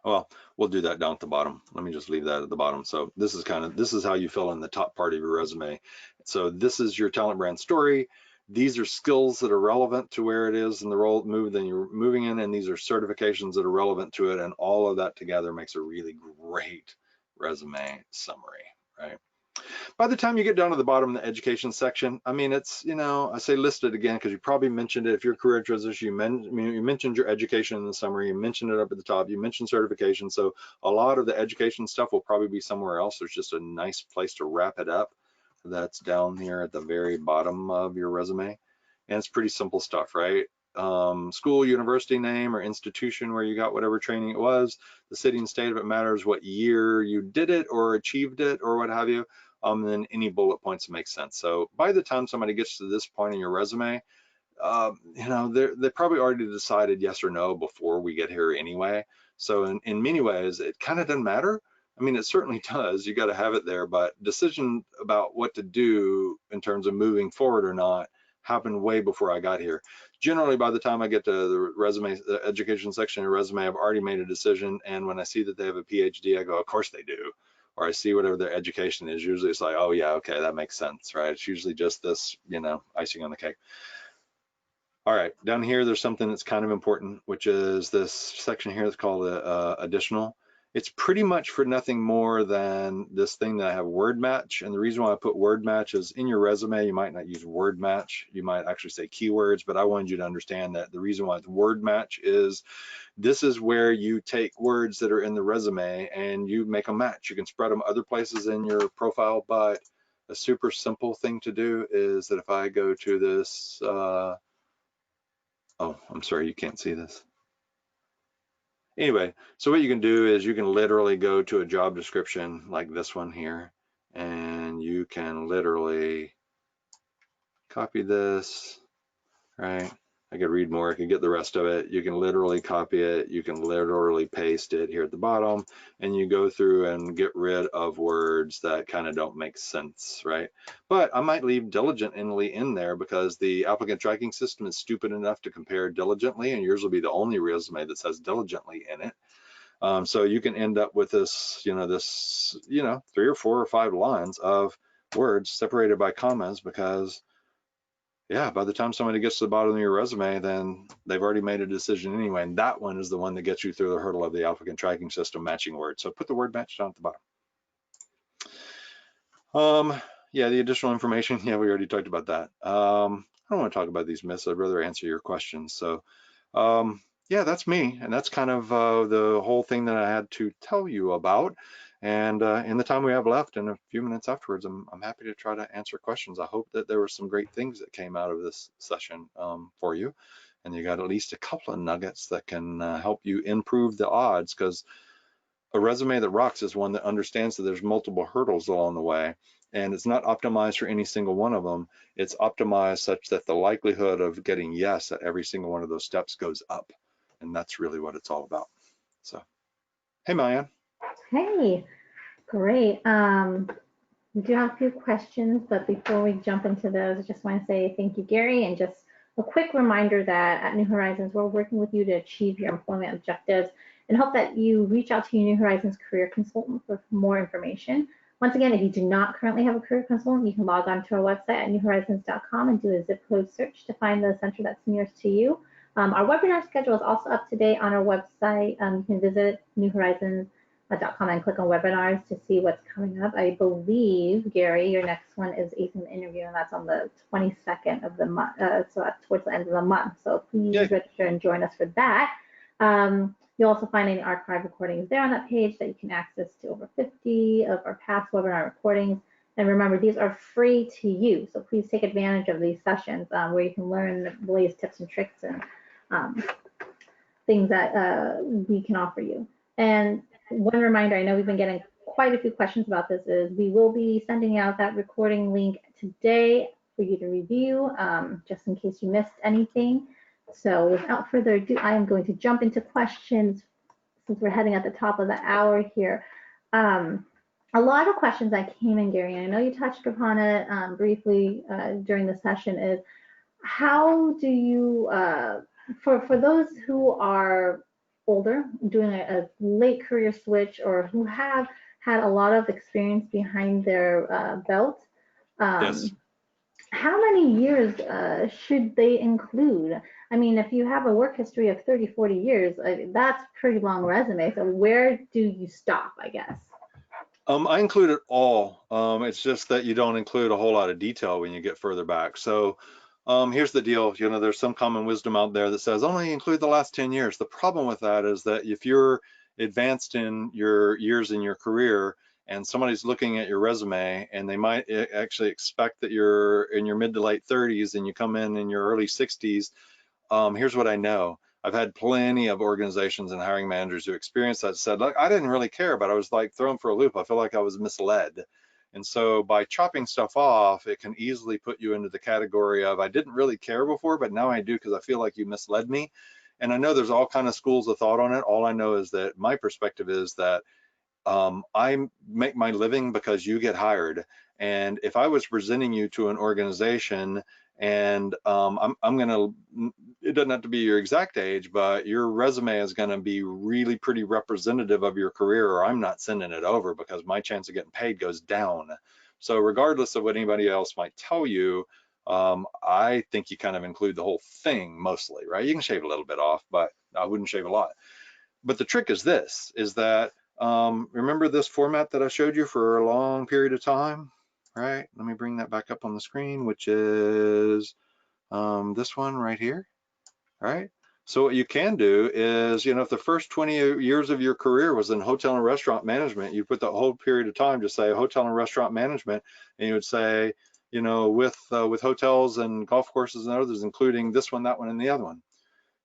Well, we'll do that down at the bottom. Let me just leave that at the bottom. So this is how you fill in the top part of your resume. So this is your talent brand story. These are skills that are relevant to where it is in the role then you're moving in, and these are certifications that are relevant to it, and all of that together makes a really great resume summary, right? By the time you get down to the bottom of the education section, I mean, it's, I say list it again because you probably mentioned it. If you're a career transition, you mentioned your education in the summary, you mentioned it up at the top, you mentioned certification. So a lot of the education stuff will probably be somewhere else. There's just a nice place to wrap it up, that's down here at the very bottom of your resume. And it's pretty simple stuff, right? School, university name, or institution where you got whatever training it was, the city and state if it matters, what year you did it or achieved it or what have you, and then any bullet points that make sense. So by the time somebody gets to this point in your resume, you know, they probably already decided yes or no before we get here anyway. So in many ways, it kind of doesn't matter. I mean, it certainly does. You got to have it there, but decision about what to do in terms of moving forward or not happened way before I got here. Generally, by the time I get to the resume, the education section of the resume, I've already made a decision. And when I see that they have a PhD, I go, of course they do. Or I see whatever their education is. Usually it's like, oh yeah, okay, that makes sense, right? It's usually just this, you know, icing on the cake. All right, down here, there's something that's kind of important, which is this section here that's called additional. It's pretty much for nothing more than this thing that I have word match. And the reason why I put word match is in your resume, you might not use word match. You might actually say keywords, but I wanted you to understand that the reason why it's word match is this is where you take words that are in the resume and you make a match. You can spread them other places in your profile, but a super simple thing to do is that if I go to this, oh, I'm sorry, you can't see this. Anyway, so what you can do is you can literally go to a job description like this one here, and you can literally copy this, right? I could read more, I could get the rest of it. You can literally copy it, you can literally paste it here at the bottom, and you go through and get rid of words that kind of don't make sense, right? But I might leave diligently in there because the applicant tracking system is stupid enough to compare diligently, and yours will be the only resume that says diligently in it. So you can end up with this, you know, 3 or 4 or 5 lines of words separated by commas because yeah, by the time somebody gets to the bottom of your resume, then they've already made a decision anyway. And that one is the one that gets you through the hurdle of the applicant tracking system matching words. So put the word match down at the bottom. Yeah, the additional information. Yeah, we already talked about that. I don't want to talk about these myths. I'd rather answer your questions. So yeah, that's me. And that's kind of the whole thing that I had to tell you about. And in the time we have left and a few minutes afterwards, I'm happy to try to answer questions. I hope that there were some great things that came out of this session for you. And you got at least a couple of nuggets that can help you improve the odds, because a resume that rocks is one that understands that there's multiple hurdles along the way. And it's not optimized for any single one of them. It's optimized such that the likelihood of getting yes at every single one of those steps goes up. And that's really what it's all about. So, hey, Maya. Hey, great. We do have a few questions, but before we jump into those, I just want to say thank you, Gary, and just a quick reminder that at New Horizons, we're working with you to achieve your employment objectives and hope that you reach out to your New Horizons career consultant for more information. Once again, if you do not currently have a career consultant, you can log on to our website at newhorizons.com and do a zip code search to find the center that's nearest to you. Our webinar schedule is also up to date on our website. You can visit newhorizons.com and click on webinars to see what's coming up. I believe, Gary, your next one is ASIN interview, and that's on the 22nd of the month, so that's towards the end of the month. So please register and join us for that. You'll also find any archive recordings there on that page that you can access to over 50 of our past webinar recordings. And remember, these are free to use, so please take advantage of these sessions where you can learn the latest tips and tricks and things that we can offer you. And one reminder, I know we've been getting quite a few questions about this, is we will be sending out that recording link today for you to review, just in case you missed anything. So without further ado, I am going to jump into questions since we're heading at the top of the hour here. A lot of questions that came in, Gary, and I know you touched upon it briefly during the session, is how do you, for those who are older, doing a late career switch, or who have had a lot of experience behind their belt, Yes. how many years should they include? I mean, if you have a work history of 30, 40 years, that's a pretty long resume. So where do you stop, I guess? I include it all. It's just that you don't include a whole lot of detail when you get further back. So here's the deal. You know, there's some common wisdom out there that says only include the last 10 years. The problem with that is that if you're advanced in your years in your career and somebody's looking at your resume and they might actually expect that you're in your mid to late 30s and you come in your early 60s, here's what I know. I've had plenty of organizations and hiring managers who experienced that said, look, I didn't really care, but I was like thrown for a loop. I feel like I was misled. And so by chopping stuff off, it can easily put you into the category of I didn't really care before, but now I do because I feel like you misled me. And I know there's all kind of schools of thought on it. All I know is that my perspective is that I make my living because you get hired. And if I was presenting you to an organization and I'm gonna, it doesn't have to be your exact age, but your resume is gonna be really pretty representative of your career, or I'm not sending it over because my chance of getting paid goes down. So regardless of what anybody else might tell you, I think you kind of include the whole thing mostly, right? You can shave a little bit off, but I wouldn't shave a lot. But the trick is this, is that remember this format that I showed you for a long period of time, right? Let me bring that back up on the screen, which is this one right here, right? So what you can do is, if the first 20 years of your career was in hotel and restaurant management, you put the whole period of time to say hotel and restaurant management, and you would say, with hotels and golf courses and others, including this one, that one, and the other one.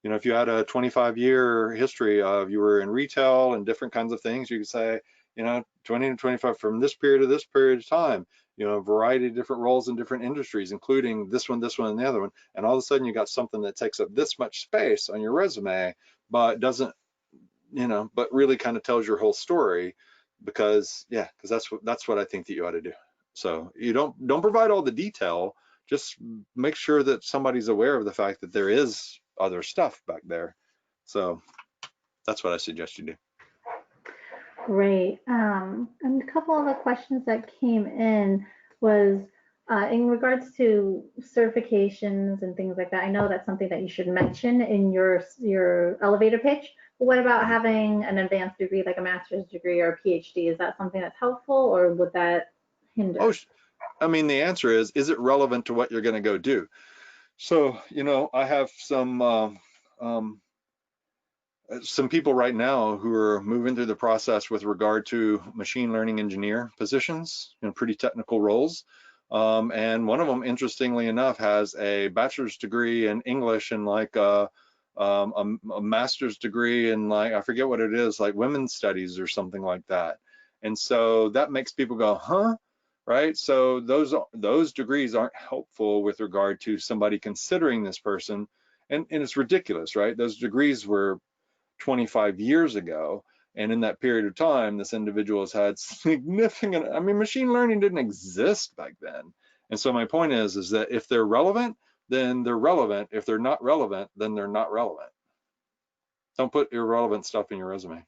If you had a 25-year history of you were in retail and different kinds of things, you could say, 20 to 25 from this period to this period of time, a variety of different roles in different industries, including this one, and the other one. And all of a sudden you got something that takes up this much space on your resume, but doesn't, but really kind of tells your whole story because that's what I think that you ought to do. So you don't provide all the detail, just make sure that somebody's aware of the fact that there is other stuff back there. So that's what I suggest you do. Great. And a couple of the questions that came in was in regards to certifications and things like that. I know that's something that you should mention in your elevator pitch. But what about having an advanced degree, like a master's degree or a PhD? Is that something that's helpful, or would that hinder? Oh, I mean, the answer is it relevant to what you're going to go do? So, I have some people right now who are moving through the process with regard to machine learning engineer positions, pretty technical roles. And one of them, interestingly enough, has a bachelor's degree in English and like a master's degree in, like, I forget what it is, like women's studies or something like that. And so that makes people go, huh? Right? So those degrees aren't helpful with regard to somebody considering this person. And it's ridiculous, right? Those degrees were 25 years ago. And in that period of time, this individual has had significant, I mean, machine learning didn't exist back then. And so my point is that if they're relevant, then they're relevant. If they're not relevant, then they're not relevant. Don't put irrelevant stuff in your resume.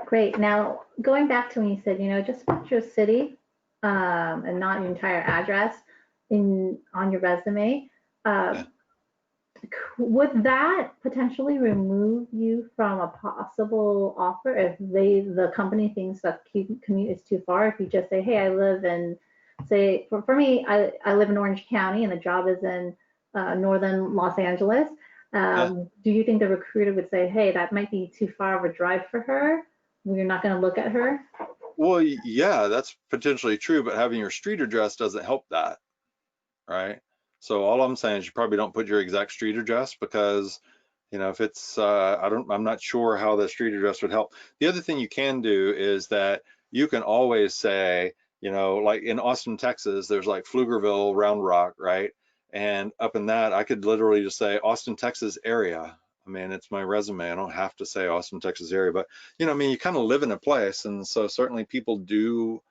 Great. Now, going back to when you said, just put your city and not your entire address on your resume. Yeah. Would that potentially remove you from a possible offer if the company thinks that commute is too far? If you just say, hey, I live in, say, for me, I live in Orange County and the job is in northern Los Angeles. Do you think the recruiter would say, hey, that might be too far of a drive for her? You're not going to look at her? Well, yeah, that's potentially true, but having your street address doesn't help that, right? So all I'm saying is you probably don't put your exact street address because, if it's, I'm not sure how the street address would help. The other thing you can do is that you can always say, like in Austin, Texas, there's like Pflugerville, Round Rock, right? And up in that, I could literally just say Austin, Texas area. I mean, it's my resume. I don't have to say Austin, Texas area, but I mean, you kind of live in a place. And so certainly people do.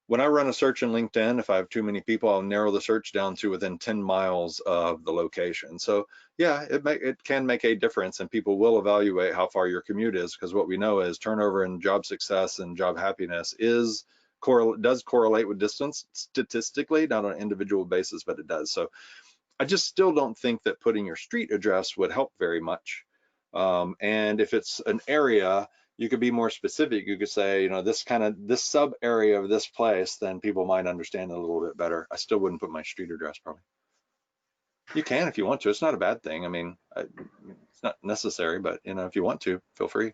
When I run a search in LinkedIn, if I have too many people, I'll narrow the search down to within 10 miles of the location. So yeah, it can make a difference, and people will evaluate how far your commute is, because what we know is turnover and job success and job happiness does correlate with distance statistically, not on an individual basis, but it does. So I just still don't think that putting your street address would help very much. And if it's an area, you could be more specific. You could say, this sub area of this place, then people might understand it a little bit better. I still wouldn't put my street address probably. You can if you want to. It's not a bad thing. I mean, it's not necessary, but if you want to, feel free.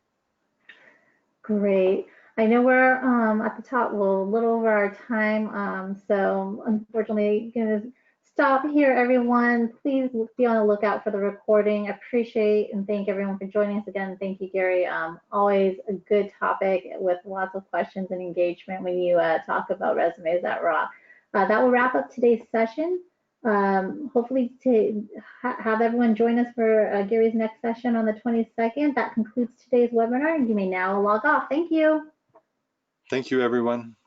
Great. I know we're at the top, well, a little over our time, so unfortunately, gonna stop here, everyone. Please be on the lookout for the recording. Appreciate and thank everyone for joining us again. Thank you, Gary. Always a good topic with lots of questions and engagement when you talk about resumes that rock. That will wrap up today's session. Hopefully to have everyone join us for Gary's next session on the 22nd. That concludes today's webinar. You may now log off. Thank you. Thank you, everyone.